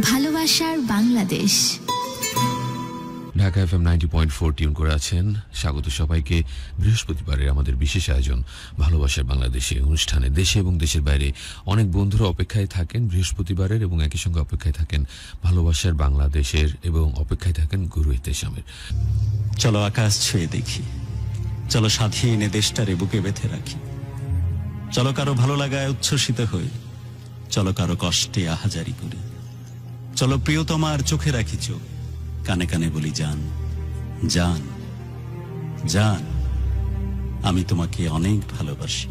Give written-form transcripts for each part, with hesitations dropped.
ভালোবাসার Bangladesh. Dhaka FM 90.4 tune করে আছেন। স্বাগত সবাইকে বৃহস্পতিবারের আমাদের বিশেষ আয়োজন ভালোবাসার বাংলাদেশে অনুষ্ঠানে। দেশে এবং দেশের বাইরে অনেক বন্ধুরা অপেক্ষায় থাকেন বৃহস্পতিবারের, এবং একই সঙ্গে অপেক্ষায় থাকেন ভালোবাসার বাংলাদেশের, এবং অপেক্ষায় থাকেন গুরু ইহতেশামের। চলো আকাশ ছুঁয়ে দেখি, চলো স্বাধীন এ দেশটারে বুকে বেঁধে রাখি, চলো কারো ভালো লাগায় উচ্ছ্বসিত হই, চলো কারো কষ্টে আহাজারি করি, চলো প্রিয়তমার চোখে রাখি চোখ, কানে কানে বলি জান জান জান, আমি তোমাকে অনেক ভালোবাসি,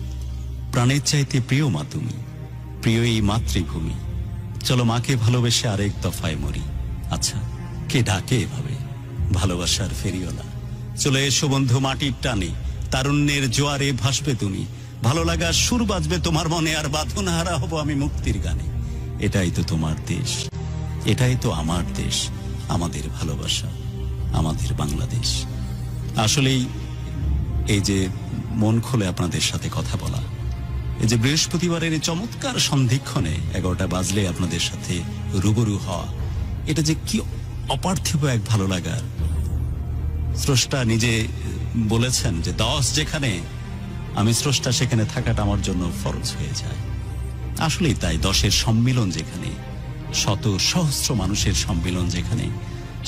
প্রাণের চাইতে প্রিয় মা তুমি, প্রিয় এই মাতৃভূমি, চলো মাকে ভালোবেসে আরেক দফায় মরি। আচ্ছা, কে ডাকে এভাবে? ভালোবাসার ফেরিওয়ালা। চলে এসো বন্ধু মাটির টানে, তারুণ্যের জোয়ারে ভাসবে তুমি, ভালো লাগার সুর বাজবে তোমার মনে, আর বাঁধনহারা হব আমি মুক্তির গানে। এটাই তো তোমার দেশ, এটাই তো আমার দেশ, আমাদের ভালোবাসা, আমাদের বাংলাদেশ। আসলেই এই যে মন খুলে আপনাদের সাথে কথা বলা, এই যে বৃহস্পতিবারের এই চমৎকার সন্ধিক্ষণে 11টা বাজলে আপনাদের সাথে রুবরু হওয়া, এটা যে কি অপার্থিব এক ভালো লাগার। স্রষ্টা নিজে বলেছেন যে 10 যেখানে, আমি স্রষ্টা সেখানে থাকাটা আমার জন্য ফরজ হয়ে যায়। আসলেই তাই, 10-এর সম্মিলন যেখানে, শত সহস্র মানুষের সম্মিলন যেখানে,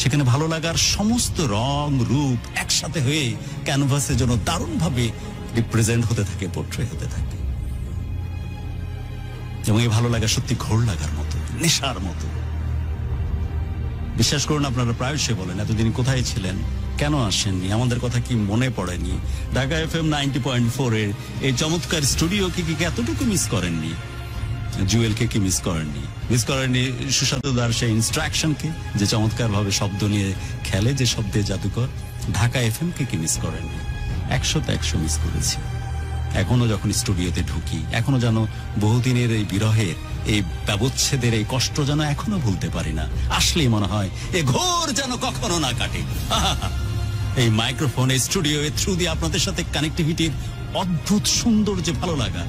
সেখানে ভালো লাগার সমস্ত রং রূপ একসাথে হয়ে ক্যানভাসের জন্য দারুণভাবে রিপ্রেজেন্ট হতে থাকে, পোর্ট্রে হতে থাকে। এবং এই ভালো লাগা সত্যি ঘোর লাগার মতো, নেশার মতো। বিশ্বাস করুন, আপনারা প্রায়শই বলেন এতদিন কোথায় ছিলেন, কেন আসেননি, আমাদের কথা কি মনে পড়েনি? ঢাকা FM 90.4 এর এই চমৎকার স্টুডিওকে কি এতটুকু মিস করেননি? জুয়েলকে কি মিস করেননি? মিস করেননি সুশান্তদার সেই ইনস্ট্রাকশনকে, যে চমৎকার ভাবে শব্দ নিয়ে খেলে, যে শব্দে জাদুকর? ঢাকা FM কে কি মিস করেননি? 100 মিস করেছি। এখনো যখন স্টুডিওতে ঢুকি, এখনো যেন বহুদিনের এই বিরহের, এই ব্যবচ্ছেদের এই কষ্ট যেন এখনো ভুলতে পারি না। আসলেই মনে হয় এ ঘোর যেন কখনো না কাটে। এই মাইক্রোফোন, এই স্টুডিও, এর থ্রু দিয়ে আপনাদের সাথে কানেক্টিভিটির অদ্ভুত সুন্দর যে ভালো লাগা,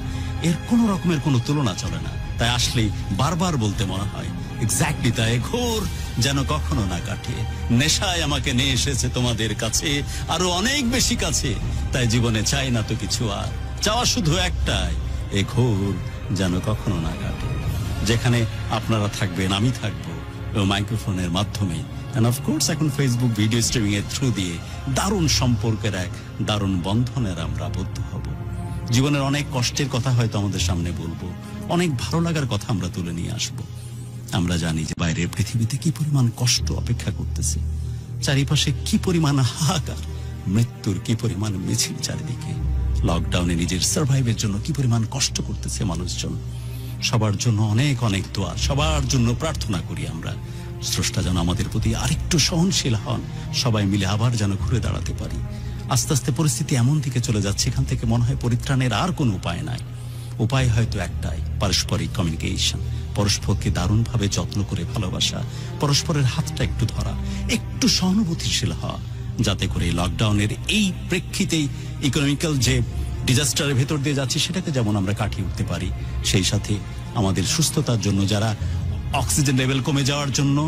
এর কোনো রকমের কোনো তুলনা চলে না। তাই আসলেই বারবার বলতে মনে হয় এক্স্যাক্টলি তাই, ঘোর যেন কখনো না কাটে। নেশায় আমাকে নিয়ে এসেছে তোমাদের কাছে, আরো অনেক বেশি কাছে। তাই জীবনে চাই না তো কিছু, আর চাওয়া শুধু একটাই, এ ঘোর যেন কখনো না কাটে। যেখানে আপনারা থাকবেন, আমি থাকবো মাইক্রোফোনের মাধ্যমে, এন্ড অফকোর্স এখন ফেসবুক ভিডিও স্ট্রিমিং এর থ্রু দিয়ে দারুণ সম্পর্কের এক দারুণ বন্ধনের আমরা আবদ্ধ হব। জীবনের অনেক কষ্টের কথা হয়তো আমাদের সামনে বলবো, অনেক ভালো লাগার কথা আমরা তুলে নিয়ে আসব। আমরা জানি যে বাইরের পৃথিবীতে কি পরিমাণ কষ্ট অপেক্ষা করতেছে, চারিপাশে কি পরিমাণ হাহাকার, মৃত্যুর কি পরিমাণ মিছিল চারিদিকে, লকডাউনে নিজের সার্ভাইভের জন্য কি পরিমাণ কষ্ট করতেছে মানুষজন। সবার জন্য অনেক অনেক দোয়া, সবার জন্য প্রার্থনা করি আমরা, স্রষ্টা যেন আমাদের প্রতি আরেকটু সহনশীল হন, সবাই মিলে আবার যেন ঘুরে দাঁড়াতে পারি। আস্তে আস্তে পরিস্থিতি এমন দিকে চলে যাচ্ছে, এখান থেকে মনে হয় পরিত্রাণের আর কোনো উপায় নাই। উপায় হয়তো একটাই, পারস্পরিক কমিউনিকেশন, পরস্পরকে দারুণভাবে যত্ন করে ভালোবাসা, পরস্পরের হাতটা একটু ধরা, একটু সহানুভূতিশীল হওয়া, যাতে করে লকডাউনের এই প্রেক্ষিতেই ইকোনমিক্যাল যে ডিজাস্টারের ভেতর দিয়ে যাচ্ছে সেটাকে যেমন আমরা কাটিয়ে উঠতে পারি। সেই সাথে আমাদের সুস্থতার জন্য, যারা অক্সিজেন লেভেল কমে যাওয়ার জন্য,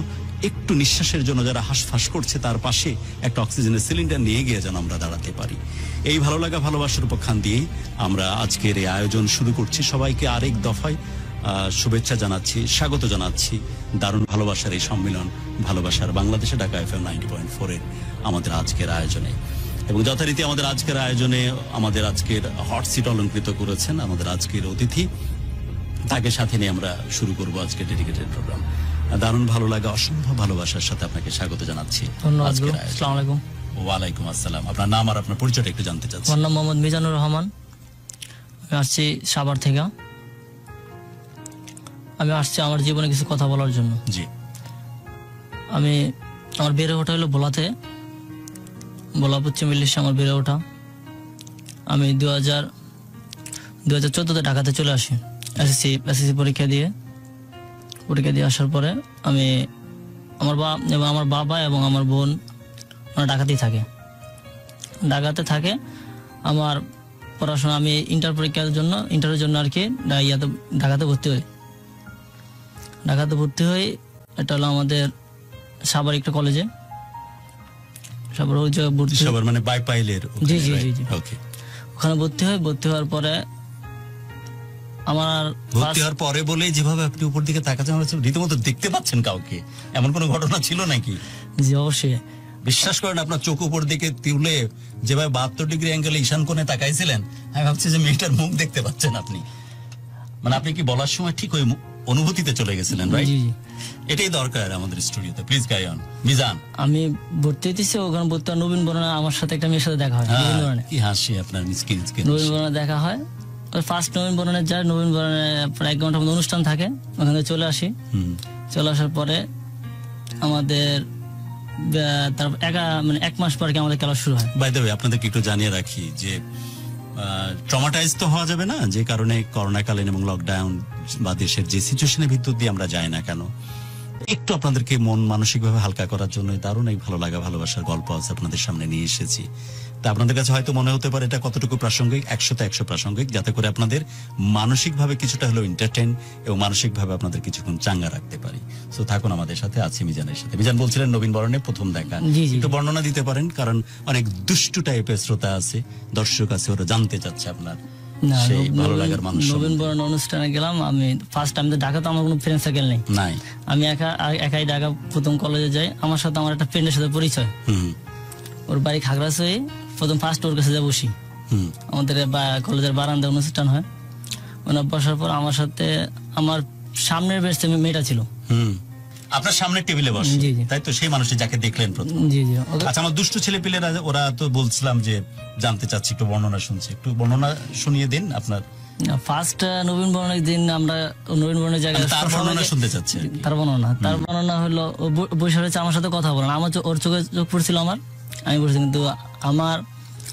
একটু নিঃশ্বাসের জন্য যারা হাঁসফাঁস করছে, তার পাশে একটা অক্সিজেনের সিলিন্ডার নিয়ে গিয়ে যেন আমরা দাঁড়াতে পারি। এই ভালো লাগা ভালোবাসার উপখ্যান দিয়েই আমরা আজকের এই আয়োজন শুরু করছি। সবাইকে আরেক দফায় শুভেচ্ছা জানাচ্ছি, স্বাগত জানাচ্ছি দারুণ ভালোবাসার এই সম্মেলন ভালোবাসার বাংলাদেশে ঢাকা FM 90.4 এর আমাদের আজকের আয়োজনে। এবং যথারীতি আমাদের আজকের আয়োজনে আমাদের আজকের হট সিট অলঙ্কৃত করেছেন আমাদের আজকের অতিথি, তাকে সাথে নিয়ে আমরা শুরু করবো আজকের ডেডিকেটেড প্রোগ্রাম। দারুণ ভালো লাগা, অসম্ভব ভালোবাসার সাথে আপনাকে স্বাগত জানাচ্ছি। আসসালামু আলাইকুম। ওয়ালাইকুম আসসালাম। আপনার নাম আর আপনার পরিচয়টা একটু জানতে চাচ্ছি। আমার নাম মোহাম্মদ মিজানুর রহমান, আমি আসছি সাভার থেকে। আমি আসছি আমার জীবনে কিছু কথা বলার জন্য। জি। আমার বেড়ে ওঠা হলো ভোলাতে, ভোলা পশ্চিম ইলিশে আমার বেড়ে ওঠা। আমি 2014-তে ঢাকাতে চলে আসি এসএসসি পরীক্ষা দিয়ে আসার পরে আমি আমার বাবা এবং আমার বোন ওরা ঢাকাতেই থাকে। আমার পড়াশোনা, আমি ইন্টারের জন্য আর কি ঢাকাতে ভর্তি হই। এটা হলো আমাদের সাভার একটা কলেজে, সাভার ওই জায়গায় ভর্তি। সবার মানে বাই পাইলের জি জি জি জি। ওকে, ওখানে ভর্তি হয়। ভর্তি হওয়ার পরে আমার ভর্তি হওয়ার পরে বলে যেভাবে আপনি উপর দিকে তাকাচ্ছেন, মনে হচ্ছে রীতিমতো দেখতে পাচ্ছেন কাউকে, এমন কোনো ঘটনা ছিল নাকি? জি অবশ্যই। বিশ্বাস করেন, আপনার চোখ উপর দিকে তুলে যেভাবে 72 ডিগ্রি অ্যাঙ্গেলে ঈশান কোণে তাকাইছিলেন, আমি ভাবছি যে মেয়েটার মুখ দেখতে পাচ্ছেন আপনি। মানে আপনি কি বলার সময় ঠিক ওই অনুভূতিতে চলে গেছিলেন, রাইট? জি জি। এটাই দরকার আমাদের স্টুডিওতে। Please carry on Mizan. আমি ভর্তি হইতেছি, ওখানে ভর্তি হওয়ার নবীন বরণে আমার সাথে একটা মেয়ের সাথে দেখা হয়। নবীন বরণে কি হাসি আপনার মিসকিন। নবীন বরণে দেখা হয়। ফার্স্ট নবীন বরণে যায়, নবীন বরণে প্রায় 1 ঘন্টার মতো অনুষ্ঠান থাকে, ওখানে চলে আসি। চলে আসার পরে আমাদের তারপর মানে 1 মাস পর কি আমাদের খেলা শুরু হয়। বাই দ্য ওয়ে, আপনাদেরকে একটু জানিয়ে রাখি যে ট্রমাটাইজ তো হওয়া যাবে না, যে কারণে করোনাকালীন এবং লকডাউন বা দেশের যে সিচুয়েশনের ভিতর দিয়ে আমরা যাই না কেন, একটু আপনাদেরকে মন মানসিকভাবে হালকা করার জন্য দারুণ এক ভালো লাগা ভালোবাসার গল্প আছে আপনাদের সামনে নিয়ে এসেছি। তা আপনাদের কাছে হয়তো মনে হতে পারে এটা কতটুকু প্রাসঙ্গিক, 100তে 100 প্রাসঙ্গিক, যাতে করে আপনাদের মানসিকভাবে কিছুটা হলেও এন্টারটেইন এবং মানসিকভাবে আপনাদের কিছুক্ষণ চাঙ্গা রাখতে পারি। সো থাকুন আমাদের সাথে, আছি মিজানের সাথে। মিজান বলছিলেন নবীন বরণে প্রথম দেখা, জি, জি। একটু বর্ণনা দিতে পারেন? কারণ অনেক দুষ্টু টাইপের শ্রোতা আছে, দর্শক আছে, ওরা জানতে চাচ্ছে আপনার না, সেই ভালো লাগার মানুষ নবীন সম্বন্ধে। বরণ অনুষ্ঠানে গেলাম আমি ফার্স্ট টাইম। ঢাকা তো আমার কোনো ফ্রেন্ড সার্কেল নেই, নাই। আমি একাই ঢাকা প্রথম কলেজে যাই। আমার সাথে আমার একটা ফ্রেন্ডের সাথে পরিচয়, ওর বাড়ি খাগড়াছড়ি। প্রথম ফার্স্ট ওর কাছে যা বসি, আমাদের কলেজের বারান্দায় অনুষ্ঠান হয়। ওনার বসার পর আমার সাথে আমার সামনের বেঞ্চে মেয়েটা ছিল। আপনার সামনে টেবিলে বসে, জি, জি। তাই তো? সেই মানুষটি যাকে দেখলেন প্রথম। জি জি। আচ্ছা, আমার দুষ্টু ছেলে পিলেরা ওরা তো বলছিলাম যে জানতে চাচ্ছি, একটু বর্ণনা শুনছি, একটু বর্ণনা শুনিয়ে দিন আপনার। ফার্স্ট নবীন বরণের দিন আমরা নবীন বরণের জায়গায় তার বর্ণনা শুনতে চাচ্ছি আর কি। তার বর্ণনা হলো বসে রয়েছে আমার সাথে কথা বলেন। আমার ওর চোখে চোখ পড়ছিল আমার, আমি বসেছি, কিন্তু আমার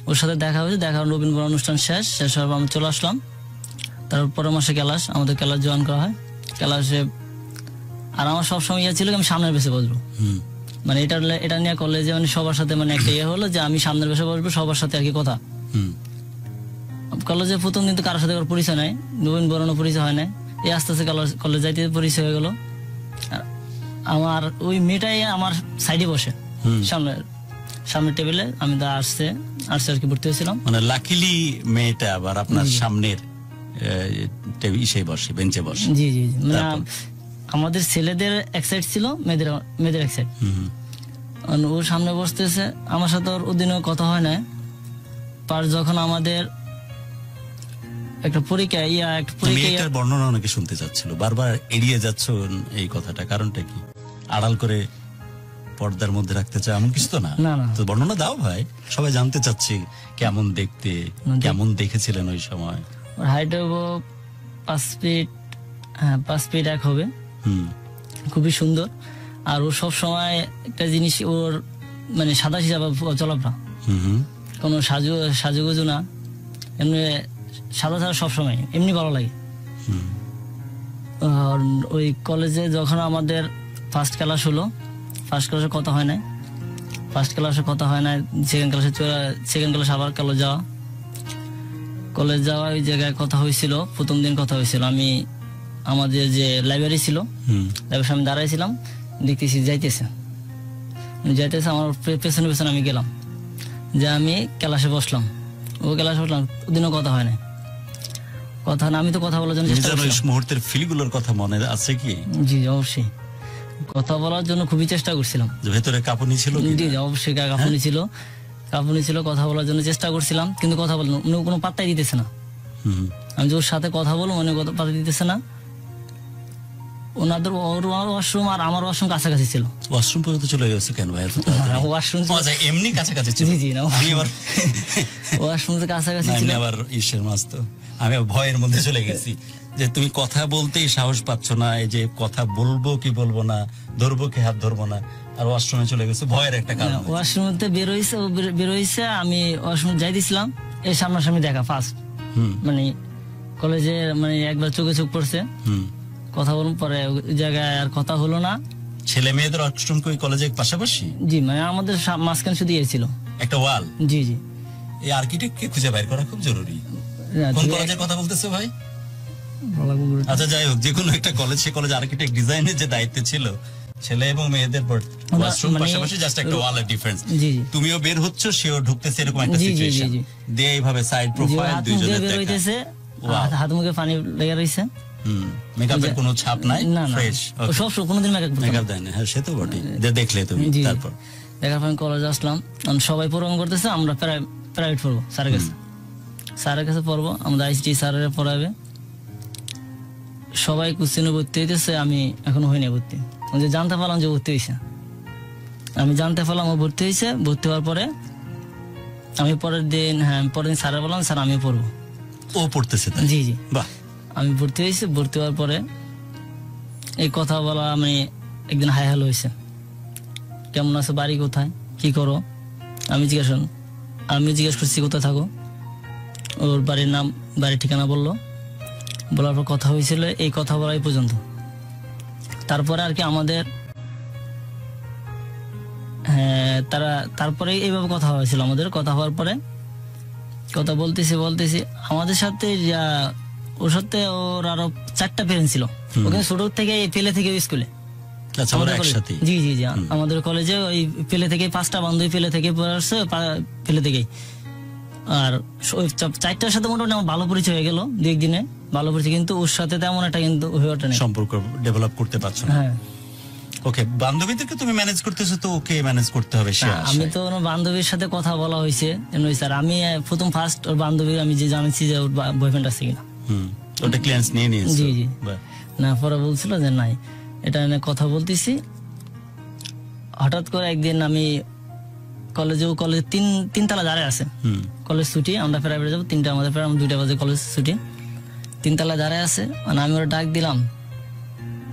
ওর সাথে দেখা হয়েছে। দেখা নবীন বরণ অনুষ্ঠান শেষ হওয়ার পর আমি চলে আসলাম। তারপর পরের মাসে ক্লাস, আমাদের ক্লাস জয়েন করা হয়। ক্লাসে আর আমার সবসময় ইয়ে ছিল আমি সামনের বেসে বসবো। মানে এটা নিয়ে কলেজে মানে সবার সাথে মানে একটা ইয়ে হলো যে আমি সামনের বেসে বসবো, সবার সাথে আর কি কথা। কলেজে প্রথম কিন্তু কারোর সাথে পরিচয় নাই, নবীন বরণও পরিচয় হয় না। এই আস্তে আস্তে কলেজ যাইতে পরিচয় হয়ে গেল। আমার ওই মেয়েটাই আমার সাইডে বসে, সামনের টেবিলে। আমি তো আসছে আর কি ভর্তি হয়েছিলাম। মানে লাকিলি মেয়েটা আবার আপনার সামনের ইসে বসে, বেঞ্চে বসে। জি জি জি। মানে আমাদের ছেলেদের এক সাইড ছিল, মেয়েদের এক সাইড। ও সামনে বসতেছে, আমার সাথে ওর ওদিনও কথা হয় না। পার যখন আমাদের একটা পরীক্ষা মেয়েটার বর্ণনা অনেকে শুনতে চাচ্ছিল, বারবার এড়িয়ে যাচ্ছ এই কথাটা, কারণটা কি? আড়াল করে পর্দার মধ্যে রাখতে চায় এমন কিছু তো না? না, না। তো বর্ণনা দাও ভাই, সবাই জানতে চাচ্ছে কেমন দেখতে, কেমন দেখেছিলেন ওই সময়। ওর হাইট হবো 5 ফিট, হ্যাঁ 5 ফিট 1 হবে। খুবই সুন্দর। আর ও সব সময় একটা জিনিস, ওর মানে সাদা হিসাবে চলাফেরা, কোনো সাজুগুজু না, এমনি সাদা ছাড়া সবসময় এমনি ভালো লাগে। আর ওই কলেজে যখন আমাদের ফার্স্ট ক্লাস হলো, ফার্স্ট ক্লাসে কথা হয় না, সেকেন্ড ক্লাসে আবার কলেজ যাওয়া ওই জায়গায় কথা হয়েছিল। প্রথম দিন কথা হয়েছিল, আমি আমাদের যে লাইব্রেরি ছিল, লাইব্রেরির সামনে দাঁড়াইছিলাম, দেখতেছি যাইতেছে আমার পেছনে পেছনে আমি গেলাম, যে আমি ক্লাসে বসলাম, ওদিনও কথা হয় না। আমি তো কথা বলার জন্য চেষ্টা করছিলাম। মুহূর্তের ফিলগুলোর কথা মনে আছে কি? জি অবশ্যই, কথা বলার জন্য খুবই চেষ্টা করছিলাম। ভেতরে কাঁপুনি ছিল? জি অবশ্যই কাঁপুনি ছিল, কথা বলার জন্য চেষ্টা করছিলাম, কিন্তু কথা বললাম উনি কোনো পাত্তাই দিতেছে না। আমি যে ওর সাথে কথা বলবো উনি পাত্তা দিতেছে না। ওনাদের ওয়াশরুম আর আমার ওয়াশরুম কাছাকাছি ছিল। ওয়াশরুম পর্যন্ত চলে গেছে কেন ভাই? ওয়াশরুম এমনি কাছাকাছি ছিল? জি জি না, ওয়াশরুম কাছাকাছি ছিল। আবার ঈশের মাস তো আমি ভয়ের মধ্যে চলে গেছি যে তুমি কথা বলতেই সাহস পাচ্ছ না, এই যে কথা বলবো কি বলবো না, ধরবো কি হাত ধরবো না, আর ওয়াশরুমে চলে গেছে ভয়ের একটা কারণ। ওয়াশরুমে বের হইছে, আমি ওয়াশরুমে যাই দিছিলাম, এই সামনাসামনি দেখা ফার্স্ট। মানে কলেজে মানে একবার চোখে চোখ পড়ছে, কথা বলুন, পরে ওই জায়গায় আর কথা হলো না। ছেলে মেয়েদের ওয়াশরুম কি কলেজের পাশাপাশি? জি, মানে আমাদের মাঝখানে শুধু ছিল একটা ওয়াল। জি জি। এই আর্কিটেক্ট কে খুঁজে বের করা খুব জরুরি। কোন কলেজের কথা বলতেছে ভাই? আচ্ছা যাই হোক, যে কোনো একটা কলেজ, সে কলেজ আর্কিটেক্ট ডিজাইনের যে দায়িত্ব ছিল ছেলে এবং মেয়েদের ওয়াশরুম মানে- পাশাপাশি জাস্ট একটা ওয়ালের ডিফারেন্স। জি জি তুমিও বের হচ্ছ, সেও ঢুকতেছে, এরকম একটা জি, জি, সিচুয়েশন জি, জি। দিয়ে এইভাবে সাইড জি, ওর প্রোফাইল হাত মুখ দিয়ে দুইজনের বের দেখা। হইতেছে, Wow. হাত মুখে পানি লেগে রয়েছে। মেকআপের কোনো ছাপ নাই, না না, ফ্রেশ। ও সব কোনোদিন মেকআপ মেকআপ দেয় না, হ্যাঁ সে তো বটে। দেখলে তুমি জি। তারপর দেখার পর কলেজে আসলাম, সবাই প্রোগ্রাম করতেছে, আমরা প্রাইভেট পড়বো স্যারের কাছে পড়বো, আমরা আইসিটি স্যারের পড়াবে। সবাই কোশ্চেনে ভর্তি হইতেছে, আমি এখনো হইনি ভর্তি। যে জানতে পারলাম যে ভর্তি হয়েছে, আমি জানতে পারলাম ও ভর্তি হয়েছে। ভর্তি হওয়ার পরে আমি পরের দিন স্যারের বললাম, স্যার আমিও পড়বো। ও পড়তেছে তাই? জি জি, বাহ। আমি ভর্তি হয়েছি। ভর্তি হওয়ার পরে এই কথা বলা, আমি একদিন হাই হ্যালো হয়েছে, কেমন আছো, বাড়ি কোথায়, কি করো। আমি জিজ্ঞেস করছি কোথায় থাকো, ওর বাড়ির নাম, বাড়ির ঠিকানা বললো। বলার পর কথা হয়েছিল, এই কথা বলা এই পর্যন্ত। তারপরে আর কি আমাদের তারপরে এইভাবে কথা হয়েছিল আমাদের। কথা হওয়ার পরে কথা বলতেছি আমাদের সাথে ওর সাথে ওর আরো 4টা ফ্রেন্ড ছিল, ওখানে ছোট থেকে পেলে থেকে স্কুলে। আচ্ছা, ওরা একসাথে? জি জি জি, আমাদের কলেজে ওই পেলে থেকে 5টা বান্ধবী পেলে থেকে পড়ছে, পেলে থেকেই। আর ওই 4টার সাথে মোটামুটি আমার ভালো পরিচয় হয়ে গেল, 2 একদিনে ভালো পরিচয়, কিন্তু ওর সাথে তেমন একটা কিন্তু হয়ে ওঠে না, সম্পর্ক ডেভেলপ করতে পারছো না। হ্যাঁ। ওকে, বান্ধবীদেরকে তুমি ম্যানেজ করতেছো, তো ওকে ম্যানেজ করতে হবে। সে আমি তো ওর বান্ধবীর সাথে কথা বলা হয়েছে, স্যার আমি ফার্স্ট ওর বান্ধবী আমি যে জানছি যে ওর বয়ফ্রেন্ড আছে কিনা। ওটা ক্লিয়ারেন্স নিয়ে নিয়েছো? জি জি। বাহ। না, পরে বলছিল যে নাই, এটা নিয়ে কথা বলতেছি। হঠাৎ করে একদিন আমি কলেজে তিন তলা দাঁড়ায় আছে, কলেজ ছুটি, আমরা প্রাইভেটে যাবো 3টা, আমাদের প্রায় 2টা বাজে কলেজ ছুটি। 3 তলায় দাঁড়ায় আছে, মানে আমি ওরা ডাক দিলাম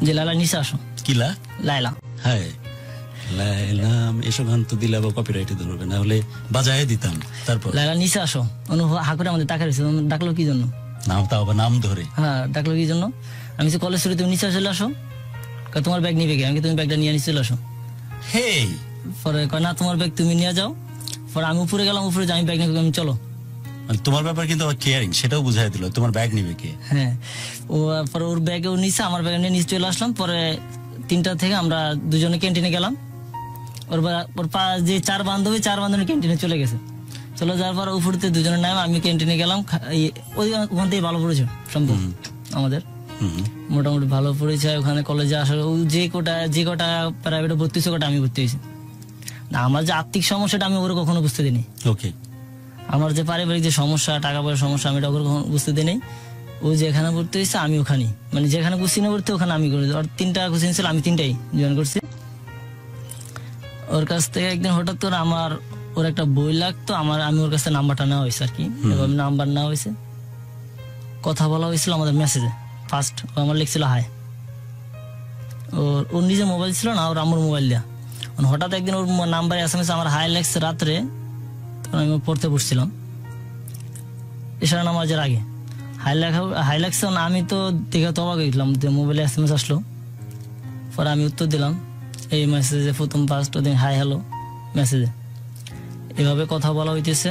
যে লাইলা নিচে আসো। কিলা? লাইলা। হ্যাঁ, লাইলাম, এসব গান তো দিলে আবার কপিরাইটে ধরবে, না হলে বাজায় দিতাম। তারপর লাইলা নিচে আসো, হাকুরে আমাদের টাকা রয়েছে, ডাকলো কি জন্য? নাম, তাও আবার নাম ধরে। হ্যাঁ, ডাকলো কি জন্য? আমি যে কলেজ ছুটি, তুমি নিচে চলে আসো, তোমার ব্যাগ নিবে কি? আমি তুমি ব্যাগটা নিয়ে নিচে চলে আসো। হেই, পরে কয় না, তোমার ব্যাগ তুমি নিয়ে যাও। পরে আমি উপরে গেলাম, উপরে যাই, ব্যাগ নিয়ে আমি চলো। মানে তোমার ব্যাপার কিন্তু আবার কেয়ারিং, সেটাও বুঝাই দিল। তোমার ব্যাগ নিবে কে? হ্যাঁ, পরে ওর ব্যাগে নিচে, আমার ব্যাগ নিয়ে নিচে চলে আসলাম। পরে 3টা থেকে আমরা দুজনে ক্যান্টিনে গেলাম। ওর যে 4 বান্ধবী ক্যান্টিনে চলে গেছে। চলে যাওয়ার পর উপরতে দুজনের নাম, আমি ক্যান্টিনে গেলাম। ওখান থেকে ভালো পরিচয় সম্ভব আমাদের, মোটামুটি ভালো পরিচয়। ওখানে কলেজে আসার যে কটা প্রাইভেটে ভর্তি হয়েছে, কটা আমি ভর্তি হয়েছি। না, আমার যে আর্থিক সমস্যাটা আমি ওর কখনো বুঝতে দিইনি। ওকে, আমার যে পারিবারিক যে সমস্যা, টাকা পয়সার সমস্যা, আমি এটা ওর কখনো বুঝতে দিই নাই। ও যেখানে ভর্তি হয়েছে আমি ওখানে, মানে যেখানে কোচিনে ভর্তি ওখানে আমি করি। আর 3টা কোচিং ছিল, আমি 3টাই জয়েন করছি। ওর কাছ থেকে একদিন হঠাৎ করে ওর একটা বই লাগতো, আমি ওর কাছে নাম্বারটা নেওয়া হয়েছে আর কি, এভাবে নাম্বার নেওয়া হয়েছে। কথা বলা হয়েছিল আমাদের মেসেজে। ফার্স্ট ও আমার লিখছিল হাই। ওর নিজে মোবাইল ছিল না, ওর আমার মোবাইল দেয়া। হঠাৎ একদিন ওর নাম্বারে SMS আমার হাই লেগছে রাত্রে, তখন আমি পড়তে বসছিলাম এশারা নামাজের আগে। হাই লেগছে, আমি তো দেখে তো অবাক হয়ে গেলাম যে মোবাইলে SMS আসলো। পরে আমি উত্তর দিলাম এই মেসেজে, প্রথম ফার্স্ট দিন হাই হ্যালো মেসেজে। এভাবে কথা বলা হইতেছে।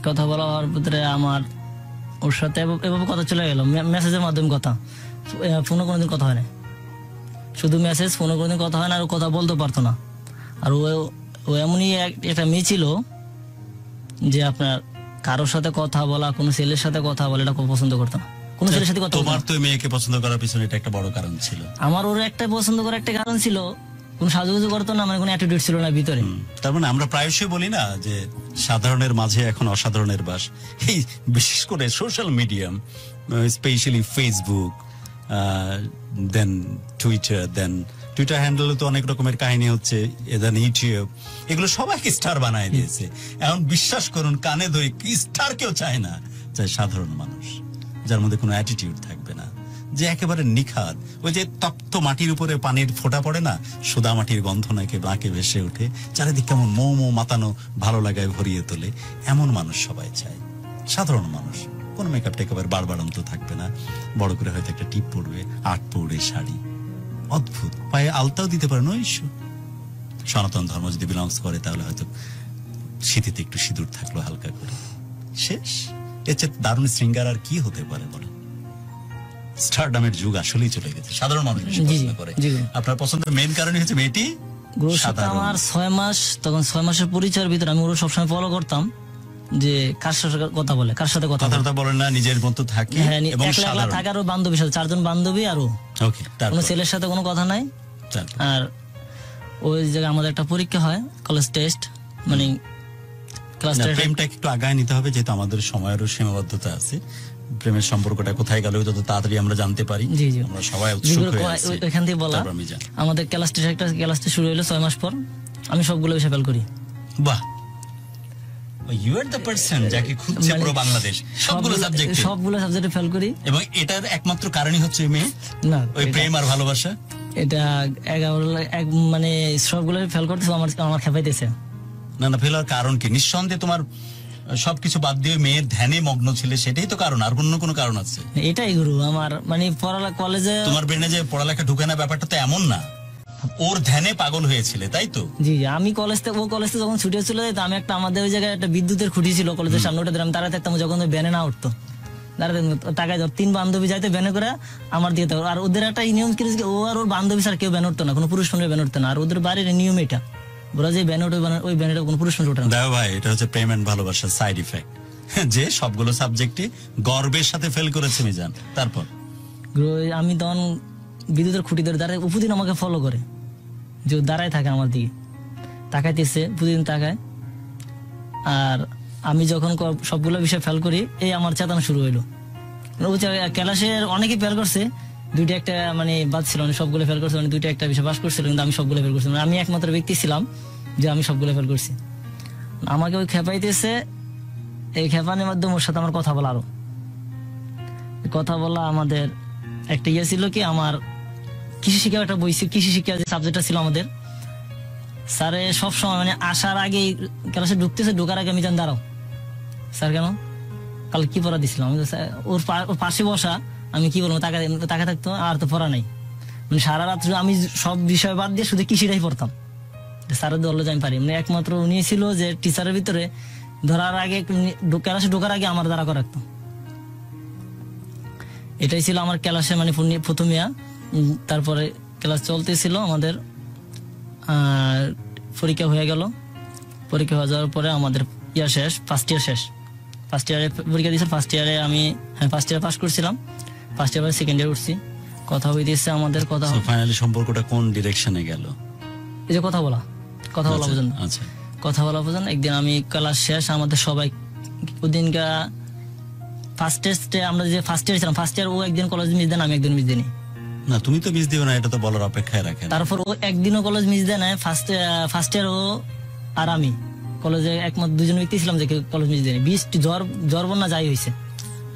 কথা বলা হওয়ার ভিতরে আমার ওর সাথে এভাবে কথা চলে গেল, মেসেজের মাধ্যমে কথা, ফোনে কোনোদিন কথা হয় না, শুধু মেসেজ, ফোনে কোনোদিন কথা হয় না। আর কথা বলতে পারতো না। আর ও এমনই একটা মেয়ে ছিল যে আপনার কারোর সাথে কথা বলা, কোনো ছেলের সাথে কথা বলা, এটা খুব পছন্দ করতো না। কোনো ছেলের সাথে কথা, তোমার তো মেয়েকে পছন্দ করার পিছনে এটা একটা বড় কারণ ছিল। আমার ওর একটা পছন্দ করার একটা কারণ ছিল, কোন সাজুগুজু করতো না, মানে কোনো অ্যাটিটিউড ছিল না ভিতরে। তার মানে আমরা প্রায়শই বলি না যে সাধারণের মাঝে এখন অসাধারণের বাস। এই বিশেষ করে সোশ্যাল মিডিয়াম, স্পেশালি ফেসবুক, দেন টুইটার হ্যান্ডেলে তো অনেক রকমের কাহিনী হচ্ছে, দেন ইউটিউব, এগুলো সবাইকে স্টার বানায় দিয়েছে। এখন বিশ্বাস করুন, কানে ধরে কি স্টার কেউ চায় না, চায় সাধারণ মানুষ, যার মধ্যে কোনো অ্যাটিটিউড থাকবে না, যে একেবারে নিখাদ। ওই যে তপ্ত মাটির উপরে পানির ফোঁটা পড়ে না, সোদা মাটির গন্ধ নাকি বাঁকে ভেসে ওঠে, চারিদিক কেমন মৌ মাতানো, ভালো লাগায় ভরিয়ে তোলে, এমন মানুষ সবাই চায়। সাধারণ মানুষ, কোনো মেকআপ একেবারে বাড়বাড়ন্ত থাকবে না, বড় করে হয়তো একটা টিপ পরবে, 8 পৌড়ে শাড়ি, অদ্ভুত, পায়ে আলতাও দিতে পারে নৈশ। সনাতন ধর্ম যদি বিলংস করে তাহলে হয়তো শীতিতে একটু সিঁদুর থাকলো হালকা করে, শেষ। এর চেয়ে দারুণ শৃঙ্গার আর কি হতে পারে বলে? স্টারডামের যুগ আসলেই চলে গেছে, সাধারণ মানুষ বেশি জি, পছন্দ করে। জি। আপনার পছন্দের মেইন কারণ হচ্ছে মেয়েটি গুরুর সাথে সাধারণ। আমার 6 মাস, তখন 6 মাসের পরিচয়ের ভিতরে আমি ওর সবসময় ফলো করতাম যে কার সাথে কথা বলে, কার সাথে কথা বলে। কথাটা বলেন না, নিজের মতো থাকে হ্যাঁ, এবং একলা একলা সাধারণ। থাকে, আরো বান্ধবীর সাথে 4 জন বান্ধবী, আরো ওকে, কোনো তারপর ছেলের সাথে কোনো কথা নাই। তারপর? আর ওই জায়গায় আমাদের একটা পরীক্ষা হয়, কলেজ টেস্ট, মানে ক্লাস না, টেস্ট। প্রেমটা একটু আগায় নিতে হবে, যেহেতু আমাদের সময়েরও সীমাবদ্ধতা আছে। প্রেমের সম্পর্কটা কোথায় গেল যত তাড়াতাড়ি আমরা জানতে পারি, জি, জি। আমরা সবাই উৎসুক হয়ে আছি। ওইখান থেকে বলা তারপর আমি জানি। আমাদের ক্লাস টেস্ট শুরু হলো 6 মাস পর। আমি সবগুলো বিষয় ফেল করি। বাহ, ইউ আর দ্য পারসন যাকে খুঁজছে মানে পুরো বাংলাদেশ, সবগুলো সাবজেক্টে। সবগুলো সাবজেক্টে ফেল করি। এবং এটার একমাত্র কারণই হচ্ছে মেয়ে, না, ওই প্রেম আর ভালোবাসা। এটা 11 মানে সবগুলো ফেল করতেছে, আমার খেপাইতেছে। না না, ফেলার কারণ কি? নিঃসন্দেহে তোমার সবকিছু বাদ দিয়ে মেয়ের ধ্যানে মগ্ন ছিলে, সেটাই তো কারণ, আর অন্য কোনো কারণ আছে? এটাই গুরু আমার, মানে পড়ালেখা কলেজে। তোমার ব্রেনে যে পড়ালেখা ঢুকে না, ব্যাপারটা তো এমন না, ওর ধ্যানে পাগল হয়েছিলে, তাই তো? জি, আমি কলেজ থেকে যখন ছুটে চলে যেত, আমি একটা, আমাদের ওই জায়গায় একটা বিদ্যুতের খুঁটি ছিল কলেজের সামনে, ওটা আমি দাঁড়াতে থাকতাম যখন ব্যানে না উঠতো, দাঁড়াতে তাকায় ধর 3 বান্ধবী যাইতে ব্যানে করে আমার দিয়ে। আর ওদের একটা নিয়ম কি, ও আর ওর বান্ধবী স্যার কেউ ব্যান উঠতো না, কোনো পুরুষ মানুষ ব্যান উঠতো না। আর ওদের বাড়ির নিয়ম এটা, ওরা যে ব্যান উঠে, ওই ব্যানেটা কোনো পুরুষ মানুষ উঠে না। দেখো ভাই, এটা হচ্ছে প্রেম এন্ড ভালোবাসার সাইড ইফেক্ট, যে সবগুলো সাবজেক্টে গর্বের সাথে ফেল করেছে মিজান। তারপর আমি তখন বিদ্যুতের খুঁটি ধরে দাঁড়ায়, উপদিন আমাকে ফলো করে, যে দাঁড়ায় থাকে আমার দিকে, তাকাইতেছে প্রতিদিন তাকায়। আর আমি যখন সবগুলো বিষয় ফেল করি, এই আমার চেতনা শুরু হইলো। ক্লাসের অনেকেই ফেল করছে, 2টা একটা মানে বাদ ছিল, মানে সবগুলো ফেল করছে, মানে 2টা একটা বিষয় পাস করছিল, কিন্তু আমি সবগুলো ফেল করছি। মানে আমি একমাত্র ব্যক্তি ছিলাম যে আমি সবগুলো ফেল করছি। আমাকে ওই খেপাইতেছে, এই খেপানির মাধ্যমে ওর সাথে আমার কথা বলা, আরো কথা বলা। আমাদের একটা ইয়ে ছিল কি, আমার কৃষি শিক্ষা একটা বই ছিল, কৃষি শিক্ষা যে সাবজেক্টটা ছিল আমাদের, স্যারে সবসময় মানে আসার আগে, ক্লাসে ঢোকার আগে আমি জান দাঁড়াও স্যার, কেন কাল কি পড়া দিছিলাম? আমি ওর পাশে বসা, আমি কি বলবো, তাকে থাকতো, আর তো পড়া নাই। মানে সারা রাত আমি সব বিষয় বাদ দিয়ে শুধু কৃষিটাই পড়তাম, স্যারের ধরলে আমি পারি। মানে একমাত্র উনি ছিল যে টিচারের ভিতরে ধরার আগে, ক্লাসে ঢোকার আগে আমার দ্বারা করে রাখতো। এটাই ছিল আমার ক্লাসে মানে প্রথম ইয়া। তারপরে ক্লাস চলতেছিল আমাদের, পরীক্ষা হয়ে গেল। পরীক্ষা হয়ে যাওয়ার পরে আমাদের ইয়া শেষ, ফার্স্ট ইয়ার শেষ। ফার্স্ট ইয়ারে পরীক্ষা দিয়েছিল, ফার্স্ট ইয়ারে আমি ফার্স্ট ইয়ারে পাস করছিলাম, ফার্স্ট ইয়ার সেকেন্ড ইয়ার উঠছি। কথা হইতেছে আমাদের, কথা ফাইনালি সম্পর্কটা কোন ডিরেকশনে গেল? এই যে কথা বলা পর্যন্ত। আচ্ছা, কথা বলা পর্যন্ত। একদিন আমি ক্লাস শেষ, আমাদের সবাই ওদিনকা ফার্স্ট টেস্টে, আমরা যে ফার্স্ট ইয়ার ছিলাম, ফার্স্ট ইয়ার ও একদিন কলেজ মিস দেন, আমি একদিন মিস দিই। না তুমি তো মিস দিও না, এটা তো বলার অপেক্ষায় রাখে। তারপর ও একদিনও কলেজ মিস দেয় না। ফার্স্ট ইয়ার ও আর আমি কলেজে একমাত্র 2জন ব্যক্তি ছিলাম যে কলেজ মিস দেয়নি। বৃষ্টি, জ্বর বন্যা যাই হয়েছে।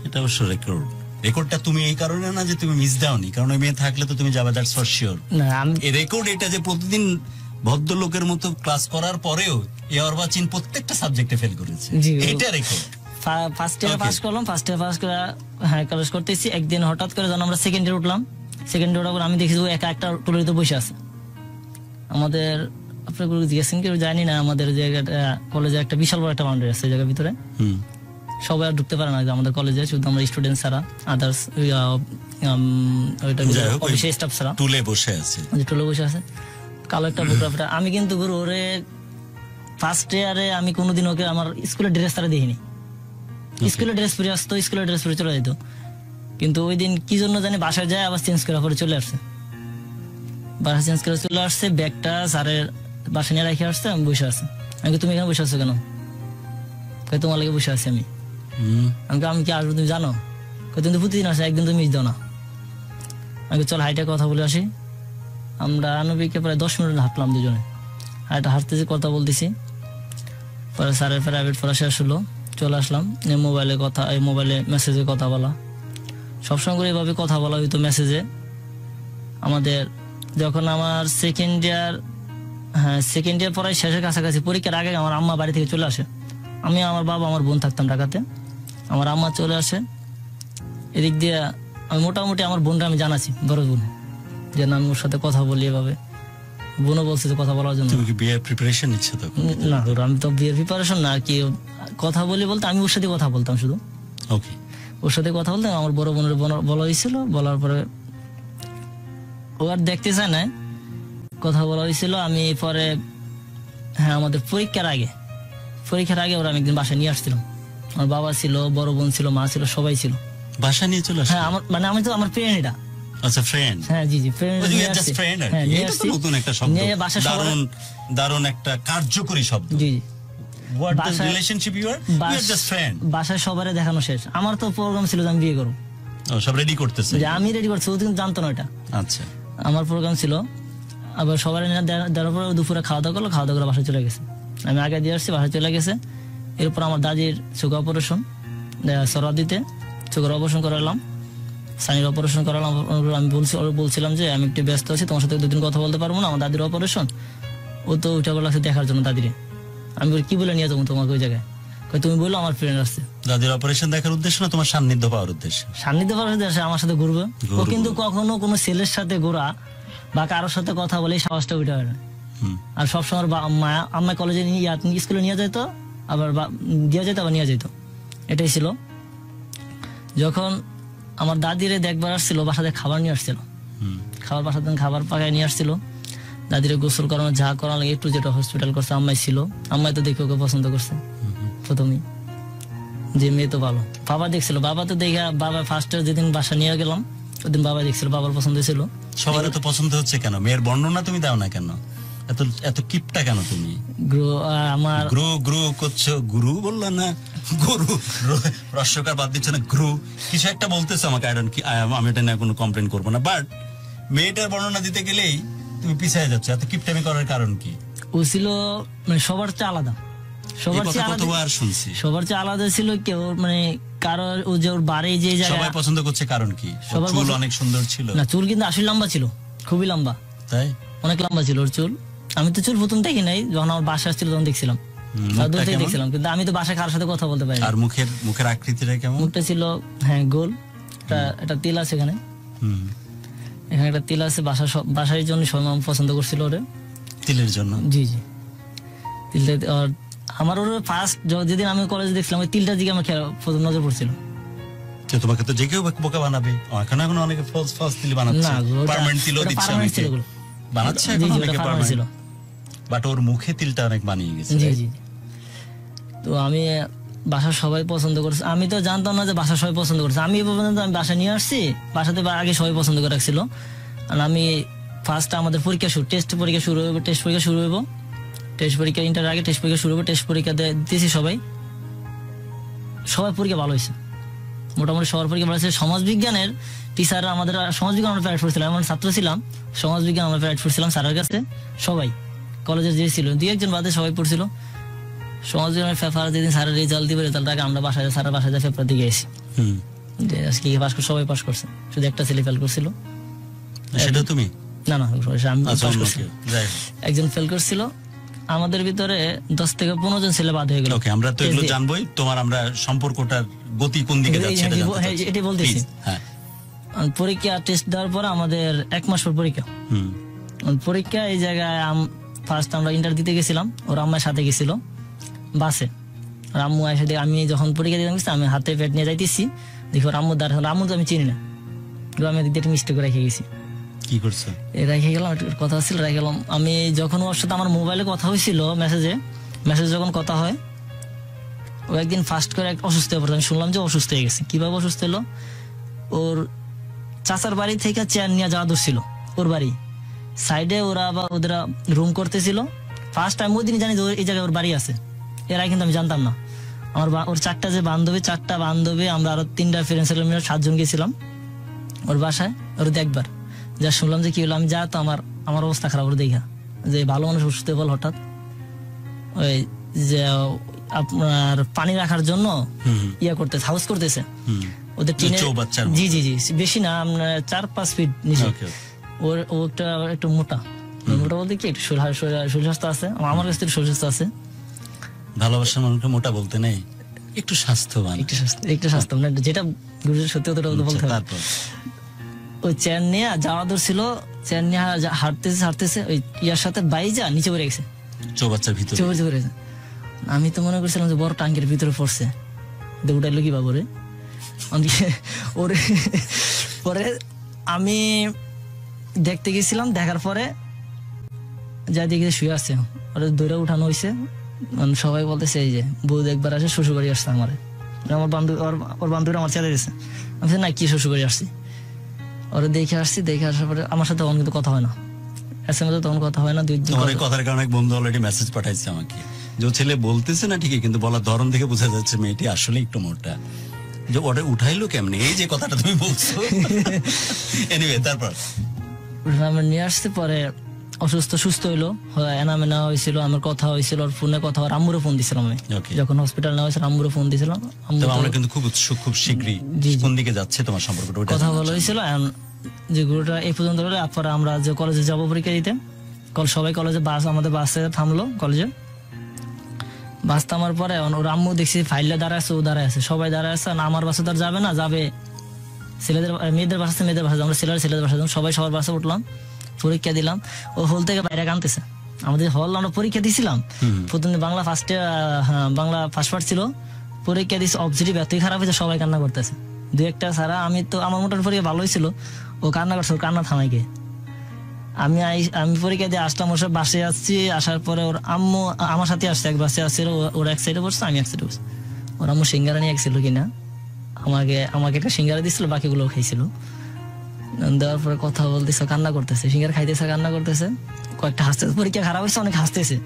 এটা অবশ্য রেকর্ডটা তুমি এই কারণে না যে তুমি মিস দাওনি, কারণ ওই মেয়ে থাকলে তো তুমি যাবে, দ্যাটস ফর শিওর। না, আমি এই রেকর্ড, এটা যে প্রতিদিন ভদ্রলোকের মতো ক্লাস করার পরেও এ অর্বাচীন প্রত্যেকটা সাবজেক্টে ফেল করেছে, জি, এটা রেকর্ড। ফার্স্ট ইয়ার পাস করলাম, ফার্স্ট ইয়ার পাস করে কলেজ করতেছি। একদিন হঠাৎ করে যখন আমরা সেকেন্ড ইয়ার উঠলাম, সেকেন্ড ইয়ার উঠার আমি দেখি ও একা একটা টুলিতে বসে আছে। আমাদের আপনার জিজ্ঞাসা কেউ জানি না, আমাদের জায়গাটা কলেজে একটা বিশাল বড় একটা বাউন্ডারি আছে, জায়গার ভিতরে সবাই আর ঢুকতে পারে না আমাদের কলেজে, শুধু আমরা স্টুডেন্ট ছাড়া, আদার্স অফিসের স্টাফ ছাড়া। টুলে বসে আছে, টুলে বসে আছে, কালো একটা বুকরা। আমি কিন্তু গুরু ওরে ফার্স্ট ইয়ারে আমি কোনোদিন ওকে আমার স্কুলের ড্রেস তারা দেখিনি। স্কুলের ড্রেস পরে আসতো, স্কুলের ড্রেস পরে চলে যেত। কিন্তু ওই দিন কি জন্য জানি বাসায় যায়, আবার চেঞ্জ করার পরে চলে আসছে। বাসা চেঞ্জ করে চলে আসছে, ব্যাগটা স্যারের বাসা নিয়ে রেখে আসছে, আমি বসে আছি। আমি, তুমি এখানে বসে আছো কেন? তোমার লাগে বসে আছি আমি। আমি কি আসবো তুমি জানো? তুমি তো প্রতিদিন আসো, একদিন তুমি মিস দাও না। আমি চল হাইটে কথা বলে আসি। আমরা আনুবিকে প্রায় 10 মিনিট হাঁটলাম দুজনে, হাঁটতেছি, কথা বলতেছি। পরে স্যারের প্রাইভেট পড়া শেষ হলো, চলে আসলাম। মোবাইলে মেসেজে কথা বলা, সবসময় করে এভাবে কথা বলা হইতো মেসেজে। আমাদের যখন আমার সেকেন্ড ইয়ার পড়ায় শেষের কাছাকাছি, পরীক্ষার আগে আমার আম্মা বাড়ি থেকে চলে আসে। আমি, আমার বাবা, আমার বোন থাকতাম ঢাকাতে। আমার আম্মা চলে আসে এদিক দিয়ে। আমি মোটামুটি আমার বোনটা আমি জানাচ্ছি, বড় বোন, যে না আমি ওর সাথে কথা বলি এভাবে। বোনও বলছে যে কথা বলার জন্য। তুমি কি বিয়ের প্রিপারেশন নিচ্ছ তখন? না, আমি তো বিয়ের প্রিপারেশন না, কি কথা বলি বলতে আমি ওর সাথে কথা বলতাম শুধু। ওকে, ওর সাথে কথা বলতে আমার বড় বোনের বলা হয়েছিল, বলার পরে ও আর দেখতে চায় না, কথা বলা হয়েছিল। আমি পরে হ্যাঁ আমাদের পরীক্ষার আগে ওরা আমি একদিন বাসায় নিয়ে আসছিলাম। আমার বাবা ছিল, বড় বোন ছিল, মা ছিল, সবাই ছিল। বাসা নিয়ে চলে আসে? হ্যাঁ আমার মানে আমি তো আমার ফ্রেন্ড এটা। আচ্ছা ফ্রেন্ড। হ্যাঁ জি ফ্রেন্ড। এটা তো নতুন একটা শব্দ, দারুণ একটা কার্যকরী শব্দ। জি What the relationship you are? We are just friend. বাসায় সবারে দেখানো শেষ। আমার তো প্রোগ্রাম ছিল যে আমি বিয়ে করব। সব রেডি করতেছে? যে আমি রেডি করছি, ও কিন্তু জানতো না এটা। আচ্ছা আমার প্রোগ্রাম ছিল, আবার সবাই দেওয়ার পরে দুপুরে খাওয়া দাওয়া করে বাসায় চলে গেছে। আমি আগে দিয়ে আসছি, বাসায় চলে গেছে। এরপর আমার দাদির চোখ অপারেশন সরাদিতে চোখের অপারেশন করালাম, সানির অপারেশন করালাম। আমি বলছিলাম যে আমি একটু ব্যস্ত আছি, তোমার সাথে 2 দিন কথা বলতে পারবো না, আমার দাদির অপারেশন। ও তো উঠে লাগছে দেখার জন্য দাদিরে। আমি বলি কি বলে নিয়ে যাবো তোমাকে ওই জায়গায়? তুমি বললো আমার ফ্রেন্ড আসছে। দাদির অপারেশন দেখার উদ্দেশ্য না তোমার সান্নিধ্য পাওয়ার উদ্দেশ্য? সান্নিধ্য পাওয়ার উদ্দেশ্যে আমার সাথে ঘুরবে। ও কিন্তু কখনো কোনো ছেলের সাথে ঘোরা বা কারোর সাথে কথা বলে সাহসটা উঠে হয় না। আর সবসময় আম্মা কলেজে স্কুলে নিয়ে যেত, আবার দিয়ে যেত, আবার নিয়ে যেত। এটাই ছিল। যখন আমার দাদিরে দেখবার আসছিল, বাসাতে খাবার নিয়ে আসছিল, খাবার পাকায় নিয়ে আসছিল। দাদিরে গোসল করানো, যা করানো লাগে একটু যেটা হসপিটাল করছে, আম্মাই ছিল। আম্মাই তো দেখে ওকে পছন্দ করছে প্রথমেই, যে মেয়ে তো ভালো। বাবা দেখছিল, বাবা তো দেখে, বাবা ফার্স্টে যেদিন বাসা নিয়ে গেলাম ওদিন বাবা দেখছিল, বাবার পছন্দ ছিল। সবার তো পছন্দ হচ্ছে কেন? মেয়ের বর্ণনা তুমি দাও না কেন? এত কিপটা কেন তুমি? আমার গ্রু করছো, গুরু বললা না, গরু রস্যকার বাদ দিচ্ছ না, গ্রু কিছু একটা বলতেছো আমাকে। আমি এটা নিয়ে কোনো কমপ্লেন করবো না, বাট মেয়েটার বর্ণনা দিতে গেলেই তুমি পিছিয়ে যাচ্ছ। এত কিপটামি করার কারণ কি? ও ছিল মানে সবার চেয়ে আলাদা, সবার চেয়ে আলাদা ছিল। কেউ মানে কারো ও যে ওর বাড়ি যে জায়গায় সবাই পছন্দ করছে, কারণ কি? চুল অনেক সুন্দর ছিল না? চুল কিন্তু আসলে লম্বা ছিল, খুবই লম্বা। তাই? অনেক লম্বা ছিল ওর চুল। আমি তো চুল প্রথম দেখি নাই, যখন আমার বাসা আসছিল তখন দেখছিলাম, দেখছিলাম। কিন্তু আমি তো বাসায় কারোর সাথে কথা বলতে পারি। আর মুখের আকৃতিটা কেমন? মুখটা ছিল হ্যাঁ গোল, এটা তিল আছে এখানে, এখানে একটা তিল আছে। বাসার জন্য সবাই পছন্দ করছিল ওরে, তিলের জন্য। জি তিলটা। আর আমার ওর ফার্স্ট যেদিন আমি কলেজে দেখছিলাম, ওই তিলটার দিকে আমার প্রথম নজর পড়ছিল। তোমাকে তো যে কেউ বোকা বানাবে, এখন অনেকে ফলস তিল বানাচ্ছে, পার্মানেন্ট তিলও দিচ্ছে অনেকে বানাচ্ছে এখন অনেকে পার্মানেন্ট, বাট ওর মুখে তিলটা অনেক বানিয়ে গেছে। জি তো আমি বাসার সবাই পছন্দ করছে। আমি তো জানতাম না যে বাসার সবাই পছন্দ করছে। আমি পর্যন্ত আমি বাসা নিয়ে আসছি, বাসাতে আগে সবাই পছন্দ করে রাখছিল। আর আমি ফার্স্ট আমাদের টেস্ট পরীক্ষা শুরু হইব, টেস্ট পরীক্ষা ইন্টার আগে টেস্ট পরীক্ষা শুরু হবে। টেস্ট পরীক্ষা দিয়েছি সবাই পরীক্ষা ভালো হয়েছে, মোটামুটি সবার পরীক্ষা ভালো হয়েছে। সমাজবিজ্ঞানের টিচাররা আমাদের সমাজবিজ্ঞান আমরা প্রাইভেট পড়ছিলাম, এমন ছাত্র ছিলাম, সমাজবিজ্ঞান আমরা প্রাইভেট পড়ছিলাম স্যারের কাছে। সবাই কলেজের যে ছিল 2-1 বাদে সবাই পড়ছিল সমাজবিজ্ঞানের পেপার। যেদিন স্যারের রেজাল্ট দিবে, রেজাল্ট আগে আমরা স্যারের বাসায় পেপার দিয়ে গেছি যে আজকে পাস করছে, সবাই পাস করছে, শুধু একটা ছেলে ফেল করছিল। সেটা তুমি? না আমি পাস করছি, একজন ফেল করছিল। আমাদের ভিতরে 10 থেকে 15 জন ছেলে বাদ হয়ে গেল। ওকে, আমরা তো এগুলো জানবোই। তোমার আমরা সম্পর্কটার গতি কোন দিকে যাচ্ছে এটা বলতেছি। হ্যাঁ, পরীক্ষা টেস্ট দেওয়ার পর আমাদের 1 মাস পর পরীক্ষা। এই জায়গায় ফার্স্ট আমরা ইন্টার দিতে গেছিলাম, ওর আম্মার সাথে গেছিল বাসে। আম্মু এসে আমি যখন পরীক্ষা দিতে গেছি, আমি হাতে প্যাড নিয়ে যাইতেছি, দেখি ওর আম্মু দাঁড়ানো। আম্মু তো আমি চিনি না, আমি দিক দিয়ে মিস্টেক রেখে গেছি। কি করছো? রেখে গেলাম, কথা ছিল রেখে গেলাম। আমি যখন ওর সাথে আমার মোবাইলে কথা হয়েছিল, মেসেজ যখন কথা হয়, ও একদিন ফার্স্ট করে অসুস্থ হয়ে পড়ে। আমি শুনলাম যে অসুস্থ হয়ে গেছে। কিভাবে অসুস্থ হলো? ওর চাচার বাড়ি থেকে চেয়ার নিয়ে যাওয়া দূর ওর বাড়ি সাইডে, ওদের রুম করতেছিল। ফার্স্ট টাইম ওই দিন জানি এই জায়গায় ওর বাড়ি আছে, এর আগে কিন্তু আমি জানতাম না। ওর 4টা বান্ধবী, আমরা আরো 3টা ফ্রেন্ড মিলে 7 জন গেছিলাম ওর বাসায়। ওর দেখবার যা শুনলাম যে কি হলো, আমি যা তো আমার অবস্থা খারাপ। ওর দেখা যে ভালো মানুষ অসুস্থ বল হঠাৎ, ওই যে আপনার পানি রাখার জন্য হাউস করতেছে ওদের টিনে। জি বেশি না, আপনার 4-5 ফিট নিচে। ও একটু মোটা বলতে কি একটু শরীর স্বাস্থ্য আছে, আমার কাছ থেকে শরীর স্বাস্থ্য আছে। ভালোবাসার মানুষকে মোটা বলতে নেই, একটু স্বাস্থ্যবান, একটু স্বাস্থ্যবান, যেটা সত্যি বলতে হবে। ওই চেয়ার নিয়ে যাওয়া দূর ছিল, চেয়ার নিয়ে হাঁটতেছে ওই ইয়ার সাথে বাইজা নিচে পড়ে গেছে, চৌবাচ্চার ভিতরে। আমি তো মনে করছিলাম যে বড় টাঙ্কের ভিতরে পড়ছে, উঠাইলো কি বাবরে। ওরে পরে আমি দেখতে গেছিলাম, দেখার পরে যা দেখে শুয়ে আছে, ওরা দৌড়ে উঠানো হয়েছে। সবাই বলতেছে এই যে বউ একবার আসে, শ্বশুর বাড়ি আসছে আমার বান্ধব, ওর বান্ধবীরা আমার ছেড়ে দিয়েছে। আমি না কি শ্বশুর বাড়ি আসছি, ওরা দেখে আসছি, দেখে আসার পরে আমার সাথে তখন কিন্তু কথা হয় না, SMS তখন কথা হয় না। তোমার এই কথার কারণে এক বন্ধু অলরেডি মেসেজ পাঠাইছে আমাকে, যে ছেলে বলতেছে না ঠিকই, কিন্তু বলার ধরন থেকে বোঝা যাচ্ছে মেয়েটি আসলে একটু মোটা, যে ওটা উঠাইলো কেমনে, এই যে কথাটা তুমি বলছো। এনিওয়ে তারপর আমি নিয়ে আসতে পরে সুস্থ হইলো, এনামে নেওয়া হয়েছিল, আমার কথা হয়েছিল, ওর ফোনে কথা হওয়ার, আম্মুরে ফোন দিছিলাম আমি যখন হসপিটাল নেওয়া হয়েছিল, আম্মুরে ফোন দিছিলাম। আমরা কিন্তু খুব উৎসুক, খুব শীঘ্রই কোন দিকে যাচ্ছে তোমার সম্পর্কটা কথা বলা হয়েছিল। যে গুরুটা এই পর্যন্ত হলো, তারপরে আমরা যে কলেজে যাবো পরীক্ষা দিতে, সবাই কলেজে আমাদের বাসে থামলো, কলেজে বাস থামার পরে ওর আম্মু দেখছি ফাইলটা দাঁড়ায় আছে, ও দাঁড়ায় আছে, সবাই দাঁড়ায় আছে। আমার বাসে তো আর যাবে না, যাবে ছেলেদের, মেয়েদের বাসা, মেয়েদের বাসা, আমরা ছেলেদের বাসা, সবাই সবার বাসে উঠলাম, পরীক্ষা দিলাম। ও হল থেকে বাইরে আনতেছে, আমাদের হল আমরা পরীক্ষা দিছিলাম প্রথম বাংলা ফার্স্টে, বাংলা ফার্স্ট পার্ট ছিল, পরীক্ষা দিচ্ছে অবজেক্টিভ এতই খারাপ হয়েছে, সবাই কান্না করতেছে, দু একটা ছাড়া। আমি তো আমার মোটামুটি পরীক্ষা ভালো হয়েছিল, ও কান্না করছে, ওর কান্না থামাই গিয়ে আমি পরীক্ষা দিয়ে আসলাম, ওর বাসে আসছি। আসার পরে ওর আম্মু আমার সাথে আসছে, এক বাসে আসছিল, ওর এক সাইডে বসছে, আমি এক সাইডে বসছি। ওর আম্মু সিঙ্গারা নিয়ে গেছিল কিনা, আমাকে একটা সিঙ্গারা দিচ্ছিল, বাকিগুলো খাইছিল। দেওয়ার পরে কথা বলতেছে, কান্না করতেছে, সিঙ্গারা খাইতেছে, কান্না করতেছে, কয়েকটা হাসতেছে, পরীক্ষা খারাপ হয়েছে, অনেক হাসতেছে।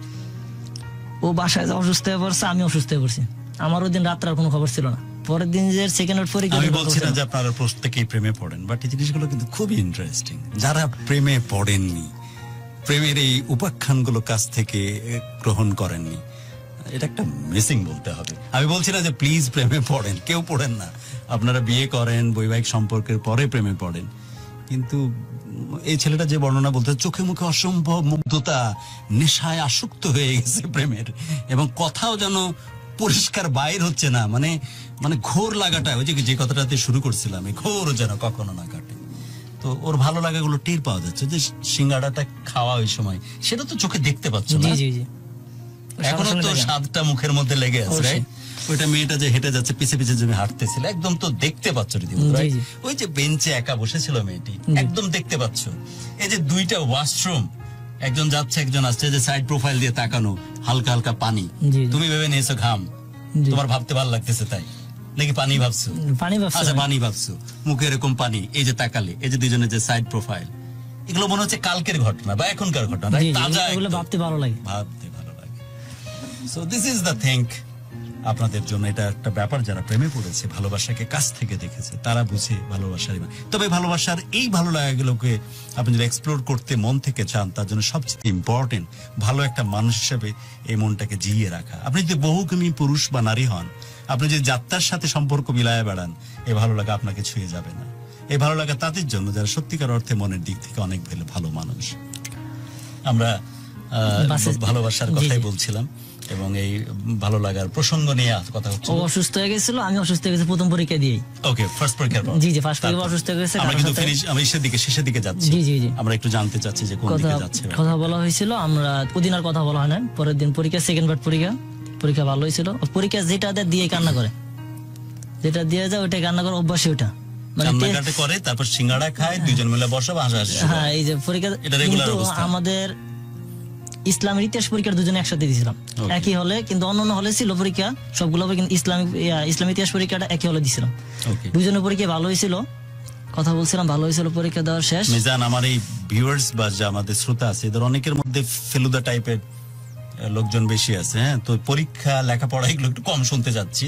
ও বাসায় অসুস্থ হয়ে পড়ছে, আমি অসুস্থ হয়ে পড়ছি। আমার ওই দিন রাত্রে আর কোনো খবর ছিল না। পরের দিন যে সেকেন্ড পরীক্ষা, আমি বলছি না যে আপনারা প্রত্যেকেই প্রেমে পড়েন, বাট এই জিনিসগুলো কিন্তু খুবই ইন্টারেস্টিং। যারা প্রেমে পড়েননি, প্রেমের এই উপাখ্যানগুলো কাছ থেকে গ্রহণ করেননি, এটা একটা মিসিং বলতে হবে। আমি বলছি না যে প্লিজ প্রেমে পড়েন, কেউ পড়েন না, আপনারা বিয়ে করেন, বৈবাহিক সম্পর্কের পরে প্রেমে পড়েন। কিন্তু এই ছেলেটা যে বর্ণনা বলতে, চোখে মুখে অসম্ভব মুগ্ধতা, নেশায় আসক্ত হয়ে গেছে প্রেমের, এবং কথাও যেন পরিষ্কার বাইর হচ্ছে না, মানে ঘোর লাগাটা, ওই যে কথাটাতে শুরু করছিলাম, এই ঘোর যেন কখনো না কাটে। তো ওর ভালো লাগাগুলো টের পাওয়া যাচ্ছে, যে সিঙ্গাড়াটা খাওয়া ওই সময়, সেটা তো চোখে দেখতে পাচ্ছ না, এখনো তো স্বাদটা মুখের মধ্যে লেগে আছে। ওইটা মেয়েটা যে হেঁটে যাচ্ছে পিছে পিছে জমি হাঁটতেছিল, একদম তো দেখতে পাচ্ছ রীতিমতো। ওই যে বেঞ্চে একা বসেছিল মেয়েটি, একদম দেখতে পাচ্ছ। এই যে দুইটা ওয়াশরুম, একজন যাচ্ছে একজন আসছে, যে সাইড প্রোফাইল দিয়ে তাকানো, হালকা হালকা পানি, তুমি ভেবে নিয়েছো ঘাম, তোমার ভাবতে ভালো লাগতেছে তাই নাকি পানি ভাবছো? আচ্ছা পানি ভাবছো, মুখে এরকম পানি, এই যে তাকালে, এই যে দুজনের যে সাইড প্রোফাইল, এগুলো মনে হচ্ছে কালকের ঘটনা বা এখনকার ঘটনা, তাজা, ভাবতে ভালো লাগে। So this is the thing. আপনাদের জন্য এটা একটা ব্যাপার, যারা প্রেমে পড়েছে, ভালোবাসাকে কাছ থেকে দেখেছে, তারা বুঝে ভালোবাসার। তবে ভালোবাসার এই ভালো লাগাগুলোকে আপনি যদি এক্সপ্লোর করতে মন থেকে চান, তার জন্য সবচেয়ে ইম্পর্টেন্ট ভালো একটা মানুষ হিসেবে এই মনটাকে জিয়ে রাখা। আপনি যদি বহুগুণী পুরুষ বা নারী হন, আপনি যদি যাত্রার সাথে সম্পর্ক মিলায় বেড়ান, এই ভালো লাগা আপনাকে ছুঁয়ে যাবে না। এই ভালো লাগা তাদের জন্য যারা সত্যিকার অর্থে মনের দিক থেকে অনেক ভালো মানুষ। আমরা ভালোবাসার কথাই বলছিলাম, এবং এই ভালো লাগার প্রসঙ্গ নিয়ে কথা হচ্ছে। ও অসুস্থ হয়ে গেছিল, আমি অসুস্থ হয়ে গেছি প্রথম পরীক্ষা দিয়ে। ওকে, ফার্স্ট পরীক্ষার পর। জি ফার্স্ট পরীক্ষা অসুস্থ হয়ে গেছে। আমরা কিন্তু আমি শেষের দিকে যাচ্ছি। জি আমরা একটু জানতে চাচ্ছি যে কোন দিকে যাচ্ছে। কথা বলা হয়েছিল, আমরা ওদিন আর কথা বলা হয় না। পরের দিন পরীক্ষা, সেকেন্ড পার্ট পরীক্ষা ভালো হয়েছিল। পরীক্ষা যেটা দিয়ে কান্না করে, যেটা দিয়ে যায় ওইটাই কান্না করে, অভ্যাসই ওটা, কান্নাকাটি করে, তারপর সিঙ্গাড়া খায়, দুজন মিলে বসে হাসাহাসি। হ্যাঁ, এই যে পরীক্ষা, কিন্তু আমাদের ইসলামের ইতিহাস পরীক্ষা দুজনে একসাথে দিয়েছিলাম, একই হলে, কিন্তু অন্য হলে ছিল পরীক্ষা সবগুলো, কিন্তু ইসলামিক ইতিহাস পরীক্ষাটা একই হলে দিয়েছিলাম। দুজনের পরীক্ষা ভালো হয়েছিল, কথা বলছিলাম, ভালো হয়েছিল। পরীক্ষা দেওয়ার শেষ, মিজান, আমার এই ভিউয়ার্স বা যে আমাদের শ্রোতা আছে, এদের অনেকের মধ্যে ফেলুদা টাইপের লোকজন বেশি আছে। হ্যাঁ, তো পরীক্ষা, লেখাপড়া এগুলো একটু কম শুনতে যাচ্ছি।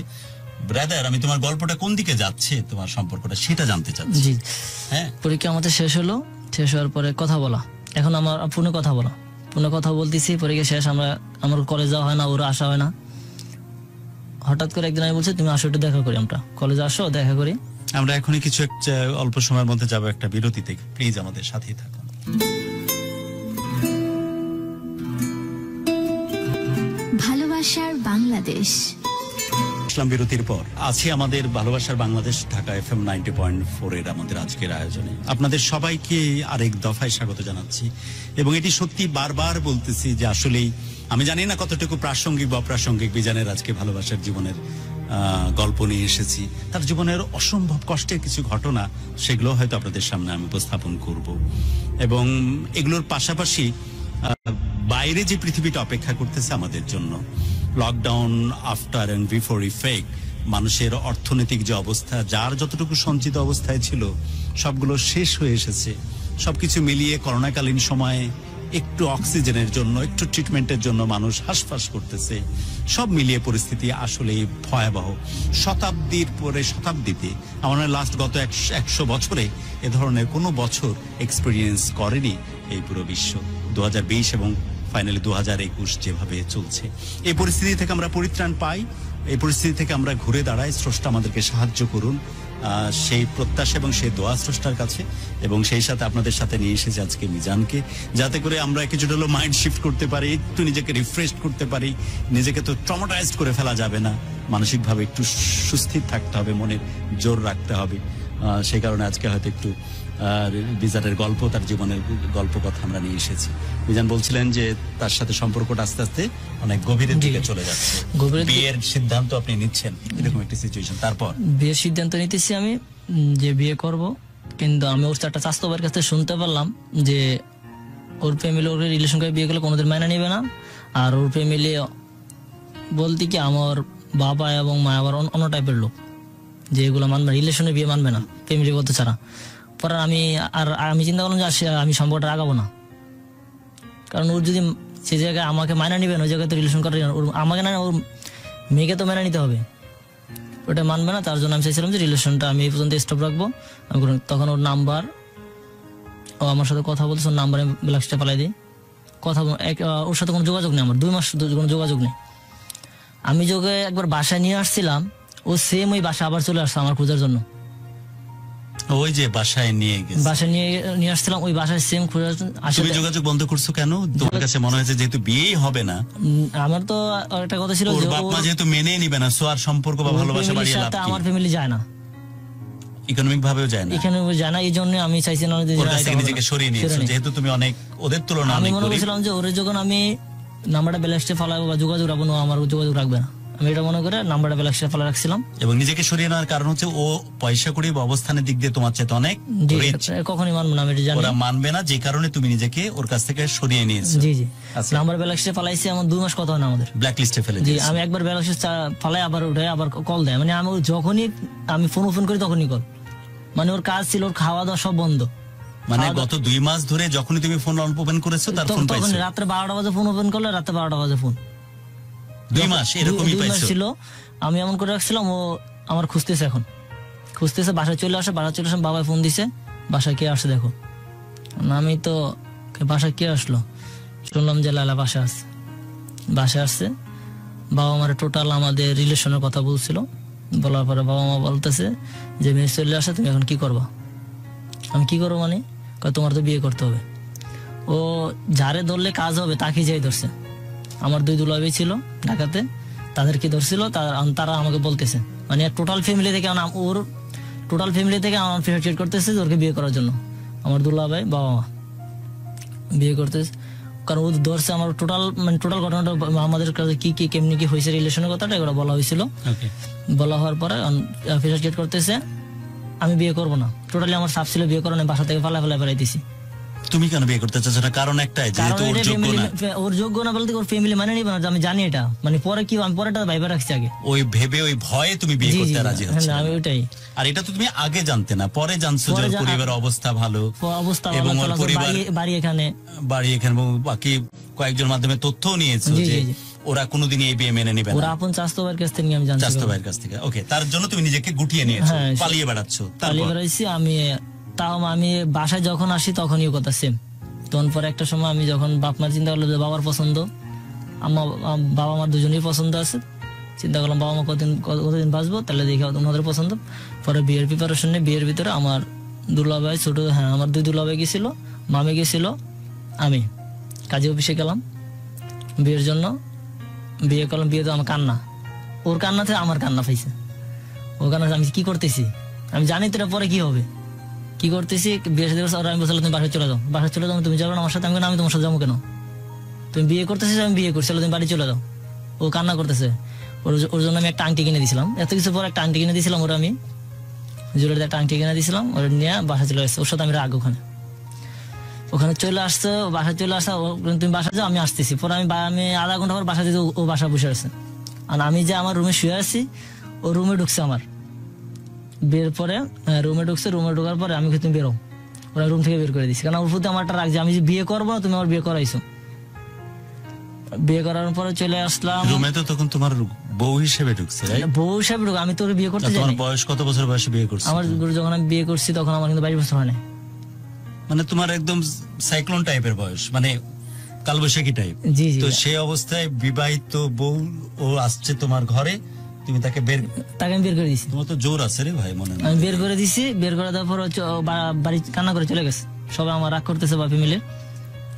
ব্রাদার, আমি তোমার গল্পটা কোন দিকে যাচ্ছে, তোমার সম্পর্কটা, সেটা জানতে চাচ্ছি। জি হ্যাঁ, পরীক্ষা আমাদের শেষ হলো, শেষ হওয়ার পরে কথা বলা, এখন আমার ফোনে কথা বলতেছি। পরীক্ষা শেষ, আমার কলেজ যাওয়া হয় না, ওরা আসা হয় না। হঠাৎ করে একদিন আমি বলছি, তুমি আসো, একটু দেখা করি, আমরা কলেজে আসো, দেখা করি। আমরা এখনই কিছু অল্প সময়ের মধ্যে যাবো একটা বিরতিতে, প্লিজ আমাদের সাথেই থাকুন। ভালোবাসার বাংলাদেশ। বিরতির পর আছি আমাদের ভালোবাসার বাংলাদেশ, ঢাকা FM 90.4 এর আমাদের আজকের আয়োজনে। আপনাদের সবাইকে আরেক দফায় স্বাগত জানাচ্ছি, এবং এটি সত্যি বারবার বলতেছি যে আসলেই আমি জানি না কতটুকু প্রাসঙ্গিক বা অপ্রাসঙ্গিক বিজানের আজকে ভালোবাসার জীবনের গল্প নিয়ে এসেছি, তার জীবনের অসম্ভব কষ্টের কিছু ঘটনা, সেগুলো হয়তো আপনাদের সামনে আমি উপস্থাপন করব। এবং এগুলোর পাশাপাশি বাইরে যে পৃথিবীটা অপেক্ষা করতেছে আমাদের জন্য, lockdown after and before effect, মানুষের অর্থনৈতিক যে অবস্থা, যার যতটুকু সঞ্চিত অবস্থায় ছিল সবগুলো শেষ হয়ে এসেছে। সবকিছু মিলিয়ে করোনাকালীন সময়ে একটু অক্সিজেনের জন্য, একটু ট্রিটমেন্টের জন্য মানুষ হাঁসফাঁস করতেছে। সব মিলিয়ে পরিস্থিতি আসলে ভয়াবহ। শতাব্দীর পরে শতাব্দীতে, আমার লাস্ট গত 100 বছরে এ ধরনের কোনো বছর এক্সপিরিয়েন্স করেনি এই পুরো বিশ্ব। 2020 এবং ফাইনালি 2021 যেভাবে চলছে, এই পরিস্থিতি থেকে আমরা পরিত্রাণ পাই, এই পরিস্থিতি থেকে আমরা ঘুরে দাঁড়াই। স্রষ্টা আমাদেরকে সাহায্য করুন, সেই প্রত্যাশা এবং সেই দোয়া স্রষ্টার কাছে। এবং সেই সাথে আপনাদের সাথে নিয়ে এসেছি আজকে মিজানকে, যাতে করে আমরা কিছুটা হলো মাইন্ড শিফট করতে পারি, একটু নিজেকে রিফ্রেশ করতে পারি। নিজেকে তো ট্রমাটাইজড করে ফেলা যাবে না, মানসিকভাবে একটু সুস্থির থাকতে হবে, মনের জোর রাখতে হবে। সেই কারণে আজকে হয়তো একটু মিজানের গল্প, তার জীবনের গল্প কথা আমরা নিয়ে এসেছি। মিজান বলছিলেন যে তার সাথে সম্পর্কটা আস্তে আস্তে অনেক গভীরের দিকে চলে যাচ্ছে, বিয়ের সিদ্ধান্ত আপনি নিচ্ছেন, এরকম একটা সিচুয়েশন। তারপর বিয়ের সিদ্ধান্ত নিতেছি আমি যে বিয়ে করব, কিন্তু আমি ওর একটা চাচাতো ভাইয়ের কাছে শুনতে পারলাম যে ওর ফ্যামিলি ওর রিলেশন করে বিয়ে করলে কোনোদিন মাইনা নেবে না। আর ওর ফ্যামিলি বলতে কি আমার বাবা এবং মা আবার অন্য টাইপের লোক, যে এগুলো মানবে, রিলেশনে বিয়ে মানবে না ফ্যামিলি বলতে ছাড়া। পরে আমি চিন্তা করলাম যে আমি সম্পর্কটা আগাবো না, কারণ ওর যদি সে জায়গায় আমাকে মাইনা নিবে না, ওই জায়গায় তো রিলেশন করে আমাকে না, ওর মেয়েকে তো মেনে নিতে হবে, ওটা মানবে না। তার জন্য আমি চাইছিলাম যে রিলেশনটা আমি এই পর্যন্ত স্টপ রাখবো। তখন ওর নাম্বার, ও আমার সাথে কথা বলছে, ওর নাম্বার আমি ব্ল্যাকলিস্টে ফেলাই দিই। ওর সাথে কোনো যোগাযোগ নেই, আমার 2 মাস কোনো যোগাযোগ নেই। আমি যোগে একবার বাসায় নিয়ে আসছিলাম, ও সেম ওই বাসায় আবার চলে আসছে আমার খোঁজার জন্য। ওই যে বাসায় নিয়ে আসছিলাম, ওই বাসায় সেম খোঁজার জন্য। তুমি যোগাযোগ বন্ধ করছো কেন? তোমার কাছে মনে হয়েছে যেহেতু বিয়েই হবে না? আমার তো একটা কথা ছিল যে বাপ মা যেহেতু মেনে নিবে না, সো আর সম্পর্ক বা ভালোবাসা বাড়িয়ে লাভ কি? আমার ফ্যামিলি যায় না, ইকোনমিক ভাবেও যায় না, এই জন্য আমি চাইছি না যে নিজেকে সরিয়ে নিয়েছো, যেহেতু তুমি অনেক ওদের তুলনায় আমি মনে করছিলাম যে ওরে যখন আমি নাম্বারটা ব্ল্যাকলিস্টে ফেলাবো বা যোগাযোগ রাখবো, আমার যোগাযোগ রাখবে না, আমি এটা মনে করে নাম্বারটা ব্ল্যাকলিস্টে ফেলা রাখছিলাম। এবং নিজেকে সরিয়ে নেওয়ার কারণ হচ্ছে ও পয়সা কড়ি বা অবস্থানের দিক দিয়ে তোমার চেয়ে অনেক রিচ, কখনোই মানবে না, আমি এটা জানি। ওরা মানবে না, যে কারণে তুমি নিজেকে ওর কাছ থেকে সরিয়ে নিয়েছো। জি জি, নাম্বার ব্ল্যাকলিস্টে ফেলাইছি, আমার 2 মাস কথা হয় না আমাদের, ব্ল্যাকলিস্টে ফেলে জি। আমি একবার ব্ল্যাকলিস্টে ফেলাই, আবার উঠে আবার কল দেয়, মানে আমি যখনই আমি ফোন ওপেন করি তখনই কল, মানে ওর কাজ ছিল, ওর খাওয়া দাওয়া সব বন্ধ। মানে গত 2 মাস ধরে যখনই তুমি ফোন ওপেন করেছো তার ফোন পাইছো? তখন রাতে 12টা বাজে ফোন ওপেন করলে, রাতে 12টা বাজে ফোন। 2 মাস এরকমই পাইছো? ছিল, আমি এমন করে রাখছিলাম, ও আমার খুঁজতেছে, এখন খুঁজতেছে, বাসায় চলে আসে, বাবাই ফোন দিছে, বাসায় কে আসে দেখো। আমি তো বাসায় কে আসলো, শুনলাম যে লালা বাসায় আসছে। বাবা মার টোটাল আমাদের রিলেশনের কথা বলছিল, বলার পরে বাবা মা বলতেছে যে মেয়ে চলে আসে, তুমি এখন কি করবা? আমি কি করবো মানে, তোমার তো বিয়ে করতে হবে। ও যারে ধরলে কাজ হবে তাকে যাই ধরছে। আমার 2 দুলাভাই ছিল ঢাকাতে, তাদেরকে ধরছিল, তারা আমাকে বলতেছে, মানে টোটাল ফ্যামিলি থেকে আমার প্রেশার করতেছে ওকে বিয়ে করার জন্য। আমার দুলাভাই, বাবা মা বিয়ে করতেছে, কারণ ও ধরছে আমার টোটাল ঘটনাটা, আমাদের কাছে কি কেমনি কি হয়েছে রিলেশনের কথাটা এগুলো বলা হয়েছিল। বলা হওয়ার পরে প্রেশার করতেছে, আমি বিয়ে করবো না। টোটালি আমার সাপ ছিল বিয়ে করানো, বাসা থেকে ফেলাই দিছি। তুমি কেন বিয়ে করতে চাচ্ছ না? কারণ একটাই, যেহেতু ওর যোগ্য না বলতে ওর ফ্যামিলি মানে নিবে না, আমি জানি এটা, মানে পরে কি আমি পরেটা ভাইবা রাখছি আগে, ওই ভেবে ওই ভয়ে তুমি বিয়ে করতে রাজি হচ্ছ না। আমি ওইটাই, আর এটা তো তুমি আগে জানতে না, পরে জানছো যে পরিবারের অবস্থা ভালো এবং ওর পরিবার বাড়ি এখানে এবং বাকি কয়েকজন মাধ্যমে তথ্যও নিয়েছো যে ওরা কোনোদিনই এই বিয়ে মেনে নিবে না। ওরা আপন চাচাতো ভাইয়ের কাছ থেকে আমি জানছি, চাচাতো ভাইয়ের কাছ থেকে। ওকে, তার জন্য তুমি নিজেকে গুটিয়ে নিয়েছো, পালিয়ে বেড়াচ্ছো। পালিয়ে বেড়াইছি আমি, তাও আমি বাসায় যখন আসি তখনই কথা সেম। তখন পরে একটা সময় আমি যখন বাপ মার চিন্তা করলাম যে বাবার পছন্দ, বাবা মার দুজনেই পছন্দ আছে, চিন্তা করলাম বাবা মা কতদিন বাঁচবো, তাহলে দেখে ওনাদের পছন্দ। পরে বিয়ের প্রিপারেশন নিয়ে, বিয়ের ভিতরে আমার দুলাভাই আমার 2 দুলাভাই গেছিল, মামি গেছিল, আমি কাজী অফিসে গেলাম বিয়ের জন্য। বিয়ে করলাম, বিয়ে তো আমার কান্না, ওর কান্না থেকে আমার কান্না পাইছে। ওর কান্না আমি কি করতেছি, আমি জানি তো পরে কি হবে, কি করতেছি। বিয়ে সাথে আমি বলছিলাম তুমি বাসায় চলে যাও, তুমি যাবো না আমার সাথে? আমি তোমার সাথে যাবো কেন, তুমি বিয়ে করতেছিস, আমি বিয়ে করছি, তুমি বাড়ি চলে যাও। ও কান্না করতেছে, ওর জন্য আমি একটা আংটি কিনে দিয়েছিলাম, এত কিছু পর একটা আংটি কিনে দিয়েছিলাম ওরা, আমি জুয়েলারিতে একটা আংটি কিনে দিয়েছিলাম, ওরা নিয়ে বাসা চলে আসছে। ওর সাথে আমি রাগ, ওখানে চলে আসছে, বাসায় চলে আসছে, তুমি বাসা যাও আমি আসতেছি। পরে আমি আধা ঘন্টা পর বাসা দিতে ও বাসা বসে আছে, আর আমি যে আমার রুমে শুয়ে আছি ও রুমে ঢুকছে, আমার বের পরে রুমে ঢুকছে, রুমে ঢোকার পরে আমি তুমি বেরো, ওরা রুম থেকে বের করে দিচ্ছি। কারণ ওর প্রতি আমার একটা রাগ যে আমি যে বিয়ে করবো, তুমি আমার বিয়ে করাইছো। বিয়ে করার পরে চলে আসলাম রুমে, তো তখন তোমার বউ হিসেবে ঢুকছে, বউ হিসাবে ঢুক, আমি তো বিয়ে করতে যাই। তোমার বয়স কত বছর বয়সে বিয়ে করছো? আমার যখন আমি বিয়ে করছি তখন আমার কিন্তু 22 বছর হয় না। মানে তোমার একদম সাইক্লোন টাইপের বয়স, মানে কালবৈশাখী টাইপ। জি জি। তো সেই অবস্থায় বিবাহিত বউ ও আসছে তোমার ঘরে, তুমি তাকে আমি বের করে দিছি। তোমার তো জোর আছে রে ভাই, মনে আমি বের করে দিছি, বের করে দেওয়ার পর বাড়ি কান্না করে চলে গেছে। সবাই আমার রাগ করতেছে বাপি মিলে,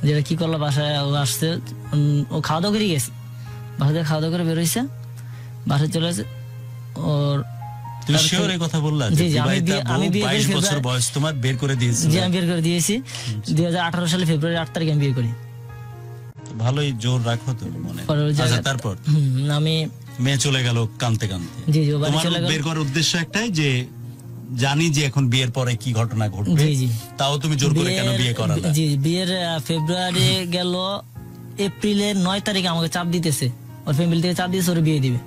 যেটা কি করলো, বাসায় ও আসছে, ও খাওয়া দাওয়া করে গেছে, বাসায় খাওয়া দাওয়া করে বের হয়েছে, বাসায় চলে আসে। ওর তুমি শিওর এই কথা বললা? জি জি, আমি 22 বছর বয়স তোমার, বের করে দিয়েছি? জি, আমি বের করে দিয়েছি 2018 সালে ফেব্রুয়ারি 8 তারিখে আমি বিয়ে করি। ভালোই জোর রাখো তো মনে। আচ্ছা, তারপর আমি মেয়ে চলে গেল কানতে কানতে। জি জি, বাড়ি চলে গেল। বের করার উদ্দেশ্য একটাই যে জানি যে এখন বিয়ের পরে কি ঘটনা ঘটবে। জি জি। তাও তুমি জোর করে কেন বিয়ে করালে? জি, বিয়ের ফেব্রুয়ারি গেল, এপ্রিলের 9 তারিখে আমাকে চাপ দিতেছে, ওর ফ্যামিলি থেকে চাপ দিয়েছে ওর বিয়ে দিবে।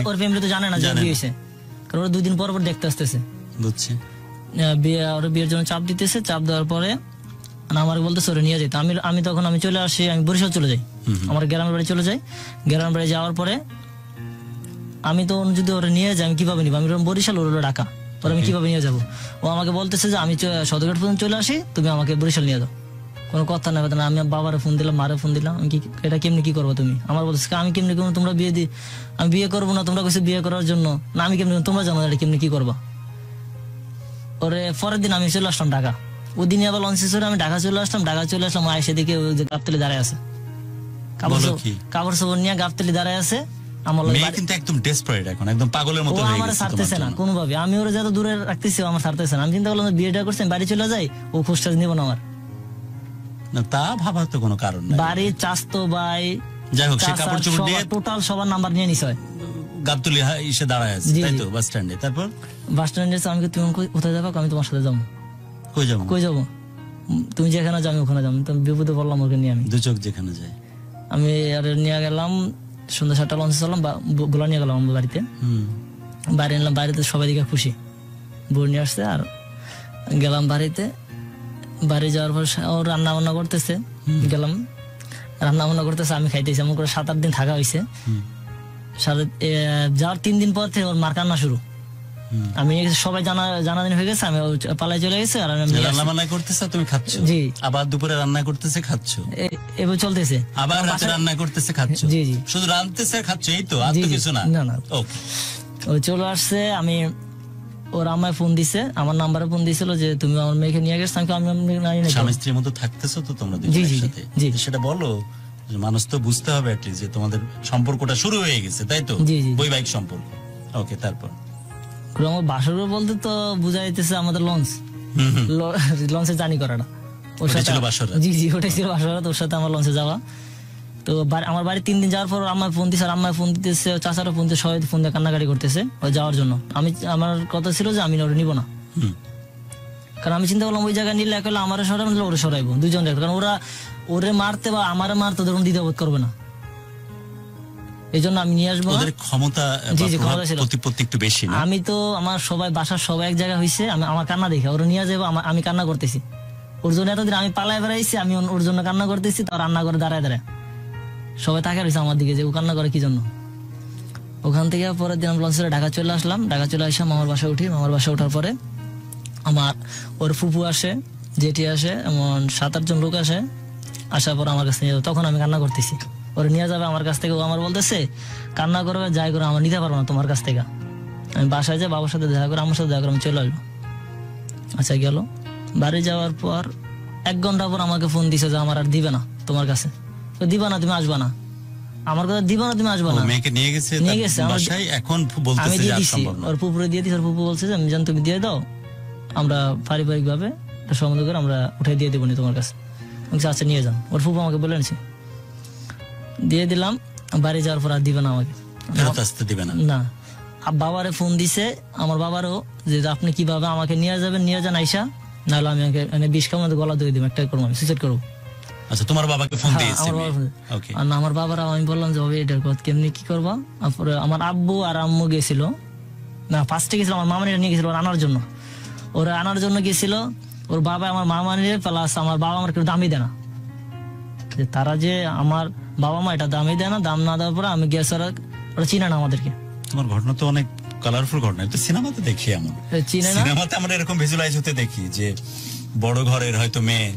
ওর ফ্যামিলি তো জানে না যে বিয়ে হয়েছে, কারণ ওরা 2 দিন পর পর দেখতে আসতেছে। বুঝছি। ওর বিয়ের জন্য চাপ দিতেছে, চাপ দেওয়ার পরে আমার বলতেছে ওরা নিয়ে যেতে। আমি তখন আমি চলে আসি, আমি বরিশাল চলে যাই, আমার গ্রামের বাড়ি চলে যাই। গ্রামের বাড়ি যাওয়ার পরে আমি তো যদি ওরা নিয়ে যাই আমি কিভাবে নিবো, আমি বরিশাল, ওর হলো ঢাকা, ওরা আমি কিভাবে নিয়ে যাবো? ও আমাকে বলতেছে যে আমি সদরঘাট পর্যন্ত চলে আসি, তুমি আমাকে বরিশাল নিয়ে যাও। কোনো কথা না, আমি বাবারে ফোন দিলাম, মারে ফোন দিলাম, আমি এটা কেমনি কি করবো তুমি? আমার বলতেছে আমি কেমনি করবো, তোমরা বিয়ে দি, আমি বিয়ে করবো না, তোমরা কইছো বিয়ে করার জন্য, না আমি কেমনি, তোমরা জানো এটা কেমনি কি করবা। ওরে পরের দিন আমি চলে আসলাম ঢাকা, ওদিনই আবার লঞ্চে চড়ে আমি ঢাকা চলে আসলাম। আয়সা দিকে গাবতলি দাঁড়ায় আছে, কাপড় চোপড় নিয়ে গাবতলি দাঁড়ায় আছে। আমার কিন্তু একদম ডেসপারেট, এখন একদম পাগলের মতো হয়ে গেছে, আমার ছাড়তেছে না কোনোভাবে, আমি ওরা যত দূরে রাখতেছি আমার ছাড়তেছে না। আমি চিন্তা করলাম বিয়েটা করছি, বাড়ি চলে যাই, ও খোঁজটাজ নিব না আমার। না, তা ভাবার তো কোনো কারণ নাই। বাড়ি চাস্তো ভাই, যাই হোক, সে কাপড় চোপড় দিয়ে টোটাল সবার নাম্বার নিয়ে নিছে, গাবতলি এসে দাঁড়ায় আছে, তাই তো? বাস স্ট্যান্ডে। তারপর বাস স্ট্যান্ডে আমি, তুমি কোথায় যাবো? আমি তোমার সাথে যাবো। কই যাবো? তুমি যেখানে যাও আমি ওখানে যাবো। তুমি বিপদে পড়লাম, ওকে নিয়ে আমি 2 চোখ যেখানে যাই, আমি আর নিয়ে গেলাম। সন্ধ্যা 7টা লঞ্চে চললাম, বোলা নিয়ে গেলাম আমার বাড়িতে। বাড়ি নিলাম, বাড়িতে সবাই দিকে খুশি, বউ নিয়ে আসছে। আর গেলাম বাড়িতে, বাড়ি যাওয়ার পর ও রান্না বান্না করতেছে, গেলাম রান্না বান্না করতেছে, আমি খাইতেছি। এমন করে 7-8 দিন থাকা হয়েছে। যাওয়ার 3 দিন পর থেকে ওর মার কান্না শুরু। আমি সবাই জানাদিন হয়ে গেছে, আমি পালাই চলে গেছে। আর আমি রান্না বান্না করতেছে, তুমি খাচ্ছ। জি। আবার দুপুরে রান্না করতেছে, খাচ্ছ। এবার চলতেছে, আবার রাতে রান্না করতেছে, খাচ্ছ। জি জি, শুধু রাঁধতেছে, খাচ্ছ, এই তো, আর তো কিছু না। না, ও চলে আসছে। আমি ওর আমায় ফোন দিছে, আমার নাম্বারে ফোন দিছিল যে তুমি আমার মেয়েকে নিয়ে গেছো। আমি স্বামী স্ত্রীর মতো থাকতেছো তো তোমরা দুজনের সাথে, সেটা বলো। মানুষ তো বুঝতে হবে অ্যাটলিস্ট যে তোমাদের সম্পর্কটা শুরু হয়ে গেছে, তাই তো? বৈবাহিক সম্পর্ক। ওকে, তারপর আমার বাসর বলতে তো বুঝাইতেছে আমাদের লঞ্চে জানি করাটা, ওর সাথে। জি জি, ওটাই ছিল বাসরাত, ওর সাথে আমার লঞ্চে যাওয়া। তো আমার বাড়ি 3 দিন যাওয়ার পর আম্মায় ফোন দিচ্ছে, আর আম্মায় ফোন দিতেছে, চাচারা ফোন দিচ্ছে, সবাই ফোন দিয়ে কান্নাকাটি করতেছে ওই যাওয়ার জন্য। আমার কথা ছিল যে আমি ওরা নিব না, কারণ আমি চিন্তা করলাম ওই জায়গায় নিলে এক হলে আমার সরাই, নিলে ওরা সরাইবো, দুজন দেখবো। কারণ ওরে মারতে বা আমারে মারতে ওরকম দ্বিধাবোধ করবে না, এই জন্য আমি নিয়ে আসবো। ক্ষমতা একটু বেশি। আমি তো আমার সবাই বাসার সবাই এক জায়গায় হয়েছে, আমার কান্না দেখে ওরা নিয়ে যাবো, আমি কান্না করতেছি ওর জন্য। এতদিন আমি পালায় বেড়াইছি, আমি ওর জন্য কান্না করতেছি। তো রান্না করে দাঁড়ায় সবাই তাকে রয়েছে আমার দিকে যে ও কান্না করে কি জন্য। ওখান থেকে পরের দিন আমি লঞ্চে ঢাকা চলে আসলাম। ঢাকা চলে আসলাম, মামার বাসায় উঠি। মামার বাসায় ওঠার পরে ওর ফুপু আসে, জেঠি আসে, এমন 7-8 জন লোক আসে। আসার পর আমার কাছে নিয়ে যাবে, তখন আমি কান্না করতেছি। ওরা নিয়ে যাবে আমার কাছ থেকে, ও আমার বলতেছে কান্না করবে, যাই করে আমার নিতে পারবো না তোমার কাছ থেকে। আমি বাসায় যাই, বাবার সাথে দেখা করে, আমার সাথে দেখা করে আমি চলে আসবো। আচ্ছা, গেল। বাড়ি যাওয়ার পর 1 ঘন্টা পর আমাকে ফোন দিছে যে আমার আর দিবে না তোমার কাছে, তো দিবা না, তুমি আসবা না, আমার কথা দিবা না, তুমি আসবা না। মেয়েকে নিয়ে গেছে এখন আমি দিয়ে দিছি, ওর পুপুরে দিয়ে দিছি। ওর পুপু বলছে যে আমি জান তুমি দিয়ে দাও, আমরা পারিবারিক ভাবে সম্বন্ধ করে আমরা উঠে দিয়ে দেবো তোমার কাছে। আচ্ছা নিয়ে যান। ওর পুপু আমাকে বলে নিছে, দিয়ে দিলাম। বাড়ি যাওয়ার পর আর দিবে না আমাকে, ফেরত আসতে দিবে না। না। বাবারে ফোন দিছে আমার বাবারও, যে আপনি কিভাবে আমাকে নিয়ে যাবেন, নিয়ে যান আইসা, নাহলে আমি বিষ খাওয়ার গলা দিয়ে দিব, একটা করবো, আমি সুইসাইড করবো। আচ্ছা, তোমার বাবাকে ফোন দিয়েছে? আমার বাবা ওকে। আর না, আমার বাবারা, আমি বললাম যে এটার কথা কেমনি কি করবা। তারপরে আমার আব্বু আর আম্মু গেছিল, না ফার্স্টে গেছিল আমার মামানিরা নিয়ে গেছিল আনার জন্য। ওরা আনার জন্য গেছিল, ওর বাবা আমার মামানির প্লাস আমার বাবা আমার কেউ দামই দেয় না, যে তারা যে আমার বাবা মা এটা দামই দেয় না। দাম না দেওয়ার পরে আমি গেছি, ওরা চিনে না আমাদেরকে। তোমার ঘটনা তো অনেক কালারফুল ঘটনা, তো সিনেমাতে দেখি এমন, চিনে না। সিনেমাতে আমরা এরকম ভিজুয়ালাইজ হতে দেখি যে বড় ঘরের হয়তো মেয়ে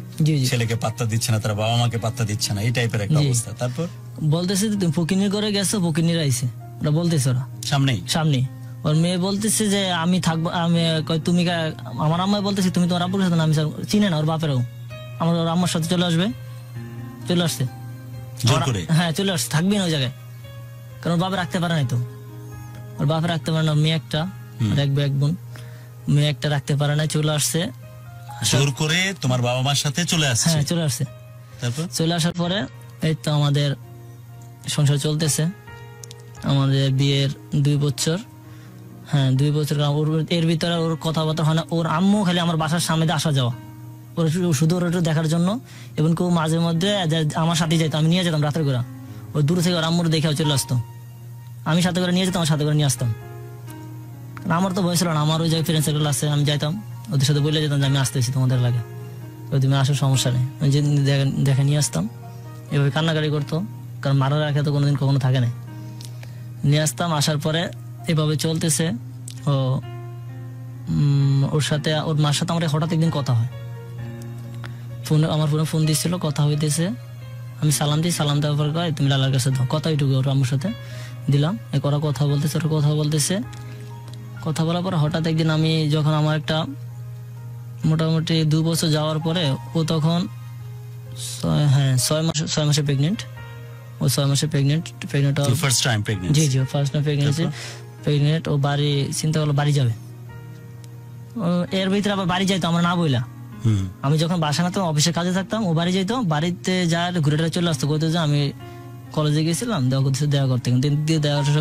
ছেলেকে পাত্তা দিচ্ছে না, তার বাবা মাকে পাত্তা দিচ্ছে না, এই টাইপের একটা অবস্থা। তারপর বলতেছে তুমি ফকিনির ঘরে গেছো, ফকিনির আইছে, ওরা বলতেছে, ওরা সামনে ওর মেয়ে বলতেছে যে আমি থাকবো, আমি তুমি আমার আম্মা বলতেছে তুমি তোমার আব্বুর সাথে, আমি চিনে না ওর বাপেরও, আমার ওর আম্মার সাথে চলে আসবে, চলে আসছে, হ্যাঁ চলে আসছে, থাকবি না ওই জায়গায়, কারণ ওর বাপে রাখতে পারে নাই তো, ওর বাপে রাখতে পারে না, মেয়ে একটা আর এক বোন, মেয়ে একটা রাখতে পারে না, চলে আসছে জোর করে তোমার বাবা মার সাথে চলে আসছে। হ্যাঁ চলে আসছে। তারপর চলে আসার পরে এই তো আমাদের সংসার চলতেছে, আমাদের বিয়ের 2 বছর, হ্যাঁ 2 বছর। এর ভিতরে ওর কথাবার্তা হয় না, ওর আম্মু খালি আমার বাসার সামনে দিয়ে আসা যাওয়া, ওর শুধু ওর একটু দেখার জন্য, এবং কেউ মাঝে মধ্যে আমার সাথে যেত, আমি নিয়ে যেতাম রাতের করে, ওর দূর থেকে ওর আম্মুর দেখে চলে আসতো, আমি সাথে করে নিয়ে যেতাম, আমার সাথে করে নিয়ে আসতাম। আমার তো ভয় ছিল না, আমার ওই জায়গায় ফ্রেন্ড সার্কেল আছে, আমি যাইতাম ওদের সাথে বলে যেতাম যে আমি আসতেছি তোমাদের লাগে, তুমি আসার সমস্যা নেই, দেখে নিয়ে আসতাম। এভাবে কান্নাকাটি করতো, কারণ মারা রাখা তো কোনোদিন কখনো থাকে না, নিয়ে আসতাম। আসার পরে এভাবে চলতেছে, ওর সাথে ওর মার সাথে আমার হঠাৎ একদিন কথা হয়, ফোনে আমার ফোনে ফোন দিচ্ছিল, কথা হইতেছে, আমি সালাম দিই, সালাম দেওয়ার পর তুমি লালার কাছে দাও, কথা ওইটুকু ওর আম্মুর সাথে দিলাম, ওরা কথা বলতেছে, ওরা কথা বলতেছে, কথা বলার পর হঠাৎ একদিন আমি যখন আমার একটা মোটামুটি 2 বছর যাওয়ার পরে, ও তখন 6 মাসে প্রেগনেন্ট, ও 6 মাসে প্রেগনেন্ট, ফার্স্ট টাইম প্রেগনেন্ট, জি ফার্স্ট টাইম প্রেগনেন্ট, ও বাড়ি চিন্তা করলো বাড়ি যাবে, এর ভিতরে আবার বাড়ি যাইতো আমরা না বইলা, আমি যখন বাসা না তো অফিসের কাজে থাকতাম, ও বাড়ি যাইতো, বাড়িতে যার ঘুরে চলে আসতো, কইতো যে আমি কলেজে গেছিলাম, দেখা করতে,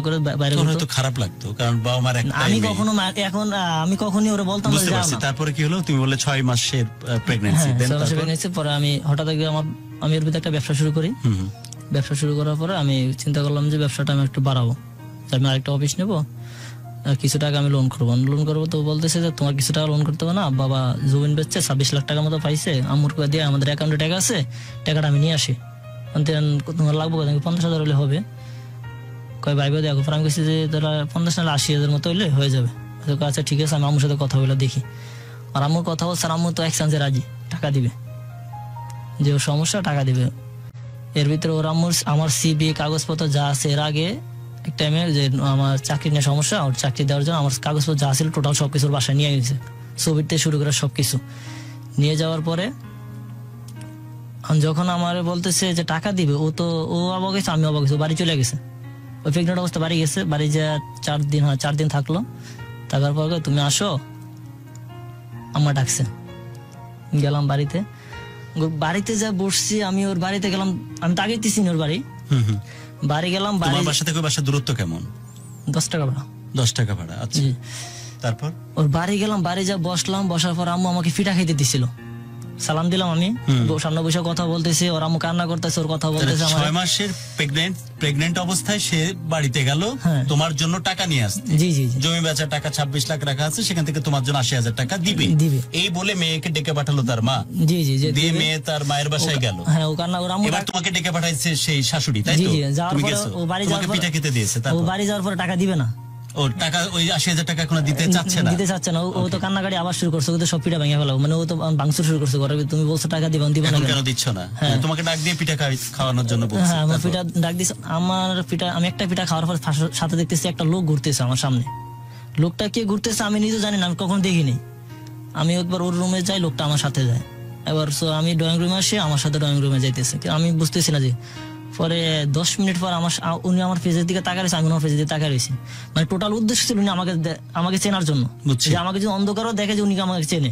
করে বাইরে হয়তো খারাপ লাগতো, কারণ বাবা মার আমি কখনো এখন আমি কখনই ওরা বলতাম না। তারপরে কি হলো, তুমি বললে 6 মাসের প্রেগন্যান্সি, পরে আমি হঠাৎ আমি এর ভিতরে একটা ব্যবসা শুরু করি, ব্যবসা শুরু করার পরে আমি চিন্তা করলাম যে ব্যবসাটা আমি একটু বাড়াবো, আমি আরেকটা অফিস নেবো, কিছু টাকা আমি লোন করবো, তো বলতেছে যে তোমার কিছু টাকা লোন করতে হবে না, বাবা জমিন বেচছে 26 লাখ টাকার মতো পাইছে, আম্মুর দিয়ে আমাদের অ্যাকাউন্টে টাকা আছে, টাকাটা আমি নিয়ে আসি, তোমার লাগবো 50,000 হলে হবে, কয় ভাইবে দেখো, আমি বলছি যে তোরা 50 না 80,000 মতো হইলে হয়ে যাবে, আচ্ছা ঠিক আছে, আমি আম্মুর সাথে কথা বলে দেখি। আর আম্মুর কথা বলছে, আম্মু তো এক্সচেঞ্জে রাজি, টাকা দিবে, যে ওর সমস্যা টাকা দিবে। এর ভিতরে ওর আমার সিবি কাগজপত্র যা আছে, এর আগে এক টাইমে যে আমার চাকরি নিয়ে সমস্যা, ওর চাকরি দেওয়ার জন্য আমার কাগজপত্র যা ছিল টোটাল সবকিছুর বাসায় নিয়ে গেছে, ছবির থেকে শুরু করে সবকিছু নিয়ে যাওয়ার পরে যখন আমার বলতেছে যে টাকা দিবে, ও অবাক গেছে, আমি অবাক গেছি, বাড়ি চলে গেছে, ওই প্রেগনেন্ট অবস্থা বাড়ি গেছে, বাড়ি যা 4 দিন থাকলো, থাকার পর তুমি আসো, আমার ডাকছে, গেলাম বাড়িতে যা বসছি, আমি ওর বাড়িতে গেলাম, আমি তাকাইতেছি ওর বাড়ি গেলাম, বাসা থেকে বাসার দূরত্ব কেমন? 10 টাকা ভাড়া। 10 টাকা ভাড়া, আচ্ছা। তারপর ওর বাড়ি গেলাম, বাড়ি যা বসলাম, বসার পর আম্মু আমাকে পিঠা খাইতে দিছিল, সালাম দিলাম, আমি সামনে বসে কথা বলতেছি, ওর আম্মু কান্না করতেছে, ওর কথা বলতেছে। 6 মাসের প্রেগনেন্ট অবস্থায় সে বাড়িতে গেল তোমার জন্য টাকা নিয়ে আসতে, জি জমি বেচার টাকা 26 লাখ রাখা আছে, সেখান থেকে তোমার জন্য 80,000 টাকা দিবে, এই বলে মেয়েকে ডেকে পাঠালো তার মা, জি দিয়ে মেয়ে তার মায়ের বাসায় গেল, হ্যাঁ ও কান্না, ওর আম্মু এবার তোমাকে ডেকে পাঠাইছে সেই শাশুড়ি, তাই তো? তুমি গেছো, ও বাড়ি যাওয়ার পর পিঠা খেতে দিয়েছে, ও বাড়ি যাওয়ার পর টাকা দিবে না, ও টাকা ওই 80,000 টাকা এখন দিতে চাচ্ছে না, ও তো কান্নাকাটি আবার শুরু করছে, সব পিঠা ভেঙে ফেলাও, মানে ও তো ভাঙচুর শুরু করছে, তুমি বলছো টাকা দিবা না, কেন দিচ্ছ না? তোমাকে ডাক দিয়ে পিঠা খাওয়ানোর জন্য বলছে, হ্যাঁ আমার পিঠা ডাক দিছে, আমি একটা পিঠা খাওয়ার পর সাথে দেখতেছি একটা লোক ঘুরতেছে আমার সামনে, লোকটা কে ঘুরতেছে আমি নিজে জানি না, আমি কখনো দেখিনি, আমি একবার ওর রুমে যাই, লোকটা আমার সাথে যায়, এবার আমি ড্রয়িং রুমে আসি, আমার সাথে ড্রয়িং রুমে যাইতেছে, আমি বুঝতেছি না যে, পরে 10 মিনিট পর উনি আমার ফেজের দিকে তাকা রয়েছে, আমি ওনার ফেজের দিকে তাকা রয়েছি, মানে টোটাল উদ্দেশ্য ছিল উনি আমাকে চেনার জন্য, যে আমাকে যদি অন্ধকারও দেখে যে উনি আমাকে চেনে,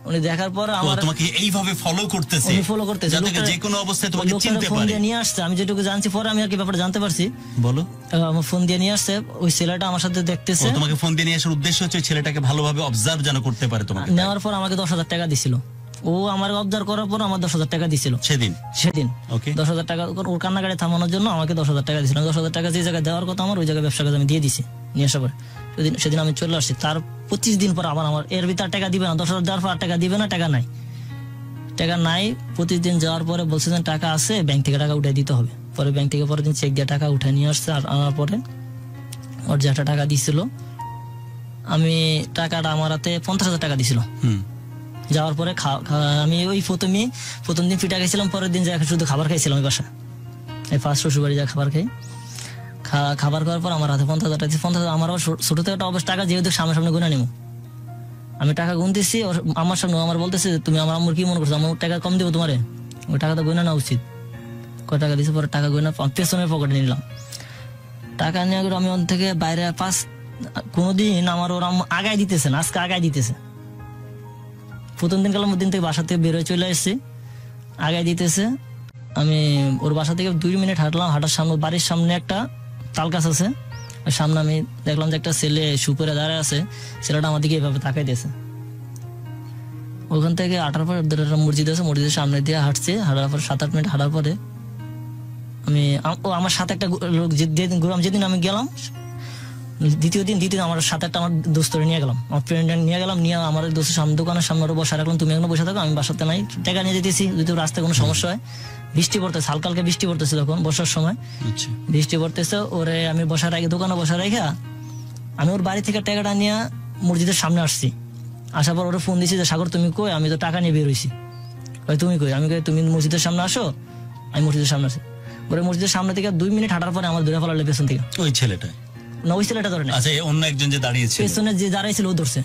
উনি দেখার পর ও আমার তোমাকে এইভাবে ফলো করতেছে, উনি follow করতেছে। যাতে লোকটা- যে কোনো অবস্থায় তোমাকে লোকটারে চিনতে ফোন পারে। দিয়ে নিয়ে আসছে, আমি যেটুকু জানছি পরে আমি আর কি ব্যাপারটা জানতে পারছি। বলো। আমার ফোন দিয়ে নিয়ে আসছে, ওই ছেলেটা আমার সাথে ও দেখতেছে। তোমাকে ফোন দিয়ে নিয়ে আসার উদ্দেশ্য হচ্ছে ওই ছেলেটাকে ভালোভাবে অবজার্ভ যেন করতে পারে তোমাকে। নেওয়ার পর আমাকে 10,000 টাকা দিছিল। ও আমার অবজার্ভ করার পর আমার 10,000 টাকা দিছিল সেদিন। ওকে। 10,000 টাকা ওর কান্নাকাটি থামানোর জন্য আমাকে 10,000 টাকা দিছিল। 10,000 টাকা যে জায়গায় দেওয়ার কথা আমার, ওই জায়গায় ব্যবসা কাজ আমি দিয়ে দিছি। নিয়ে আসার পরে সেদিন আমি চলে আসছি। তার 25 দিন পর আবার আমার এর ভিতর টাকা দিবে না, 10,000 দেওয়ার পর আর টাকা দিবে না, টাকা নাই। 25 দিন যাওয়ার পরে বলছে যে টাকা আছে, ব্যাংক থেকে টাকা উঠে দিতে হবে। পরে ব্যাংক থেকে পরের দিন চেক দিয়ে টাকা উঠে নিয়ে আসছে। আর আনার পরে ওর যে একটা টাকা দিছিল, আমি টাকাটা আমার হাতে 50,000 টাকা দিছিল। যাওয়ার পরে আমি ওই প্রথম দিন পিঠা খাইছিলাম, পরের দিন যা শুধু খাবার খাইছিলাম ওই বাসা। এই ফার্স্ট শ্বশুরবাড়ি যা খাবার খাই, খাবার খাওয়ার পর আমার হাতে 50,000 টাকা। 50,000 আমার আবার ছোট থেকে একটা অবস্থা টাকা, যেহেতু সামনে গুণা নিব, আমি টাকা গুনতেছি আমার সামনে। আমার বলতেছে তুমি আমার আম্মুর কি মনে করছো, আমার টাকা কম দিব তোমারে, ওই টাকাটা গুনা না উচিত। কয় টাকা দিছে, পরে টাকা গুনা পেছনের পকেটে নিলাম। টাকা নিয়ে আমি ওর থেকে বাইরে কোনোদিন আমার ওর আম্মু আগায় দিতেছে না, আজকে আগায় দিতেছে। প্রথম দিন গেলাম, দিন থেকে বাসা থেকে বেরোয় চলে আসছি, আগায় দিতেছে। আমি ওর বাসা থেকে 2 মিনিট হাঁটলাম, হাঁটার সামনে বাড়ির সামনে একটা তাল গাছ আছে, ওই সামনে আমি দেখলাম যে একটা ছেলে সুপরে দাঁড়ায় আছে। ছেলেটা আমার দিকে এইভাবে তাকাই দিয়েছে। ওখান থেকে হাঁটার পর মসজিদ আছে, মসজিদের সামনে দিয়ে হাঁটছে। হাঁটার পর 7-8 মিনিট হাঁটার পরে আমার সাথে একটা লোক যেদিন আমি গেলাম, দ্বিতীয় দিন আমার সাথে একটা আমার দোস্তরে নিয়ে গেলাম, আমার ফ্রেন্ড নিয়ে গেলাম। নিয়ে আমার দোস্তের সামনে দোকানের সামনে ওরা বসে রাখলাম, তুমি এখনো বসে থাকো, আমি বাসাতে নাই, টাকা নিয়ে যেতেছি। যদি রাস্তায় কোনো সমস্যা হয়, বৃষ্টি পড়তেছে, হালকা হালকা বৃষ্টি পড়তেছে তখন বর্ষার সময়, বৃষ্টি পড়তেছে। ওরে আমি বসা রাখি, দোকানে বসা রেখা আমি ওর বাড়ি থেকে টাকাটা নিয়ে মসজিদের সামনে আসছি। আসার পর ওরা ফোন দিছি যে সাগর তুমি কই, আমি তো টাকা নিয়ে বের হইছি। তুমি কই, আমি কই তুমি মসজিদের সামনে আসো, আমি মসজিদের সামনে আসি। ওরে মসজিদের সামনে থেকে 2 মিনিট হাঁটার পরে আমার ধরে ফেলালে পেছন থেকে। ওই ছেলেটা না, ওই ছেলেটা ধরে না, আচ্ছা অন্য একজন যে দাঁড়িয়েছিল, পেছনে যে দাঁড়াইছিল ও ধরছে।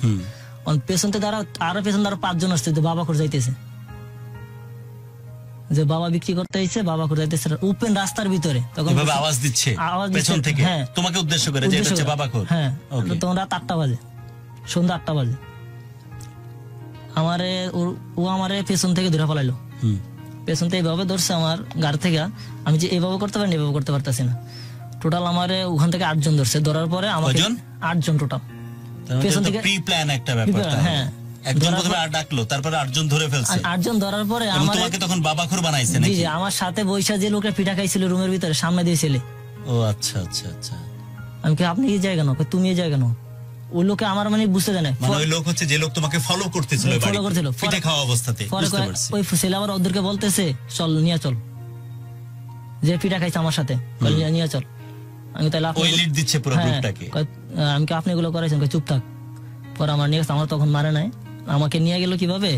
পেছন থেকে আরো পেছন আরো 5 জন আসছে, বাবা করে যাইতেছে, যে বাবা বিক্রি করতে আইছে, বাবা করে যাইতেছে ওপেন রাস্তার ভিতরে। তখন আওয়াজ দিচ্ছে পেছন থেকে, তোমাকে উদ্দেশ্য করে, যে এটা হচ্ছে বাবাখোর। হ্যাঁ, তখন রাত 8টা বাজে, সন্ধ্যা 8টা বাজে। ও আমারে পেছন থেকে ধরে ফেলাইলো। পেছন থেকে এভাবে ধরছে আমার গাড়ি থেকে, আমি যে এভাবে করতে পারি এভাবে করতে পারতেছি না। টোটাল আমারে ওখান থেকে 8 জন ধরছে। ধরার পরে আমাকে 8 জন টোটাল পেছন থেকে প্রি প্ল্যান একটা ব্যাপার। হ্যাঁ, একজন প্রথমে ডাকলো, তারপরে 8 জন ধরে ফেলছে। 8 জন ধরার পরে তোমাকে তখন বাবাখোর বানাইছে নাকি? জি, আমার সাথে বৈশা যে লোকটা পিঠা খাইছিল রুমের ভিতরে সামনে দিয়ে ছেলে। ও আচ্ছা আচ্ছা আচ্ছা। আমি কি আপনি এই জায়গা না, তুমি এই জায়গা না, ওই লোকে আমার মানে বুঝতে দেয় না। মানে ওই লোক হচ্ছে যে লোক তোমাকে ফলো করতেছিল, ফলো করছিল পিঠা খাওয়া অবস্থাতে। বুঝতে পারছি। ওই ছেলে আবার ওদেরকে বলতেছে চল নিয়ে চল, যে পিঠা খাইছে আমার সাথে, নিয়ে চল। আমি তাহলে ওই লিড দিচ্ছে পুরো গ্রুপটাকে। আমি কি আপনি এগুলো করাইছেন, চুপ থাক। পরে আমার নিয়ে গেছে, আমার তখন মারে নাই, আমাকে নিয়ে গেল কিভাবে,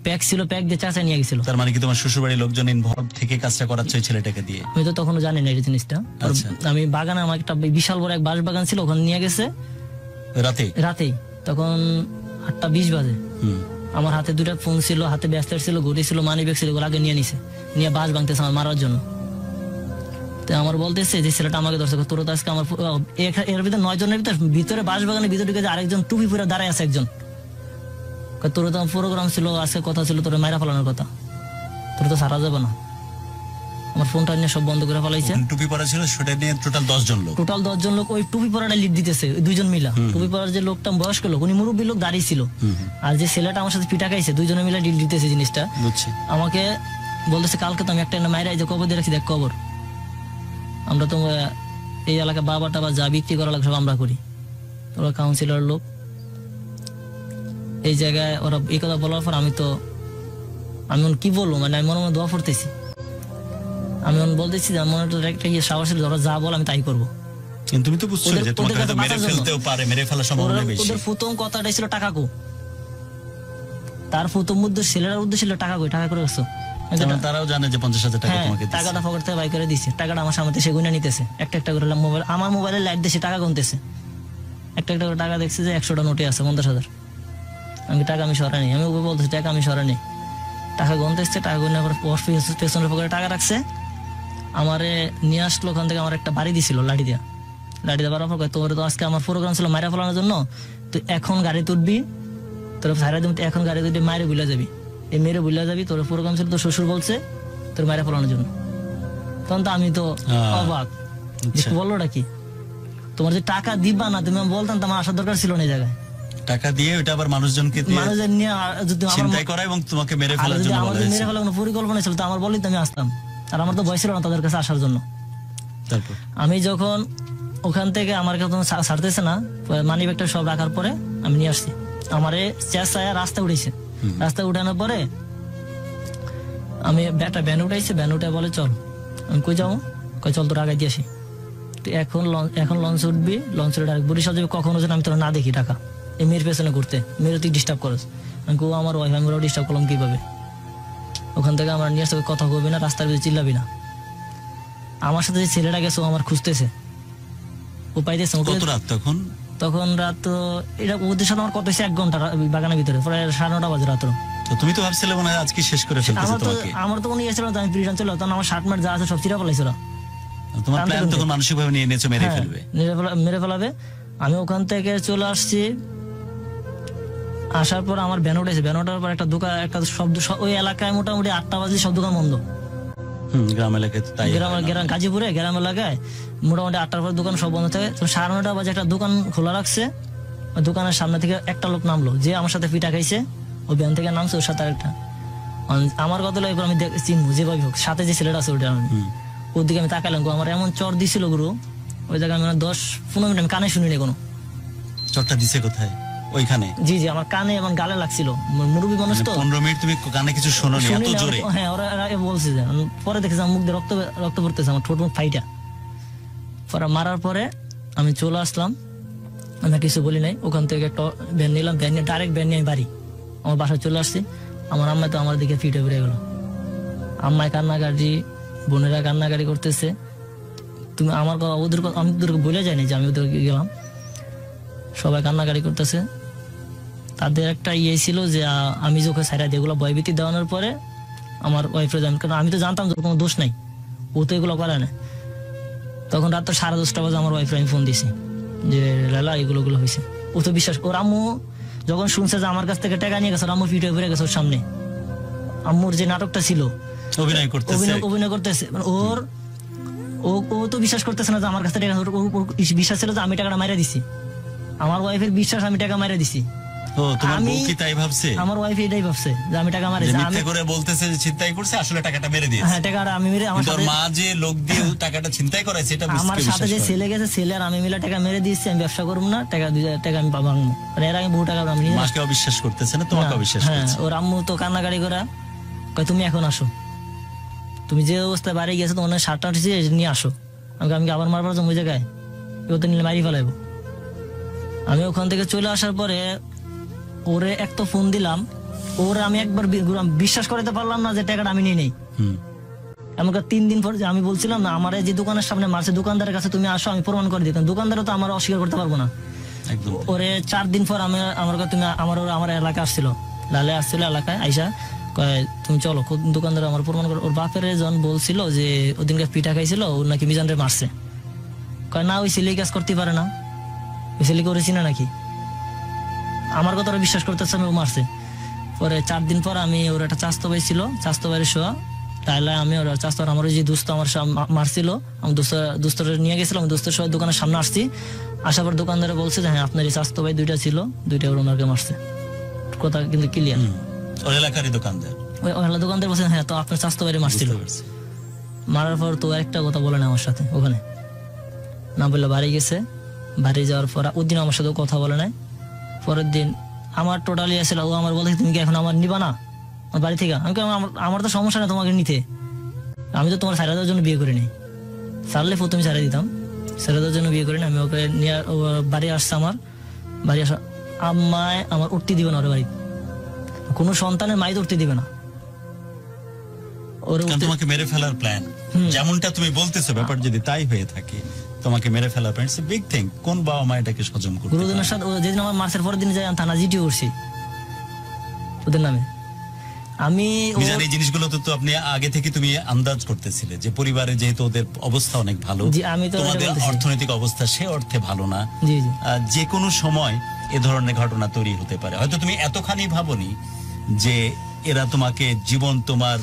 প্যাক ছিল, প্যাক দিয়ে চাচা নিয়ে গেছিল। তার মানে কি তোমার শ্বশুরবাড়ির লোকজন ইনভলভ থেকে কাজটা করাচ্ছে ওই ছেলেটাকে দিয়ে? আমি তো তখনও জানি না এই জিনিসটা। আমি বাগানে, আমার একটা বিশাল বড় এক বাঁশ বাগান ছিল, ওখানে নিয়ে গেছে রাতেই, তখন 8:20 বাজে। আমার হাতে 2টা ফোন ছিল, হাতে ব্যস্ত ছিল, ঘড়ি ছিল, মানি ব্যাগ ছিল, ওগুলো আগে নিয়ে নিছে, নিয়ে বাঁশ ভাঙতেছে আমার মারার জন্য। তো আমার বলতেছে যে ছেলেটা আমাকে ধরছে, তোর তো আজকে আমার এর ভিতরে 9 জনের ভিতরে বাঁশ বাগানের ভিতরে ঢুকে আরেকজন টুপি পরে দাঁড়ায় আছে একজন। তোর তো প্রোগ্রাম ছিল, আজকে কথা ছিল তোর মাইরা ফেলানোর কথা, তোর তো সারা যাবে না। আমার ফোনটা নিয়ে সব বন্ধ করে ফেলাইছে। টুপি পরা ছিল, সেটা নিয়ে টোটাল 10 জন লোক ওই টুপি পরাটা লিড দিতেছে, 2 জন মিলা। টুপি পরার যে লোকটা বয়স্ক লোক, উনি মুরব্বী লোক, দাঁড়িয়ে ছিল। আর যে ছেলেটা আমার সাথে পিঠা খাইছে, 2 জনে মিলে লিড দিতেছে জিনিসটা। আমাকে বলতেছে কালকে তো আমি একটা মাইরা যে কবর দিয়ে রাখছি, দেখ কবর, আমরা তো এই এলাকা বাবাটা বা যা বিক্রি করা লাগে সব আমরা করি, ওরা কাউন্সিলর লোক। এই জায়গায় ওরা এই কথা বলার পর আমি কি বলবো, মানে আমি মনে মনে দোয়া পড়তেছি। আমি বলতেছি যে মনে একটা সাহস ছিল, ওরা যা বল আমি তাই করবো। তুমি তো বুঝছো যে তোমাকে হয়তো মেরে ফেলতেও পারে, মেরে ফেলার সম্ভাবনা বেশি। ওদের প্রথম কথাটাই ছিল টাকা কো, তার প্রথম উদ্দেশ্য, ছেলের উদ্দেশ্য ছিল টাকা কই, টাকা করে গেছো। তারাও জানে যে 50,000 টাকা তোমাকে দিয়েছে। টাকাটা পকেট থেকে বাই করে দিছে, টাকাটা আমার সামনে সে গুনে নিতেছে, একটা একটা করে মোবাইল, আমার মোবাইলে লাইট দিয়েছে, টাকা গুনতেছে, একটা একটা করে টাকা দেখছে যে 100টা নোটে আছে 50,000। আমি টাকা আমি সরা নেই, আমি বলতেছি টাকা আমি সরা নেই, টাকা গুনতেছে, টাকা গুনে পেছনের পকেটে টাকা রাখছে। আমারে নিয়ে আসলো ওখান থেকে, আমার একটা বাড়ি দিছিল লাঠি দিয়ে বাড়ার পর, তোর তো আজকে আমার প্রোগ্রাম ছিল মাইরা ফেলানোর জন্য, তুই এখন গাড়ি তুলবি, তোর সারা দিন এখন গাড়ি দুটো মায়ের বুলা যাবি, এই মেয়েরে বুলা যাবি, তোর প্রোগ্রাম ছিল তোর শ্বশুর বলছে তোর মায়েরা ফলানোর জন্য। তখন তো আমি তো অবাক, বললোটা কি, তোমার যে টাকা দিবা না তুমি বলতাম, তোমার আসার দরকার ছিল না এই জায়গায়। টাকা দিয়ে ওটা আবার মানুষজনকে দিয়ে মানুষজন নিয়ে যদি চিন্তাই করা এবং তোমাকে মেরে ফেলার জন্য বলা আমাদের হয়েছে। মেরে ফেলার কোনো পরিকল্পনা ছিল তো আমার বললেই তো আমি আসতাম, আর আমার তো ভয় ছিল না তাদের কাছে আসার জন্য। তারপর আমি যখন ওখান থেকে আমার কাছে ছাড়তেছে না, মানি ব্যাগটা সব রাখার পরে আমি নিয়ে আসছি, আমারে চেষ্টায় রাস্তা উঠেছে, রাস্তা উঠানোর পরে আমি একটা ভ্যান উঠাইছি, ভ্যান উঠে বলে চল। আমি কই যাবো, কই চল তোর আগাই দিয়ে আসি। তো এখন লঞ্চ উঠবি, লঞ্চ উঠে ডাইরেক্ট বরিশাল যাবি, কখনো যেন আমি তোরা না দেখি টাকা এই মেয়ের পেছনে ঘুরতে, মেয়ের তুই ডিস্টার্ব করস। আমি কো আমার ওয়াইফ, আমি ওরাও ডিস্টার্ব করলাম কিভাবে। ওখান থেকে আমার নিয়ে আসতে কথা কবি না, রাস্তার ভিতরে চিল্লাবি না। আমার সাথে যে ছেলেটা গেছে ও আমার খুঁজতেছে, ও পাইতেছে। কত রাত তখন? তখন রাত এটা ওদের সাথে আমার কত হয়েছে 1 ঘন্টা বাগানের ভিতরে, প্রায় 9:30 বাজে রাত্র। তো তুমি তো ভাবছিলে মনে হয় আজকে শেষ করে ফেলতেছে তোমাকে। আমার তো মনে হয়েছিল আমি ফ্রিডম চলে, তখন আমার 60 মিনিট যা আছে সব চিরা ফেলাইছিল। তোমার প্ল্যান তখন মানসিকভাবে নিয়ে নিয়েছো মেরে ফেলবে, মেরে ফেলাবে। আমি ওখান থেকে চলে আসছি, আসার পর আমার ভ্যান উঠেছে, ভ্যান ওঠার পর একটা দোকান, একটা শব্দ, ওই এলাকায় মোটামুটি 8টা বাজে সব দোকান বন্ধ। গ্রাম এলাকায় তাই, গ্রাম গাজীপুরে গ্রাম এলাকায় মোটামুটি 8টার পর দোকান সব বন্ধ থাকে। 9:30 বাজে একটা দোকান খোলা রাখছে, ওই দোকানের সামনে থেকে একটা লোক নামলো, যে আমার সাথে পিঠা খাইছে, ওই ভ্যান থেকে নামছে, ওর সাথে আরেকটা। আমার কথা হলো আমি চিনবো যেভাবে হোক, সাথে যে ছেলেটা আছে ওটা, ওর দিকে আমি তাকালাম, আমার এমন চর দিছিল গুরু, ওই জায়গায় আমি 10-15 মিনিট আমি কানে শুনিনি কোনো। চরটা দিছে কোথায়? ওইখানে? জি জি, আমার কানে এবং গালে লাগছিল, মুরব্বী মানুষ তো। 15 মিনিট তুমি কানে কিছু শোনোনি এত জোরে? হ্যাঁ, ওরা বলছে যে, পরে দেখেছি আমার মুখ দিয়ে রক্ত পড়তেছে, আমার ঠোঁট মুখ ফাইটা। পরে মারার পরে আমি চলে আসলাম, আমি কিছু বলি নাই। ওখান থেকে একটা ভ্যান নিলাম, ভ্যান নিয়ে ডাইরেক্ট ভ্যান নিয়ে আমি বাড়ি, আমার বাসায় চলে আসছি। আমার আম্মা তো আমার দিকে ফিটে বেড়ে গেল, আম্মায় কান্নাকাটি, বোনেরা কান্নাকাটি করতেছে। তুমি আমার কথা ওদের, আমি ওদেরকে বলে যাইনি যে আমি ওদেরকে গেলাম, সবাই কান্নাকাটি করতেছে। তাদের একটা ছিল যে আমি যে ওকে সাইডা দিয়ে এগুলো ভয়ভীতি দেওয়ানোর পরে আমার ওয়াইফরে জান, কারণ আমি তো জানতাম যে কোনো দোষ নাই, ও তো এগুলো করে না। তখন রাত 10:30 বাজে আমার ওয়াইফরে আমি ফোন দিছি যে লালা এগুলো হয়েছে। ও তো বিশ্বাস, ওর আম্মু যখন শুনছে যে আমার কাছ থেকে টাকা নিয়ে গেছে, আম্মু ফিটে বেড়ে গেছে ওর সামনে। আম্মুর যে নাটকটা ছিল, অভিনয় করতেছে, ও তো বিশ্বাস করতেছে না যে আমার কাছ থেকে টাকা, বিশ্বাস ছিল যে আমি টাকাটা মাইরা দিছি। আমার ওয়াইফের বিশ্বাস আমি টাকা মাইরা দিছি। তোমার বউ কি তাই ভাবছে? আমার ওয়াইফ এটাই ভাবছে যে আমি টাকা মারিছি, মিথ্যা করে বলতেছে যে ছিনতাই করছে, আসলে টাকাটা মেরে দিয়েছে। হ্যাঁ, টাকাটা আমি মেরে, আমার সাথে মা যে লোক দিয়ে টাকাটা ছিনতাই করাইছে এটা আমার সাথে যে ছেলে গেছে, ছেলে আর আমি মিলে টাকা মেরে দিয়েছি, আমি ব্যবসা করব না, টাকা 2000 টাকা আমি পাবো। আর এর আগে বহু টাকা আমি নিয়ে, মাকে অবিশ্বাস করতেছে না, তোমাকে অবিশ্বাস করছে। ওর আম্মু তো কান্নাকাটি করে কয় তুমি এখন আসো, তুমি যে অবস্থায় বাড়ি গেছো তোমার 7টা উঠেছি, নিয়ে আসো। আমি আবার মারবার জন্য ওই জায়গায় ও তো নিলে মারি ফেলাইবো। আমি ওখান থেকে চলে আসার পরে ওরে এক তো ফোন দিলাম, ওরে আমি একবার বিশ্বাস করাতে পারলাম না যে টাকাটা আমি নিয়ে নেই। আমাকে 3 দিন পর আমি বলছিলাম না, আমার যে দোকানের সামনে মারছে, দোকানদারের কাছে তুমি আসো, আমি প্রমাণ করে দিতাম। দোকানদারও তো আমার অস্বীকার করতে পারবো না। ওরে 4 দিন পর তুমি আমার এলাকায় আসছিল, লালে আসছিল এলাকায়, আইসা কয় তুমি চলো, দোকানদার আমার প্রমাণ করে। ওর বাপের জন বলছিল যে ওদিনকে পিঠা খাইছিল, ও নাকি মিজানরে মারছে। কয় না, ওই ছেলে কাজ করতে পারে না, ওই ছেলে করেছি না নাকি। আমার কথা ওরা বিশ্বাস করতেছে না, ও মারছে। পরে 4 দিন পর আমি, ওর একটা চাস্তো ভাই ছিল, চাস্তো ভাইয়ের শোয়া, তাহলে আমি ওর চাস্তো, আমার যে দোস্ত আমার মারছিল, আমি দোস্ত নিয়ে গেছিলাম, দোস্তের সবাই দোকানের সামনে আসছি। আসার পর দোকানদারে বলছে যে হ্যাঁ আপনার এই চাস্তো ভাই 2টা ছিল, 2টা ওর ওনাকে মারছে। কথা কিন্তু ক্লিয়ার। ওই এলাকারই দোকানদার, ওই দোকানদার বলছে হ্যাঁ তো আপনার চাস্তো ভাইরে মারছিল। মারার পর তো একটা কথা বলে না আমার সাথে, ওখানে না বললে বাড়ি গেছে। বাড়ি যাওয়ার পর ওই দিন আমার সাথে কথা বলে নাই। পরের দিন আমার টোটালি আসলে ও আমার বলে তুমি কি এখন আমার নিবা না আমার বাড়ি থেকে? আমি আমার তো সমস্যা না তোমাকে নিতে, আমি তো তোমার সারা দেওয়ার জন্য বিয়ে করিনি। সারলে প্রথমে সারা দিতাম, সারা দেওয়ার জন্য বিয়ে করিনি। আমি ওকে নিয়ে বাড়ি আসছে, আমার বাড়ি আসা আম্মায় আমার উঠতে দিবে না, ওর বাড়ি কোনো সন্তানের মাই উঠতে দিবে না। তোমাকে মেরে ফেলার প্ল্যান, যেমনটা তুমি বলতেছো, ব্যাপার যদি তাই হয়ে থাকে, তোমাকে মেরে ফেলার plan, it's a big thing. কোন বাবা মা এটাকে হজম করতে পারে? গুরুজনের সাথে যেদিন আমার মার্চের পরের দিন যাই থানা জিটি করছি ওদের নামে। আমি এই জিনিসগুলো তো আপনি আগে থেকে তুমি আন্দাজ করতেছিলে যে পরিবারে যেহেতু ওদের অবস্থা অনেক ভালো, আমি তো তোমাদের অর্থনৈতিক অবস্থা সে অর্থে ভালো না, জি জি, যে কোনো সময় এ ধরনের ঘটনা তৈরি হতে পারে। হয়তো তুমি এতখানি ভাবনি যে এরা তোমাকে জীবন তোমার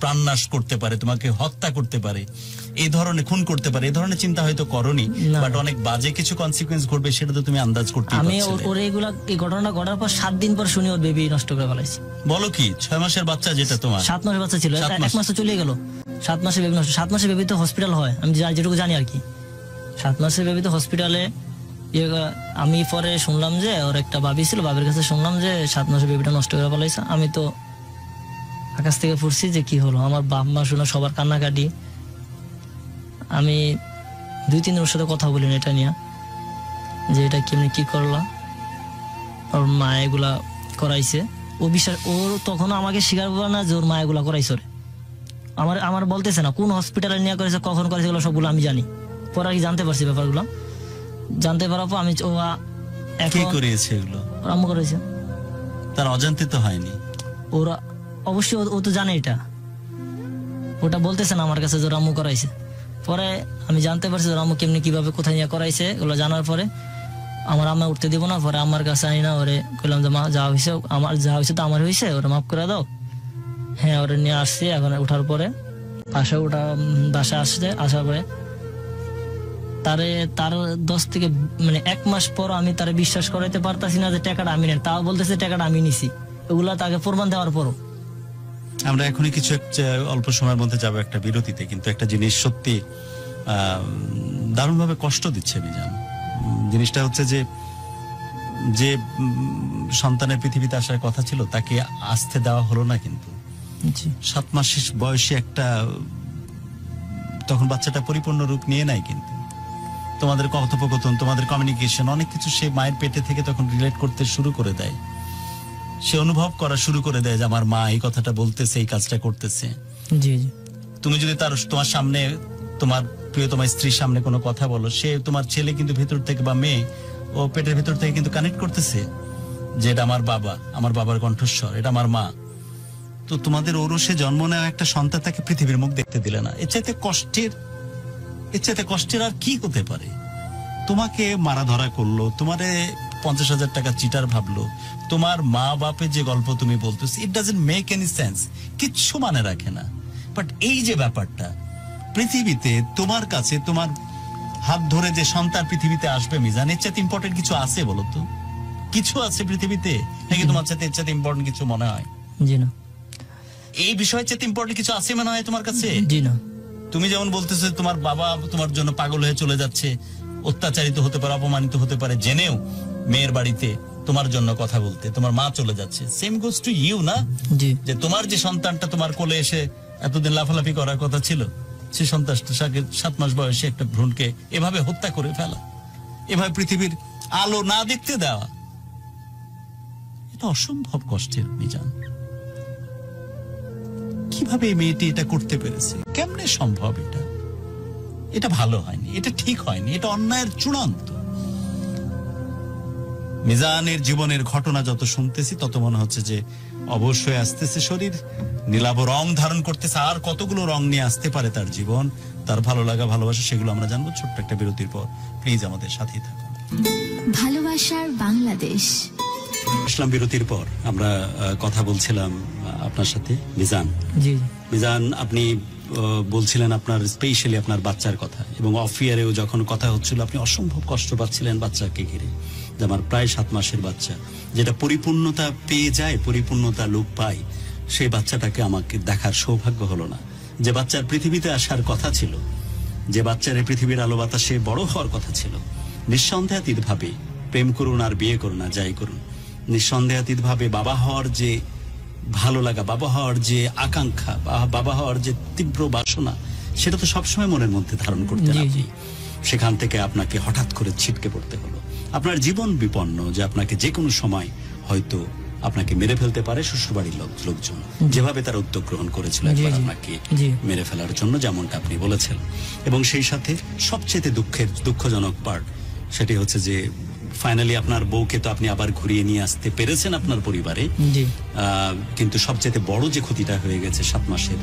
প্রাণনাশ করতে পারে, তোমাকে হত্যা করতে পারে, এই ধরনের খুন করতে পারে, এই ধরনের চিন্তা হয়তো করনি, বাট অনেক বাজে কিছু কনসিকুয়েন্স ঘটবে সেটা তো তুমি আন্দাজ করতে পারছিলে। আমি ওর এই ঘটনা ঘটার পর 7 দিন পর শুনি ওর বেবি নষ্ট করে ফেলাইছে। বলো কি? 6 মাসের বাচ্চা যেটা তোমার? 7 মাসের বাচ্চা ছিল, 1 মাস তো চলে গেল। 7 মাসের বেবি নষ্ট। 7 মাসের বেবি তো হসপিটাল হয়, আমি যেটুকু জানি আর কি। 7 মাসের বেবি তো হসপিটালে। আমি পরে শুনলাম যে ওর একটা ভাবি ছিল, ভাবির কাছে শুনলাম যে 7 মাসের বেবিটা নষ্ট করে ফেলাইছে। আমি তো আকাশ থেকে পড়ছি যে কি হলো, আমার বাপ মা শুনে সবার কান্নাকাটি। আমি 2-3 দিন ওর সাথে কথা বলিনি এটা নিয়ে, যে এটা কেমনি কি করলা। ওর মা এগুলা করাইছে, ও বিশ্বাস, ওর তখন আমাকে স্বীকার করে না যে ওর মা এগুলা করাইছে। আমার বলতেছে না কোন হসপিটালে নিয়ে করেছে, কখন করেছে, এগুলো সবগুলো আমি জানি। পরে কি জানতে পারছি ব্যাপারগুলো। জানতে পারার পর আমি কে করিয়েছে এগুলো? ওর আম্মু করেছে। তার অজান্তে তো হয়নি। ওরা অবশ্যই ও তো জানে এটা, ওটা বলতেছে না আমার কাছে যে ওর আম্মু করাইছে। পরে আমি জানতে পারছি ওর আম্মু কেমনি কিভাবে কোথায় নিয়ে করাইছে। এগুলো জানার পরে আমার আম্মা উঠতে দিব না, পরে আমার কাছে আনি না, ওরে কইলাম যে মা যা হয়েছে তো আমার হয়েছে, ওরা মাফ করে দাও। হ্যাঁ, ওরে নিয়ে আসছি। এখন ওঠার পরে বাসা আসছে, আসার পরে তার 10 থেকে 1 মাস পর আমি তারে বিশ্বাস করাইতে পারতাছি না যে টাকাটা আমি নেই। তাও বলতেছে টাকাটা আমি নিছি, ওগুলা তাকে প্রমাণ দেওয়ার পরও। আমরা এখনই কিছু অল্প সময়ের মধ্যে যাবো একটা বিরতিতে, কিন্তু একটা জিনিস সত্যি দারুণভাবে কষ্ট দিচ্ছে মিজান। জিনিসটা হচ্ছে যে সন্তানের পৃথিবীতে আসার কথা ছিল তাকে আসতে দেওয়া হলো না। কিন্তু 7 মাস বয়সী একটা, তখন বাচ্চাটা পরিপূর্ণ রূপ নিয়ে নাই, কিন্তু তোমাদের কথোপকথন, তোমাদের কমিউনিকেশন, অনেক কিছু সে মায়ের পেটে থেকে তখন রিলেট করতে শুরু করে দেয়। সে অনুভব করা শুরু করে দেয় যে আমার মা এই কথাটা বলতেছে, এই কাজটা করতেছে। জি জি। তুমি যদি তোমার সামনে, তোমার প্রিয়তমা স্ত্রীর সামনে কোনো কথা বলো, সে তোমার ছেলে কিন্তু ভেতর থেকে বা মেয়ে ও পেটের ভেতর থেকে কিন্তু কানেক্ট করতেছে যে এটা আমার বাবা, আমার বাবার কণ্ঠস্বর, এটা আমার মা। তো তোমাদের ওরসে জন্ম নেওয়া একটা সন্তান, তাকে পৃথিবীর মুখ দেখতে দিলে না। এর চাইতে কষ্টের আর কি হতে পারে? তোমাকে মারা ধরা করলো, তোমারে 50,000 টাকা চিটার ভাবলো, তোমার মা বাপের যে গল্প তুমি বলতেছো, it doesn't make any sense, কিচ্ছু মানে রাখে না। বাট এই যে ব্যাপারটা, পৃথিবীতে তোমার কাছে তোমার হাত ধরে যে সন্তান পৃথিবীতে আসবে মিজান, এর চাইতে ইম্পর্টেন্ট কিছু আছে বলো তো? কিছু আছে পৃথিবীতে নাকি তোমার সাথে এর চাইতে ইম্পর্টেন্ট কিছু মনে হয়? জি না। এই বিষয়ের চাইতে ইম্পর্টেন্ট কিছু আছে মনে হয় তোমার কাছে? জি না। তুমি যেমন বলতেছো তোমার বাবা তোমার জন্য পাগল হয়ে চলে যাচ্ছে, অত্যাচারিত হতে পারে, অপমানিত হতে পারে, জেনেও মেয়ের বাড়িতে তোমার জন্য কথা বলতে তোমার মা চলে যাচ্ছে। সেম গোস টু ইউ না? যে তোমার যে সন্তানটা তোমার কোলে এসে এতদিন লাফালাফি করার কথা ছিল, সে সন্তানটা 7 মাস বয়সে একটা ভ্রূণকে এভাবে হত্যা করে ফেলা, এভাবে পৃথিবীর আলো না দেখতে দেওয়া, এটা অসম্ভব কষ্টের মিজান। কিভাবে এই মেয়েটি এটা করতে পেরেছে? কেমনে সম্ভব? এটা ভালো হয়নি, এটা ঠিক হয়নি, এটা অন্যায়ের চূড়ান্ত। মিজানের জীবনের ঘটনা যত শুনতেছি তত মনে হচ্ছে যে অবশ্যই আসতেছে শরীর নীলাভ রং ধারণ করতেছে, আর কতগুলো রং নিয়ে আসতে পারে তার জীবন, তার ভালো লাগা, ভালোবাসা, সেগুলো আমরা জানবো ছোট্ট একটা বিরতির পর। প্লিজ আমাদের সাথেই থাকুন। ভালোবাসার বাংলাদেশ। আসলাম বিরতির পর, আমরা কথা বলছিলাম আপনার সাথে মিজান। জি মিজান, আপনি বলছিলেন আপনার স্পেশালি আপনার বাচ্চার কথা, এবং অফ ইয়ারেও যখন কথা হচ্ছিল আপনি অসম্ভব কষ্ট পাচ্ছিলেন বাচ্চাকে ঘিরে, যে আমার প্রায় 7 মাসের বাচ্চা যেটা পরিপূর্ণতা পেয়ে যায়, পরিপূর্ণতা লোপ পায়, সেই বাচ্চাটাকে আমাকে দেখার সৌভাগ্য হলো না। যে বাচ্চার পৃথিবীতে আসার কথা ছিল, যে বাচ্চার পৃথিবীর আলো বাতাসে বড় হওয়ার কথা ছিল, নিঃসন্দেহাতীত ভাবে প্রেম করুন আর বিয়ে করুন আর যাই করুন, নিঃসন্দেহাতীত ভাবে বাবা হওয়ার যে ভালো লাগা, বাবা হওয়ার যে আকাঙ্ক্ষা, বাবা হওয়ার যে তীব্র বাসনা, সেটা তো সবসময় মনের মধ্যে ধারণ করতে আপনি, সেখান থেকে আপনাকে হঠাৎ করে ছিটকে পড়তে হলো। আপনার জীবন বিপন্ন, যে আপনাকে যে কোনো সময় হয়তো আপনাকে মেরে ফেলতে পারে শ্বশুরবাড়ির লোকজন, যেভাবে তারা উদ্যোগ গ্রহণ করেছিল একবার আপনাকে মেরে ফেলার জন্য, যেমনটা আপনি বলেছেন। এবং সেই সাথে সবচেয়ে দুঃখজনক পার্ট সেটি হচ্ছে যে ফাইনালি আপনার বউকে তো আপনি আবার ঘুরিয়ে নিয়ে আসতে পেরেছেন আপনার পরিবারে, কিন্তু সবচেয়ে বড় যে ক্ষতিটা হয়ে গেছে 7 মাসের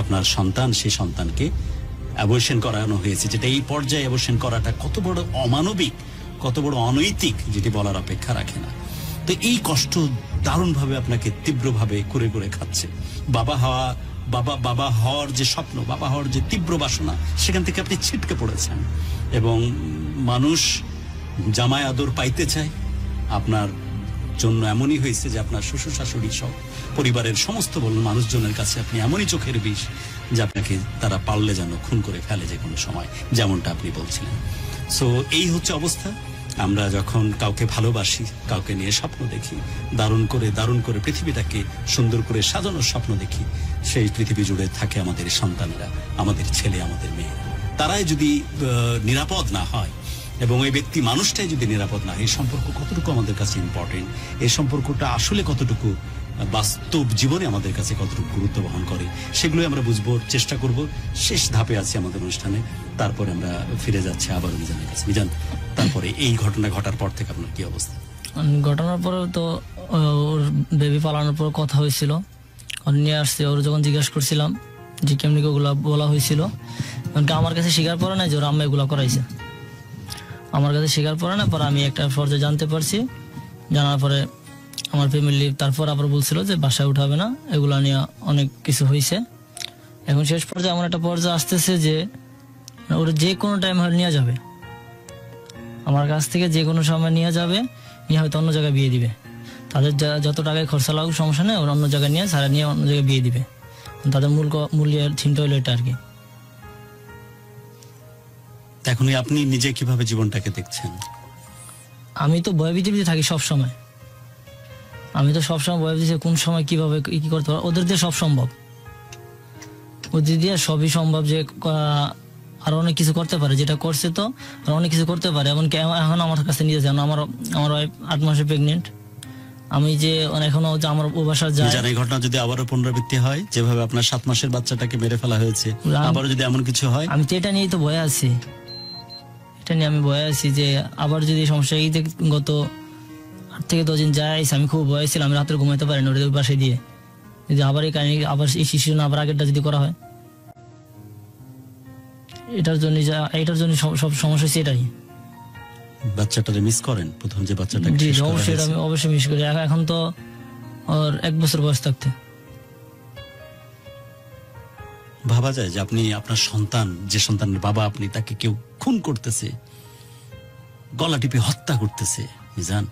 আপনার সন্তান, সেই সন্তানকে অ্যাবর্শন করানো হয়েছে, যেটা এই পর্যায়ে অ্যাবর্শন করাটা কত বড় অমানবিক, কত বড় অনৈতিক, যেটি বলার অপেক্ষা রাখে না। তো এই কষ্ট দারুণভাবে আপনাকে তীব্রভাবে করে করে খাচ্ছে। বাবা হওয়ার যে স্বপ্ন, বাবা হওয়ার যে তীব্র বাসনা, সেখান থেকে আপনি ছিটকে পড়েছেন। এবং মানুষ জামাই আদর পাইতে চায়, আপনার জন্য এমনই হয়েছে যে আপনার শ্বশুর শাশুড়ি সব পরিবারের সমস্ত মানুষজনের কাছে আপনি এমনই চোখের বিষ যে আপনাকে তারা পারলে যেন খুন করে ফেলে যে কোনো সময়, যেমনটা আপনি বলছিলেন। সো এই হচ্ছে অবস্থা। আমরা যখন কাউকে ভালোবাসি, কাউকে নিয়ে স্বপ্ন দেখি, দারুণ করে পৃথিবীটাকে সুন্দর করে সাজানোর স্বপ্ন দেখি, সেই পৃথিবী জুড়ে থাকে আমাদের সন্তানেরা, আমাদের ছেলে, আমাদের মেয়ে। তারাই যদি নিরাপদ না হয় এবং ওই ব্যক্তি মানুষটাই যদি নিরাপদ না হয়, এই সম্পর্ক কতটুকু আমাদের কাছে ইম্পর্টেন্ট, এই সম্পর্কটা আসলে কতটুকু বাস্তব জীবনে আমাদের কাছে কতটুকু গুরুত্ব বহন করে, সেগুলোই আমরা বুঝবার চেষ্টা করব। শেষ ধাপে আছি আমাদের অনুষ্ঠানে, তারপরে আমরা ফিরে যাচ্ছি আবার মিজানের কাছে। মিজান, তারপরে এই ঘটনা ঘটার পর থেকে আপনার কি অবস্থা? ঘটনার পরে তো ওর বেবি পালানোর পর কথা হয়েছিল, ওর নিয়ে আসছে। ওর যখন জিজ্ঞাসা করছিলাম যে কেমনি ওগুলা বলা হয়েছিল, আমার কাছে স্বীকার করে না যে ওর আম্মা এগুলা করাইছে। আমার কাছে স্বীকার করে না, পরে আমি একটা পর্যায়ে জানতে পারছি। জানার পরে আমার ফ্যামিলি তারপর আবার বলছিল যে বাসায় উঠাবে না, এগুলা নিয়ে অনেক কিছু হয়েছে। এখন শেষ পর্যায়ে এমন একটা পর্যায়ে আসতেছে যে ওর যে কোনো টাইম নিয়ে যাবে, আমার কাছ থেকে যে কোনো সময় নিয়ে যাবে, নিয়ে হয়তো অন্য জায়গায় বিয়ে দিবে। তাদের যত টাকায় খরচা লাগুক সমস্যা নেই, ওরা অন্য জায়গায় নিয়ে সারা নিয়ে অন্য জায়গায় বিয়ে দিবে। তাদের মূল্যের চিন্তা হলো এটা আর কি। এখন আপনি নিজে কিভাবে জীবনটাকে দেখছেন? আমি তো ভয়ভীতিতে থাকি সব সময়। আমি তো সবসময় ভয়ভীতি, কোন সময় কিভাবে কি করতে পারবো। ওদের দিয়ে সব সম্ভব, ওদের দিয়ে সবই সম্ভব। যে আরো অনেক কিছু করতে পারে, যেটা করছে তো আর অনেক কিছু করতে পারে। এমনকি এখন আমার কাছে নিয়ে যান, আমার ওয়াইফ 8 মাসে প্রেগনেন্ট। আমি যে এখনো আমার ও বাসা যাই, এই ঘটনা যদি আবারও পুনরাবৃত্তি হয়, যেভাবে আপনার 7 মাসের বাচ্চাটাকে মেরে ফেলা হয়েছে, আবারও যদি এমন কিছু হয়, আমি তো এটা নিয়েই তো ভয়ে আছি। এটা নিয়ে আমি ভয়ে আছি যে আবার যদি সমস্যা, এই গত 8 থেকে 10 দিন যায়, আমি খুব ভয় ছিলাম। আমি রাত্রে ঘুমাইতে পারি না ওদের বাসায় দিয়ে, যদি আবার এই কাহিনী আবার এই শিশু না আবার আগেরটা যদি করা হয়, এটার জন্য সব সমস্যা হচ্ছে এটাই। বাচ্চাটাকে মিস করেন? প্রথম যে বাচ্চাটা, জি অবশ্যই, আমি অবশ্যই মিস করি। এখন তো ওর 1 বছর বয়স থাকতে। ভাবা যায় যে আপনি আপনার সন্তান, যে সন্তানের বাবা আপনি, তাকে কেউ খুন করতেছে, গলা টিপে হত্যা করতেছে। মিজান,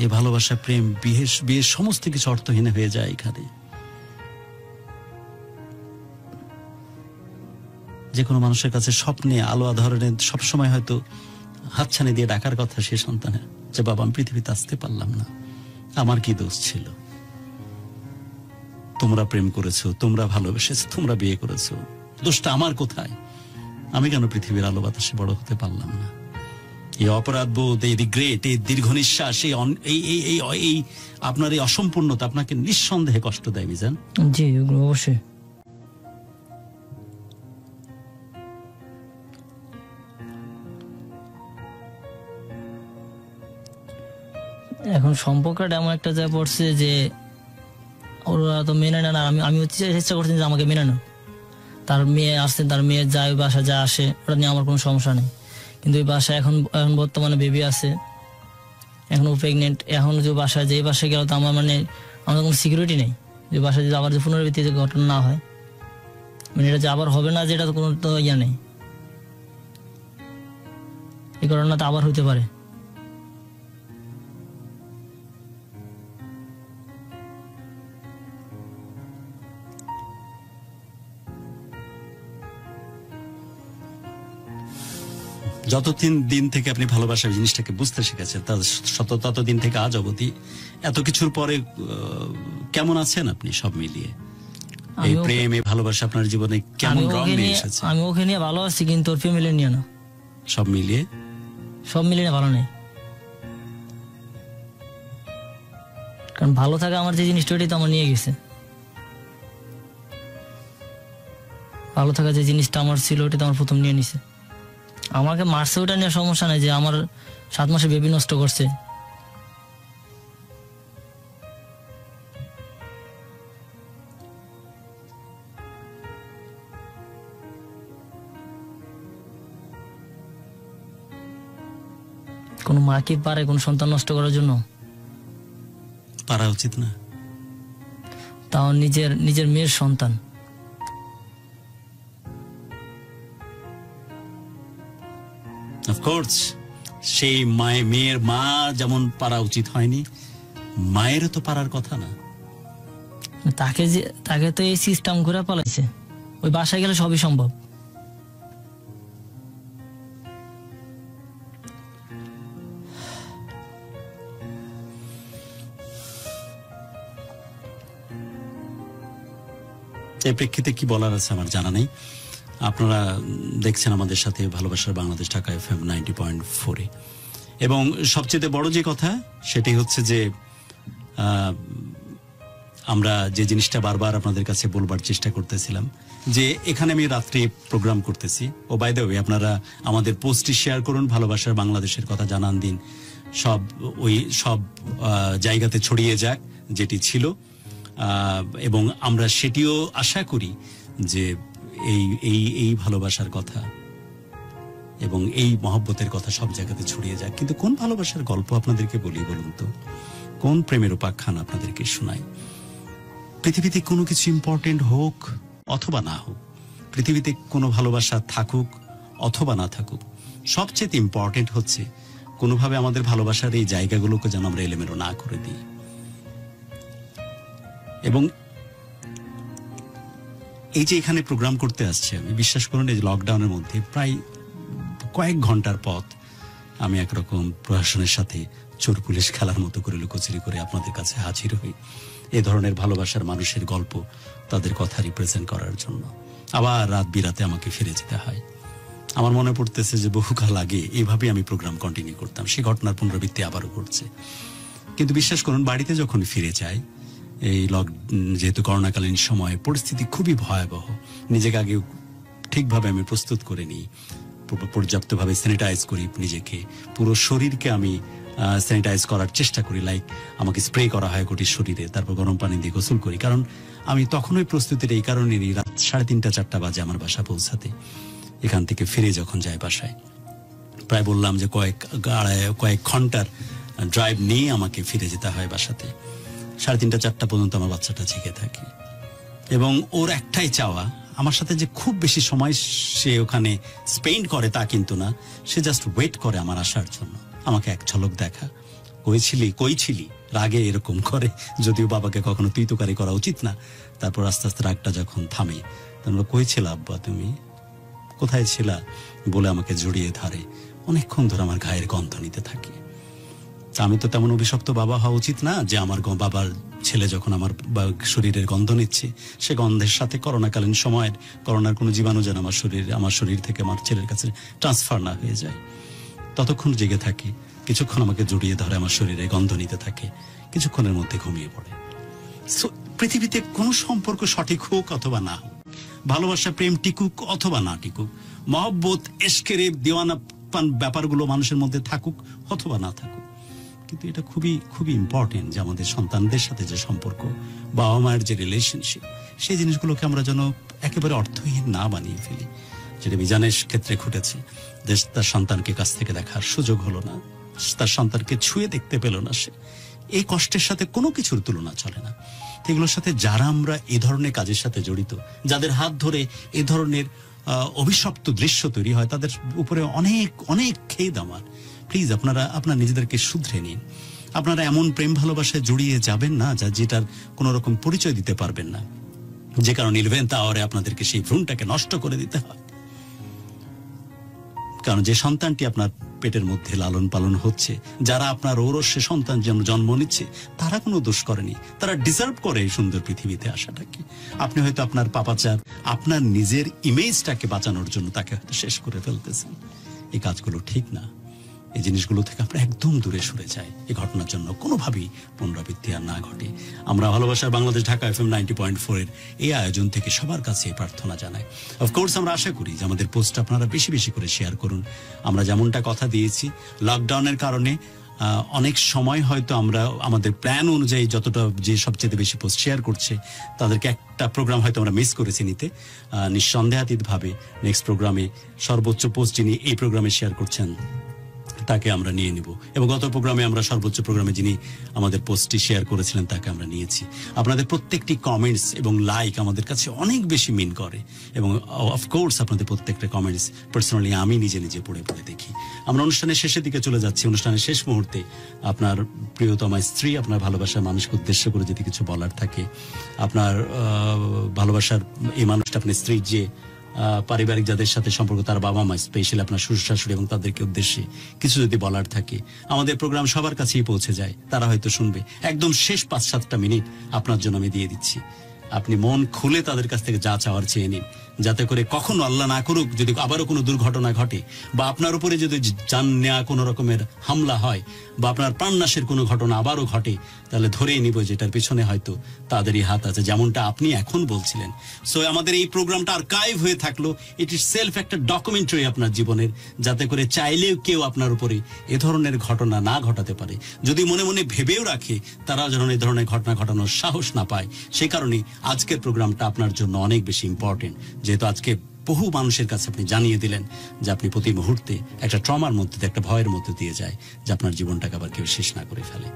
এই ভালোবাসা, প্রেম, বিয়ের সমস্ত কিছু অর্থহীন হয়ে যায় এখানে। যে কোনো মানুষের কাছে স্বপ্নে আলো ধরনের সবসময় হয়তো হাতছানি দিয়ে ডাকার কথা সে সন্তানের, যে বাবা আমি পৃথিবীতে আসতে পারলাম না, আমার কি দোষ ছিল? তোমরা প্রেম করেছো, তোমরা ভালোবেসেছো, তোমরা বিয়ে করেছো, দোষটা আমার কোথায়? আমি কেন পৃথিবীর আলো বাতাসে বড় হতে পারলাম না? এই অপরাধ বোধ, এই রিগ্রেট, এই দীর্ঘ নিঃশ্বাস, এই আপনার এই অসম্পূর্ণতা আপনাকে নিঃসন্দেহে কষ্ট দেয়। মিজান, জি অবশ্যই। এখন সম্পর্কটা এমন একটা জায়গায় পড়ছে যে ওরা তো মেনে নেয় না। আমি চেষ্টা করছি যে আমাকে মেনে নেয়। তার মেয়ে আসছে, তার মেয়ে যায় বাসা যা আসে, ওটা নিয়ে আমার কোনো সমস্যা নেই। কিন্তু এই বাসায় এখন বর্তমানে বেবি আছে, এখন ও প্রেগনেন্ট। এখন যে বাসায়, যে বাসায় গেল তো আমার কোনো সিকিউরিটি নেই যে বাসায় যদি আবার যে পুনরাবৃত্তি যে ঘটনা না হয়, মানে এটা যে আবার হবে না, যেটা তো কোনো তো ইয়া নেই। এই ঘটনা তো আবার হইতে পারে। যতদিন দিন থেকে আপনি ভালোবাসার জিনিসটাকে বুঝতে শিখেছেন, ততদিন থেকে আজ অবধি এত কিছুর পরে কেমন আছেন আপনি সব মিলিয়ে? এই প্রেম, এই ভালোবাসা আপনার জীবনে কেমন রং নিয়ে এসেছে? আমি ওকে নিয়ে ভালো আছি, কিন্তু ওর ফ্যামিলি নিয়ে না। সব মিলিয়ে ভালো নেই। কারণ ভালো থাকা আমার যে জিনিসটা, ওটাই তো আমার নিয়ে গেছে। ভালো থাকা যে জিনিসটা আমার ছিল, ওটা তো আমার প্রথম নিয়ে নিছে। আমাকে মারছে, ওটা নিয়ে সমস্যা নেই, যে আমার 7 মাসে বেবি নষ্ট করছে। কোন মা কি পারে কোন সন্তান নষ্ট করার জন্য? পারা উচিত না। তাও নিজের মেয়ের সন্তান। অফকোর্স সেই মেয়ের মা যেমন পারা উচিত হয়নি, মায়েরও তো পারার কথা না। তাকে তো এই সিস্টেম করে পালাইছে, ওই বাসায় গেলে সবই সম্ভব। এই প্রেক্ষিতে কি বলার আছে আমার জানা নেই। আপনারা দেখছেন আমাদের সাথে ভালোবাসার বাংলাদেশ ঢাকা FM 90.4 এবং সবচেয়ে বড় যে কথা সেটি হচ্ছে যে আমরা যে জিনিসটা বারবার আপনাদের কাছে বলবার চেষ্টা করতেছিলাম যে এখানে আমি রাত্রে প্রোগ্রাম করতেছি। ও বাই দ্য ওয়ে, আপনারা আমাদের পোস্টটি শেয়ার করুন, ভালোবাসার বাংলাদেশের কথা জানান দিন, সব জায়গাতে ছড়িয়ে যাক যেটি ছিল, এবং আমরা সেটিও আশা করি যে এই ভালোবাসার কথা এবং এই মহব্বতের কথা সব জায়গাতে ছড়িয়ে যাক। কিন্তু কোন ভালোবাসার গল্প আপনাদেরকে বলি বলুন তো? কোন প্রেমের উপাখ্যান আপনাদেরকে শোনাই? পৃথিবীতে কোনো কিছু ইম্পর্টেন্ট হোক অথবা না হোক, পৃথিবীতে কোনো ভালোবাসা থাকুক অথবা না থাকুক, সবচেয়ে ইম্পর্টেন্ট হচ্ছে কোনোভাবে আমাদের ভালোবাসার এই জায়গাগুলোকে যেন আমরা এলোমেলো না করে দিই। এবং এই যে এখানে প্রোগ্রাম করতে আসছে, আমি বিশ্বাস করুন এই লকডাউনের মধ্যে প্রায় কয়েক ঘন্টার পথ আমি একরকম প্রশাসনের সাথে চোর পুলিশ খেলার মতো করে লুকোচুরি করে আপনাদের কাছে হাজির হই এ ধরনের ভালোবাসার মানুষের গল্প, তাদের কথা রিপ্রেজেন্ট করার জন্য। আবার রাত বিরাতে আমাকে ফিরে যেতে হয়। আমার মনে পড়তেছে যে বহুকাল আগে এভাবে আমি প্রোগ্রাম কন্টিনিউ করতাম, সেই ঘটনার পুনরাবৃত্তি আবারও ঘটছে। কিন্তু বিশ্বাস করুন বাড়িতে যখন ফিরে যাই, যেহেতু করোনাকালীন সময়ে পরিস্থিতি খুবই ভয়াবহ, নিজেকে আগে ঠিকভাবে আমি প্রস্তুত করে নিই, পর্যাপ্তভাবে স্যানিটাইজ করি নিজেকে, পুরো শরীরকে আমি স্যানিটাইজ করার চেষ্টা করি, লাইক আমাকে স্প্রে করা হয় গোটি শরীরে, তারপর গরম পানি দিয়ে গোসল করি। কারণ আমি তখনই প্রস্তুতির এই কারণে নিই, রাত 3:30-4টা বাজে আমার বাসা পৌঁছাতে। এখান থেকে ফিরে যখন যাই বাসায়, প্রায় বললাম যে কয়েক ঘন্টার ড্রাইভ নিয়ে আমাকে ফিরে যেতে হয় বাসাতে। 3:30-4টা পর্যন্ত আমার বাচ্চাটা জেগে থাকে এবং ওর একটাই চাওয়া, আমার সাথে যে খুব বেশি সময় সে ওখানে স্পেন্ড করে তা কিন্তু না, সে জাস্ট ওয়েট করে আমার আসার জন্য, আমাকে এক ঝলক দেখা, কই ছিলি, রাগে এরকম করে, যদিও বাবাকে কখনো তুই তোকারি করা উচিত না। তারপর আস্তে আস্তে রাগটা যখন থামে, তখন কই ছিল আব্বা, তুমি কোথায় ছিলা বলে আমাকে জড়িয়ে ধরে, অনেকক্ষণ ধরে আমার গায়ের গন্ধ নিতে থাকে। আমি তো তেমন অভিশপ্ত বাবা হওয়া উচিত না যে আমার বাবার ছেলে যখন আমার শরীরের গন্ধ নিচ্ছে, সে গন্ধের সাথে করোনাকালীন সময়ের করোনার কোনো জীবাণু যেন আমার শরীর থেকে আমার ছেলের কাছে ট্রান্সফার না হয়ে যায়। ততক্ষণ জেগে থাকে, কিছুক্ষণ আমাকে জড়িয়ে ধরে, আমার শরীরে গন্ধ নিতে থাকে, কিছুক্ষণের মধ্যে ঘুমিয়ে পড়ে। পৃথিবীতে কোনো সম্পর্ক সঠিক হোক অথবা না হোক, ভালোবাসা প্রেম টিকুক অথবা না টিকুক, মহব্বত এশকের দেওয়ানা ব্যাপারগুলো মানুষের মধ্যে থাকুক অথবা না থাকুক, কিন্তু এটা খুবই খুবই ইম্পর্টেন্ট যে আমাদের সন্তানদের সাথে যে সম্পর্ক, বাবা মায়ের যে রিলেশনশিপ, সেই জিনিসগুলোকে আমরা যেন একেবারে অর্থহীন না বানিয়ে ফেলি। যেটা মিজানের ক্ষেত্রে ঘটেছে, যে তার সন্তানকে কাছ থেকে দেখার সুযোগ হলো না, তার সন্তানকে ছুঁয়ে দেখতে পেল না, সে এই কষ্টের সাথে কোনো কিছুর তুলনা চলে না। এগুলোর সাথে যারা আমরা এ ধরনের কাজের সাথে জড়িত, যাদের হাত ধরে এ ধরনের অভিশপ্ত দৃশ্য তৈরি হয়, তাদের উপরে অনেক অনেক খেদ আমার। প্লিজ আপনারা নিজেদেরকে শুধরে নিন। আপনারা এমন প্রেম ভালোবাসায় জড়িয়ে যাবেন না যেটার কোনো রকম পরিচয় দিতে পারবেন না, যে কারণে 11th আওয়ারে আপনাদেরকে সেই ভ্রূণটাকে নষ্ট করে দিতে হয়। কারণ যে সন্তানটি আপনার পেটের মধ্যে লালন পালন হচ্ছে, যারা আপনার ঔরসে সন্তান জন্ম নিচ্ছে, তারা কোনো দোষ করেনি, তারা ডিজার্ভ করে এই সুন্দর পৃথিবীতে আসাটাকে। আপনি হয়তো আপনার পাপাচার, আপনার নিজের ইমেজটাকে বাঁচানোর জন্য তাকে হয়তো শেষ করে ফেলতেছেন। এই কাজগুলো ঠিক না। এই জিনিসগুলো থেকে আমরা একদম দূরে সরে যাই, এই ঘটনার জন্য কোনোভাবেই পুনরাবৃত্তি আর না ঘটে। আমরা ভালোবাসার বাংলাদেশ ঢাকা FM 90.4 এর এই আয়োজন থেকে সবার কাছে প্রার্থনা জানাই। অফকোর্স আমরা আশা করি যে আমাদের পোস্ট আপনারা বেশি বেশি করে শেয়ার করুন। আমরা যেমনটা কথা দিয়েছি, লকডাউনের কারণে অনেক সময় হয়তো আমরা আমাদের প্ল্যান অনুযায়ী যতটা যে সবচেয়ে বেশি পোস্ট শেয়ার করছে, তাদেরকে একটা প্রোগ্রাম হয়তো আমরা মিস করেছি নিতে। নিঃসন্দেহাতীতভাবে নেক্সট প্রোগ্রামে সর্বোচ্চ পোস্ট যিনি এই প্রোগ্রামে শেয়ার করছেন তাকে আমরা নিয়ে নিব। এবং গত প্রোগ্রামে আমরা সর্বোচ্চ প্রোগ্রামে যিনি আমাদের পোস্টটি শেয়ার করেছিলেন তাকে আমরা নিয়েছি। আপনাদের প্রত্যেকটি কমেন্টস এবং লাইক আমাদের কাছে অনেক বেশি মিন করে, এবং অফকোর্স আপনাদের প্রত্যেকটা কমেন্টস পার্সোনালি আমি নিজে নিজে পড়ে পড়ে দেখি। আমরা অনুষ্ঠানের শেষের দিকে চলে যাচ্ছি। অনুষ্ঠানের শেষ মুহূর্তে আপনার প্রিয়তমা স্ত্রী, আপনার ভালোবাসার মানুষকে উদ্দেশ্য করে যদি কিছু বলার থাকে, আপনার ভালোবাসার এই মানুষটা আপনার স্ত্রীর যে পারিবারিক যাদের সাথে সম্পর্ক, তার বাবা মা, স্পেশালি আপনার শ্বশুর শাশুড়ি এবং তাদেরকে উদ্দেশ্যে কিছু যদি বলার থাকে, আমাদের প্রোগ্রাম সবার কাছেই পৌঁছে যায়, তারা হয়তো শুনবে। একদম শেষ 5-7টা মিনিট আপনার জন্য আমি দিয়ে দিচ্ছি। আপনি মন খুলে তাদের কাছ থেকে যা চাওয়ার চেয়ে নিন, যাতে করে কখনো আল্লাহ না করুক যদি আবারও কোনো দুর্ঘটনা ঘটে, বা আপনার উপরে যদি জান নেয়া কোনো রকমের হামলা হয়, বা আপনার প্রাণনাশের কোনো ঘটনা আবারও ঘটে, তাহলে ধরেই নিব যেটার পিছনে হয়তো তাদেরই হাত আছে, যেমনটা আপনি এখন বলছিলেন। সো আমাদের এই প্রোগ্রামটা আর্কাইভ হয়ে থাকলো, ইট ইজ সেলফ একটা ডকুমেন্টারি আপনার জীবনের, যাতে করে চাইলেও কেউ আপনার উপরে এ ধরনের ঘটনা না ঘটাতে পারে। যদি মনে মনে ভেবেও রাখে, তারা যেন এই ধরনের ঘটনা ঘটানোর সাহস না পায়। সেই কারণে আজকের প্রোগ্রামটা আপনার জন্য অনেক বেশি ইম্পর্টেন্ট, যেহেতু আজকে বহু মানুষের কাছে আপনি জানিয়ে দিলেন যে আপনি প্রতি মুহূর্তে একটা ট্রমার মধ্যে, একটা ভয়ের মধ্যে দিয়ে যায় যে আপনার জীবনটাকে আবার কেউ শেষ না করে ফেলে।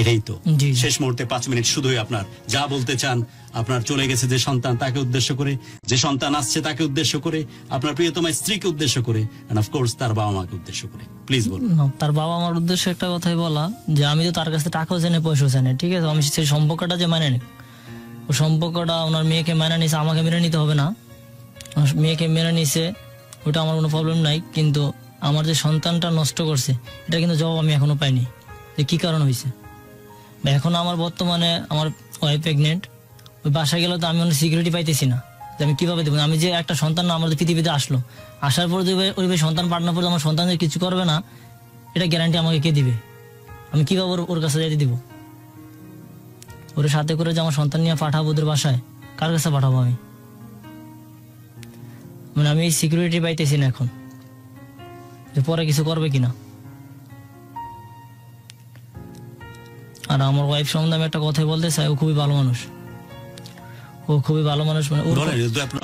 এটাই তো শেষ মুহূর্তে 5 মিনিট শুধুই আপনার যা বলতে চান। আপনার চলে গেছে যে সন্তান, তাকে উদ্দেশ্য করে, যে সন্তান আসছে তাকে উদ্দেশ্য করে, আপনার প্রিয়তমা স্ত্রীকে উদ্দেশ্য করে, এন্ড অফ কোর্স তার বাবা মাকে উদ্দেশ্য করে। প্লিজ বলুন। তার বাবা মার উদ্দেশ্যে একটা কথাই বলা, যে আমি তো তার কাছে টাকাও চাই না, পয়সাও চাই না, ঠিক আছে? আমি সেই সম্পর্কটা যে মানে নি, ও সম্পর্কটা ওনার মেয়েকে মেনে নিছে, আমাকে মেনে নিতে হবে না। মেয়েকে মেনে নিছে, ওটা আমার কোনো প্রবলেম নাই, কিন্তু আমার যে সন্তানটা নষ্ট করছে, এটা কিন্তু জবাব আমি এখনো পাইনি যে কি কারণ হয়েছে। এখন আমার বর্তমানে আমার ওয়াইফ প্রেগনেন্ট, ওই বাসায় গেলে তো আমি অনেক সিকিউরিটি পাইতেছি না যে আমি কিভাবে দেবো। আমি যে একটা সন্তান না, আমার পৃথিবীতে আসলো, আসার পর যে ওই সন্তান পাঠানোর পর আমার সন্তান যে কিছু করবে না, এটা গ্যারান্টি আমাকে কে দিবে? আমি কিভাবে ওর কাছে যাইতে দিব? ওর সাথে করে যে আমার সন্তান নিয়ে পাঠাবো ওদের বাসায়, কার কাছে পাঠাবো আমি? মানে আমি এই সিকিউরিটি পাইতেছি না এখন, যে পরে কিছু করবে কিনা। আর আমার ওয়াইফ সম্বন্ধে আমি একটা কথাই বলতে চাই, ও খুবই ভালো মানুষ, ও খুবই ভালো মানুষ। মানে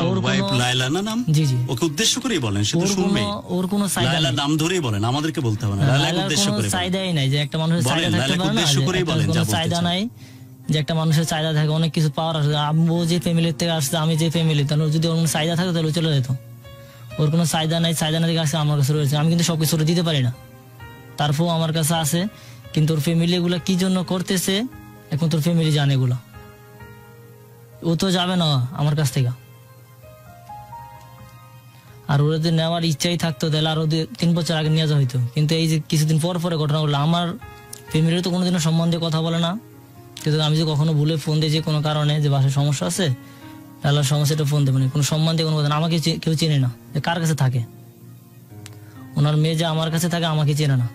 ওর ওয়াইফ লায়লা না নাম? জি জি। ওকে উদ্দেশ্য করেই বলেন, সে তো শুনবে। ওর কোনো চাহিদা লায়লা নাম ধরেই বলেন, আমাদেরকে বলতে হবে না। লায়লাকে উদ্দেশ্য করে চাহিদাই নাই, যে একটা মানুষের চাহিদা থাকতে পারে না, কোনো চাহিদা নাই, যে একটা মানুষের চাহিদা থাকে অনেক কিছু পাওয়ার আছে। আম্মু যে ফ্যামিলির থেকে আসছে, আমি যে ফ্যামিলি, তাহলে যদি ওর কোনো চাহিদা থাকে তাহলে চলে যেত। ওর কোনো চাহিদা নাই, চাহিদা না থেকে আসছে আমার কাছে রয়েছে। আমি কিন্তু সবকিছু দিতে পারি না, তারপর আমার কাছে আছে। কিন্তু ওর ফ্যামিলি গুলা কি জন্য করতেছে, এখন তোর ফ্যামিলি জানে এগুলা। ও তো যাবে না আমার কাছ থেকে। আর ওরা যদি নেওয়ার ইচ্ছাই থাকতো তাহলে আরো 3 বছর আগে নিয়ে যাওয়া হইতো। কিন্তু এই যে কিছুদিন পর পরে ঘটনা ঘটলো, আমার ফ্যামিলির তো কোনোদিনও সম্মান দিয়ে কথা বলে না। কিন্তু আমি যে কখনো ভুলে ফোন দিয়ে যে কোনো কারণে যে বাসায় সমস্যা আছে, তাহলে সমস্যাটা ফোন দেবে না, কোনো সম্মান দিয়ে কোনো কথা না। আমাকে কেউ চেনে না, কার কাছে থাকে। ওনার মেয়ে যে আমার কাছে থাকে আমাকে চেনে না,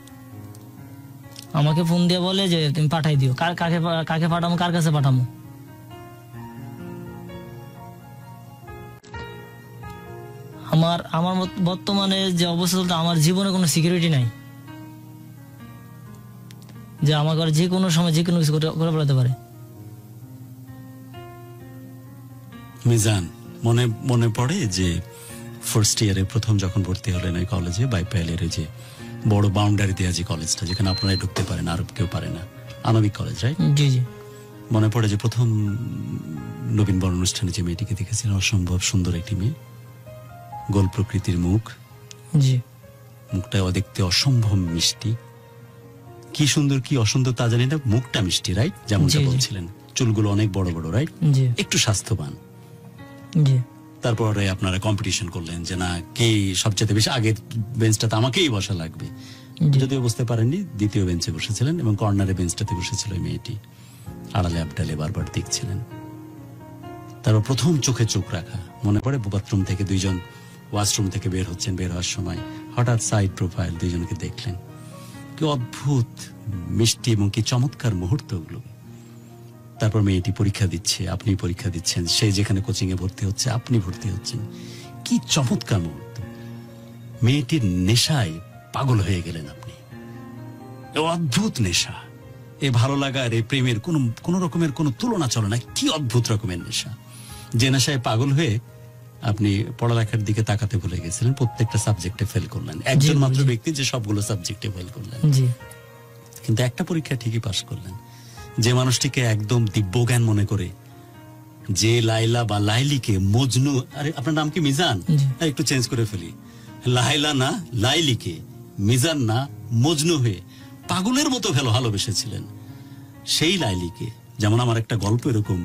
আমাকে ফোন দিয়ে বলে যে তুমি পাঠাই দিও। কাকে পাঠামো, কার কাছে পাঠামো? আমার বর্তমানে যে অবস্থা চলতে, আমার জীবনে কোনো সিকিউরিটি নাই, যে আমার ঘরে যে কোনো সময় যে কোনো কিছু করে ফেলাতে পারে। মিজান, মনে পড়ে যে ফার্স্ট ইয়ারে প্রথম যখন ভর্তি হলেন ওই কলেজে, বাইপাইলের যে বড় বাউন্ডারি দেওয়া যে কলেজটা, যেখানে আপনারাই ঢুকতে পারেন, আর কেউ পারে না, আণবিক কলেজ, রাইট? জি জি। মনে পড়ে যে প্রথম নবীন বরণ অনুষ্ঠানে যে মেয়েটিকে দেখেছিলেন, অসম্ভব সুন্দর একটি মেয়ে, গোল প্রকৃতির মুখ, জি, মুখটা দেখতে অসম্ভব মিষ্টি। কি সুন্দর কি অসুন্দর তা জানি না, মুখটা মিষ্টি, রাইট? যেমনটা বলছিলেন, চুলগুলো অনেক বড় বড়, রাইট? একটু স্বাস্থ্যবান। জি। তারপরে আপনারা কম্পিটিশন করলেন যে না, কে সবচেয়ে বেশি, আগের বেঞ্চটাতে আমাকেই বসা লাগবে। যদিও বুঝতে পারেননি, দ্বিতীয় বেঞ্চে বসেছিলেন এবং কর্নারে বেঞ্চটাতে বসেছিল ওই মেয়েটি, আড়ালে আবডালে বারবার দেখছিলেন। তারপর প্রথম চোখে চোখ রাখা, মনে পড়ে বাথরুম থেকে দুইজন ওয়াশরুম থেকে বের হচ্ছেন, বের হওয়ার সময় হঠাৎ সাইড প্রোফাইল দুইজনকে দেখলেন। কি অদ্ভুত মিষ্টি এবং কি চমৎকার মুহূর্ত ওগুলো। তারপর মেয়েটি পরীক্ষা দিচ্ছে, আপনি পরীক্ষা দিচ্ছেন, সে যেখানে কোচিং এ ভর্তি হচ্ছে আপনি ভর্তি হচ্ছেন। কি চমৎকার মুহূর্ত। মেয়েটির নেশায় পাগল হয়ে গেলেন আপনি, অদ্ভুত নেশা। এ ভালো লাগার, এই প্রেমের কোন রকমের কোন তুলনা চলে না। কি অদ্ভুত রকমের নেশা, যে নেশায় পাগল হয়ে আপনি পড়ালেখার দিকে তাকাতে ভুলে গেছিলেন, প্রত্যেকটা সাবজেক্টে ফেল করলেন, একজন মাত্র ব্যক্তি যে সবগুলো সাবজেক্টে ফেল করলেন, জি কিন্তু একটা পরীক্ষা ঠিকই পাশ করলেন। যে মানুষটিকে একদম দিব্য জ্ঞান মনে করে, যে লাইলা বা লাইলিকে মজনু, আরে আপনার নাম কি মিজান? একটু চেঞ্জ করে ফেলি, লাইলা না লাইলিকে, মিজান না মজনু হয়ে পাগলের মতো ভালোবেসেছিলেন, সেই লাইলিকে, যেমন আমার একটা গল্প এরকম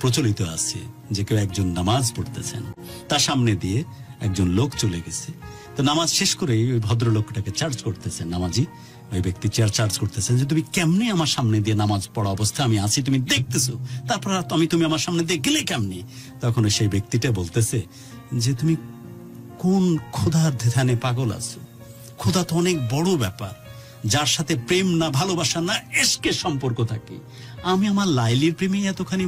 প্রচলিত আছে যে কেউ একজন নামাজ পড়তেছেন, তার সামনে দিয়ে একজন লোক চলে গেছে, তো নামাজ শেষ করে ওই ভদ্রলোকটাকে চার্জ করতেছেন, নামাজি ওই ব্যক্তি চার্জ করতেছেন যে তুমি কেমনে আমার সামনে দিয়ে নামাজ পড়া অবস্থা আমি আছি তুমি দেখতেছো, তারপর তুমি আমার সামনে দিয়ে গেলে কেমনে? তখন সেই ব্যক্তিটা বলতেছে যে তুমি কোন খোদার ধ্যানে পাগল আছো? খোদা তো অনেক বড় ব্যাপার, যার সাথে প্রেম না ভালোবাসা না এশকের সম্পর্ক থাকে। আমি আমার লাইলির প্রেমে এতখানি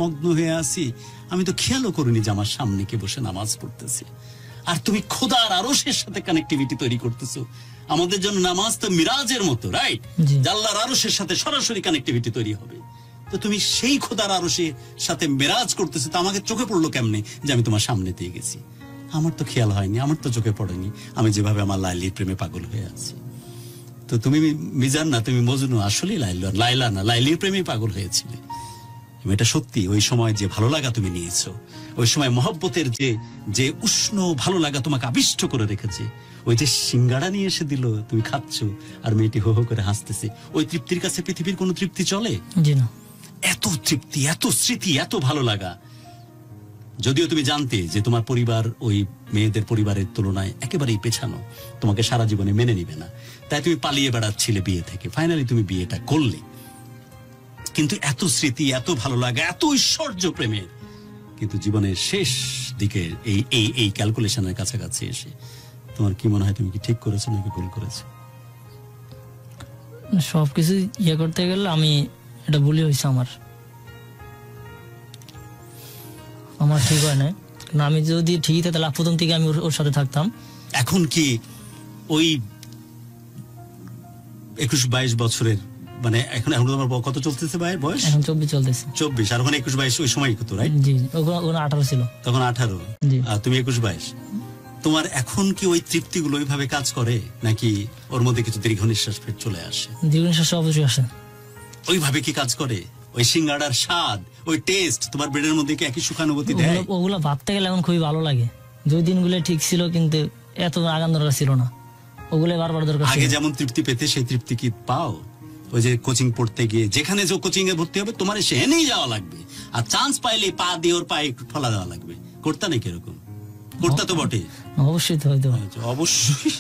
মগ্ন হয়ে আছি, আমি তো খেয়ালও করিনি যে আমার সামনে কে বসে নামাজ পড়তেছে। আর তুমি খোদার আরশের সাথে কানেক্টিভিটি তৈরি করতেছো। আমাদের জন্য নামাজ তো মিরাজের মতো, রাইট? আল্লাহর আরশের সাথে সরাসরি কানেক্টিভিটি তৈরি হবে। তো তুমি সেই খোদার আরশের সাথে মিরাজ করতেছো, তো আমাকে চোখে পড়লো কেমনে যে আমি তোমার সামনে দিয়ে গেছি? আমার তো খেয়াল হয়নি, আমার তো চোখে পড়েনি, আমি যেভাবে আমার লাইলির প্রেমে পাগল হয়ে আছি। তো তুমি মিজান না, তুমি মজনু, আসলে লাইলা না লাইলির প্রেমে পাগল হয়েছিলে। এটা সত্যি, ওই সময় যে ভালো লাগা তুমি নিয়েছো, ওই সময় মহব্বতের যে উষ্ণ ভালো লাগা তোমাকে আবিষ্ট করে রেখেছে, ওই যে সিঙ্গাড়া নিয়ে এসে দিল, তুমি খাচ্ছ আর মেয়েটি হো হো করে হাসতেছে, ওই তৃপ্তির কাছে পৃথিবীর কোনো তৃপ্তি চলে? জি না। এত তৃপ্তি, এত স্মৃতি, এত ভালো লাগা। যদিও তুমি জানতে যে তোমার পরিবার ওই মেয়েদের পরিবারের তুলনায় একেবারেই পেছানো, তোমাকে সারা জীবনে মেনে নিবে না, তাই তুমি পালিয়ে বেড়াচ্ছিলে বিয়ে থেকে, ফাইনালি তুমি বিয়েটা করলে। কিন্তু এত স্মৃতি, এত ভালো লাগা, এত ঐশ্বর্য প্রেমের, কিন্তু জীবনের শেষ দিকে এই ক্যালকুলেশনের কাছাকাছি এসে তোমার কি মনে হয়, তুমি কি ঠিক করেছো নাকি ভুল করেছো? সবকিছু করতে গেলে আমি এটা ভুলই হয়েছে, আমার ঠিক হয় না। আমি যদি ঠিকই তাহলে প্রথম থেকে আমি ওর সাথে থাকতাম। এখন কি ওই 21-22 বছরের, মানে এখন তোমার কত চলতেছে বয়স? এখন 24 চলতেছে। 24, আর ওখানে 21-22 ওই সময় কত, রাইট? জি, ওখানে 18 ছিল, তখন 18, আর তুমি 21-22। তোমার এখন কি ওই তৃপ্তিগুলো ওইভাবে কাজ করে, নাকি ওর মধ্যে কিছু দীর্ঘ নিঃশ্বাস ফের চলে আসে? দীর্ঘ নিঃশ্বাস অবশ্যই আসে। ওইভাবে কি কাজ করে? ওই সিঙ্গাড়ার স্বাদ, ওই টেস্ট তোমার ব্রেনের মধ্যে কি একই সুখানুভূতি দেয়? ওগুলো ভাবতে গেলে এখন খুবই ভালো লাগে। দুই দিনগুলো ঠিক ছিল, কিন্তু এত আগান দরকার ছিল না, ওগুলো বারবার দরকার। আগে যেমন তৃপ্তি পেতে, সেই তৃপ্তি কি পাও? ওই যে কোচিং পড়তে গিয়ে যেখানে যে কোচিং এ ভর্তি হবে তোমার সেখানেই যাওয়া লাগবে, আর চান্স পাইলে পা দিয়ে ওর পায়ে একটু ঠলা দেওয়া লাগবে। করতা নাকি এরকম? করতা তো বটে, অবশ্যই তো হয়তো, অবশ্যই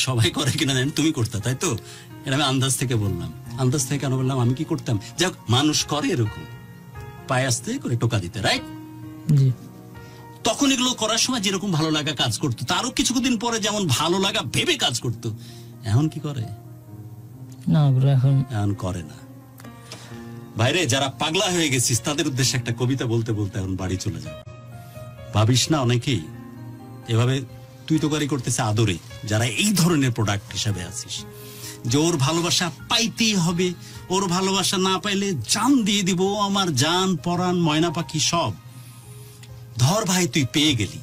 সবাই করে কিনা জানেন, তুমি করতা, তাই তো? এটা আমি আন্দাজ থেকে বললাম। আন্দাজ থেকে কেন বললাম? আমি কি করতাম, যাক মানুষ করে এরকম, পায়ে আসতে করে টোকা দিতে, রাইট? জি। তখন এগুলো করার সময় যেরকম ভালো লাগা কাজ করতো, তারও কিছুদিন পরে যেমন ভালো লাগা ভেবে কাজ করতো। এখন কি করে? না, এখন করে না। ভাইরে, যারা পাগলা হয়ে গেছিস তাদের উদ্দেশ্যে একটা কবিতা বলতে বলতে এখন বাড়ি চলে যাও। ভাবিস না অনেকেই এভাবে তুই তোকারি করতেছে আদরে, যারা এই ধরনের প্রোডাক্ট হিসাবে আছিস, যে ওর ভালোবাসা পাইতেই হবে, ওর ভালোবাসা না পাইলে জান দিয়ে দিব, আমার জান পরাণ ময়না পাখি সব। ধর ভাই, তুই পেয়ে গেলি,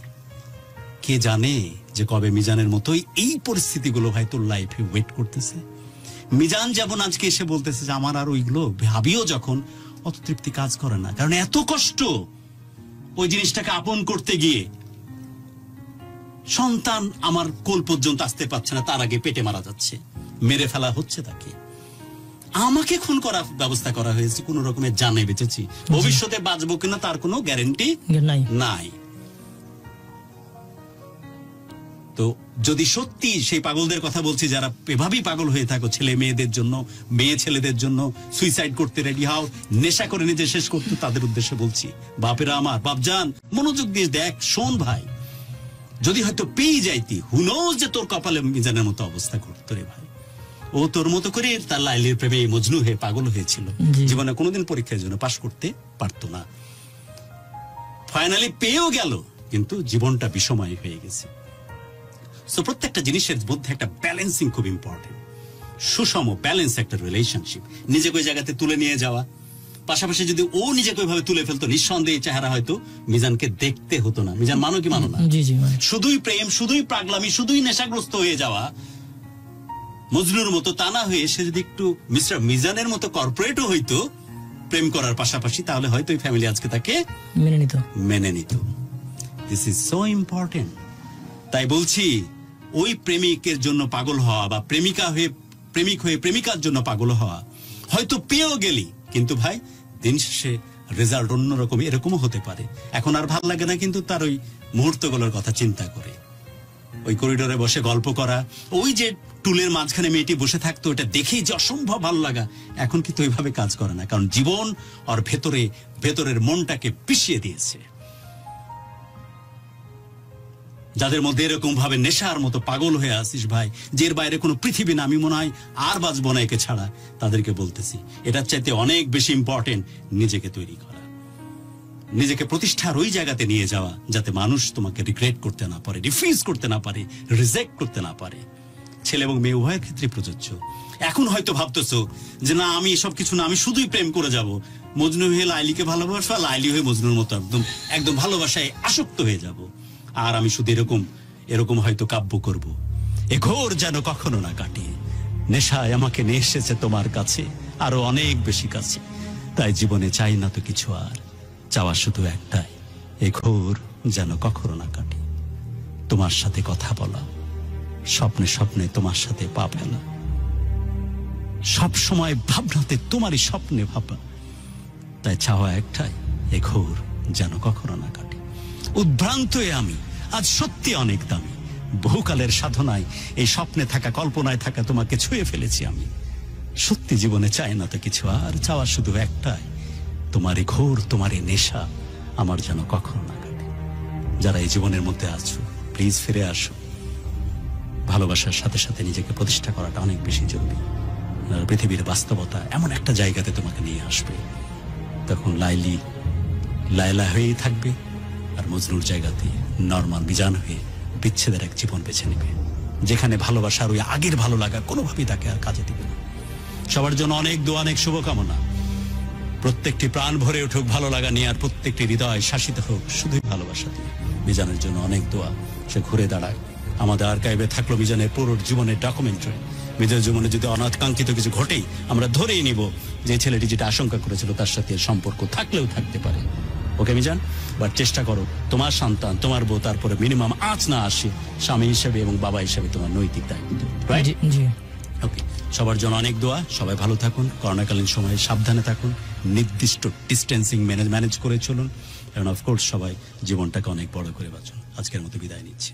কে জানে যে কবে মিজানের মতোই এই পরিস্থিতিগুলো ভাই তোর লাইফে ওয়েট করতেছে। মিজান যেমন আজকে এসে বলতেছে যে আমার আর ওইগুলো ভাবিও যখন অত তৃপ্তি কাজ করে না, কারণ এত কষ্ট ওই জিনিসটাকে আপন করতে গিয়ে। সন্তান আমার কোল পর্যন্ত আসতে পারছে না, তার আগে পেটে মারা যাচ্ছে, মেরে ফেলা হচ্ছে তাকে। আমাকে খুন করার ব্যবস্থা করা হয়েছে, কোন রকমের জানে বেঁচেছি, ভবিষ্যতে বাঁচবো কিনা তার কোনো গ্যারান্টি নাই। তো যদি সত্যি সেই পাগলদের কথা বলছি, যারা এভাবেই পাগল হয়ে থাকো ছেলে মেয়েদের জন্য, মেয়ে ছেলেদের জন্য সুইসাইড করতে রেডি হও, নেশা করে নিজে শেষ করতে, তাদের উদ্দেশ্যে বলছি, বাপেরা আমার, বাপজান মনোযোগ দিয়ে দেখ, শোন ভাই, যদি হয়তো পেয়ে যাইতি, হু নোজ যে তোর কপালে মিজানের মতো অবস্থা ঘটতো রে ভাই। ও তোর মতো করে তার লাইলির প্রেমে মজনু হয়ে পাগল হয়েছিল, জীবনে কোনোদিন পরীক্ষার জন্য পাশ করতে পারতো না, ফাইনালি পেয়েও গেল, কিন্তু জীবনটা বিষময় হয়ে গেছে। সো প্রত্যেকটা জিনিসের মধ্যে একটা ব্যালেন্সিং খুব ইম্পর্টেন্ট, সুষম ব্যালেন্স একটা রিলেশনশিপ, নিজেকে ওই জায়গাতে তুলে নিয়ে যাওয়া, পাশাপাশি যদি ও নিজেকে ওইভাবে তুলে ফেলতো, নিঃসন্দেহে এই চেহারা হয়তো মিজানকে দেখতে হতো না। মিজান মানো কি মানো না? জি জি মানে শুধুই প্রেম, শুধুই পাগলামি, শুধুই নেশাগ্রস্ত হয়ে যাওয়া মজনুর মতো তা না হয়ে সে যদি একটু মিস্টার মিজানের মতো কর্পোরেটও হইতো প্রেম করার পাশাপাশি, তাহলে হয়তো এই ফ্যামিলি আজকে তাকে মেনে নিত। This is so important. তাই বলছি, ওই প্রেমিকের জন্য পাগল হওয়া বা প্রেমিক হয়ে প্রেমিকার জন্য পাগল হওয়া হয়তো পেয়েও গেলি, কিন্তু ভাই দিন শেষে রেজাল্ট অন্যরকম এরকমও হতে পারে। এখন আর ভাল লাগে না কিন্তু তার ওই মুহূর্তগুলোর কথা চিন্তা করে, ওই করিডোরে বসে গল্প করা, ওই যে টুলের মাঝখানে মেয়েটি বসে থাকতো, এটা দেখেই যে অসম্ভব ভালো লাগা, এখন কিন্তু ওইভাবে কাজ করে না, কারণ জীবন আর ভেতরের মনটাকে পিষিয়ে দিয়েছে। যাদের মধ্যে এরকম ভাবে নেশার মতো পাগল হয়ে আসিস ভাই, যে এর বাইরে কোনো পৃথিবী না, আমি মনে হয় আর বাঁচবো না একে ছাড়া, তাদেরকে বলতেছি এটার চাইতে অনেক বেশি ইম্পর্টেন্ট নিজেকে তৈরি করা, নিজেকে প্রতিষ্ঠার ওই জায়গাতে নিয়ে যাওয়া যাতে মানুষ তোমাকে রিগ্রেট করতে না পারে, রিফিউজ করতে না পারে, রিজেক্ট করতে না পারে। ছেলে এবং মেয়ে উভয়ের ক্ষেত্রে প্রযোজ্য। এখন হয়তো ভাবতেছো যে না, আমি এসব কিছু না, আমি শুধুই প্রেম করে যাব, মজনু হয়ে লাইলিকে ভালোবাসা, লাইলি হয়ে মজনুর মতো একদম ভালোবাসায় আসক্ত হয়ে যাব, আর আমি শুধু এরকম হয়তো কাব্য করব। এ ঘোর যেন কখনো না কাটে, নেশায় আমাকে নিয়ে এসেছে তোমার কাছে, আরো অনেক বেশি কাছে। তাই জীবনে চাই না তো কিছু, আর চাওয়া শুধু একটাই, এ ঘোর যেন কখনো না কাটে। তোমার সাথে কথা বলা, স্বপ্নে স্বপ্নে তোমার সাথে পা ফেলা, সব সময় ভাবনাতে তোমারই স্বপ্নে ভাবা। তাই চাওয়া একটাই, এ ঘোর যেন কখনো না কাটে। উদ্ভ্রান্ত আমি আজ সত্যি অনেক দামি, বহুকালের সাধনায় এই স্বপ্নে থাকা, কল্পনায় থাকা তোমাকে ছুঁয়ে ফেলেছি আমি। সত্যি জীবনে চাই না তো কিছু, আর চাওয়া শুধু একটাই, তোমারই ঘোর, তোমারই নেশা আমার যেন কখনো না কাটে। যারা এই জীবনের মধ্যে আছো, প্লিজ ফিরে আসো। ভালোবাসার সাথে সাথে নিজেকে প্রতিষ্ঠা করাটা অনেক বেশি জরুরি। পৃথিবীর বাস্তবতা এমন একটা জায়গাতে তোমাকে নিয়ে আসবে, তখন লায়লা হয়েই থাকবে, আর মজনুর জায়গাতে নরমাল মিজান হয়ে বিচ্ছেদের এক জীবন বেছে নেবে, যেখানে ভালোবাসার ওই আগের ভালো লাগা কোনোভাবেই তাকে আর কাজে দিবে না। সবার জন্য অনেক দোয়া, অনেক শুভকামনা। প্রত্যেকটি প্রাণ ভরে উঠুক ভালো লাগা নিয়ে, আর প্রত্যেকটি হৃদয় শাসিত হোক শুধুই ভালোবাসা দিয়ে। মিজানের জন্য অনেক দোয়া, সে ঘুরে দাঁড়ায়। আমাদের আর্কাইভে থাকলো মিজানের পুরো জীবনের ডকুমেন্টারি। মিজানের জীবনে যদি অনাকাঙ্ক্ষিত কিছু ঘটেই, আমরা ধরেই নিব যে ছেলেটি যেটা আশঙ্কা করেছিল তার সাথে সম্পর্ক থাকলেও থাকতে পারে। ওকে মিজান, বাট চেষ্টা করো তোমার সন্তান, তোমার বউ, তারপরে মিনিমাম আঁচ না আসে স্বামী হিসেবে এবং বাবা হিসেবে তোমার নৈতিক দায়িত্ব। রাইট? ওকে, সবার জন্য অনেক দোয়া। সবাই ভালো থাকুন, করোনাকালীন সময়ে সাবধানে থাকুন, নির্দিষ্ট ডিস্টেন্সিং ম্যানেজ করে চলুন, এবং অফকোর্স সবাই জীবনটাকে অনেক বড় করে বাঁচুন। আজকের মতো বিদায় নিচ্ছি।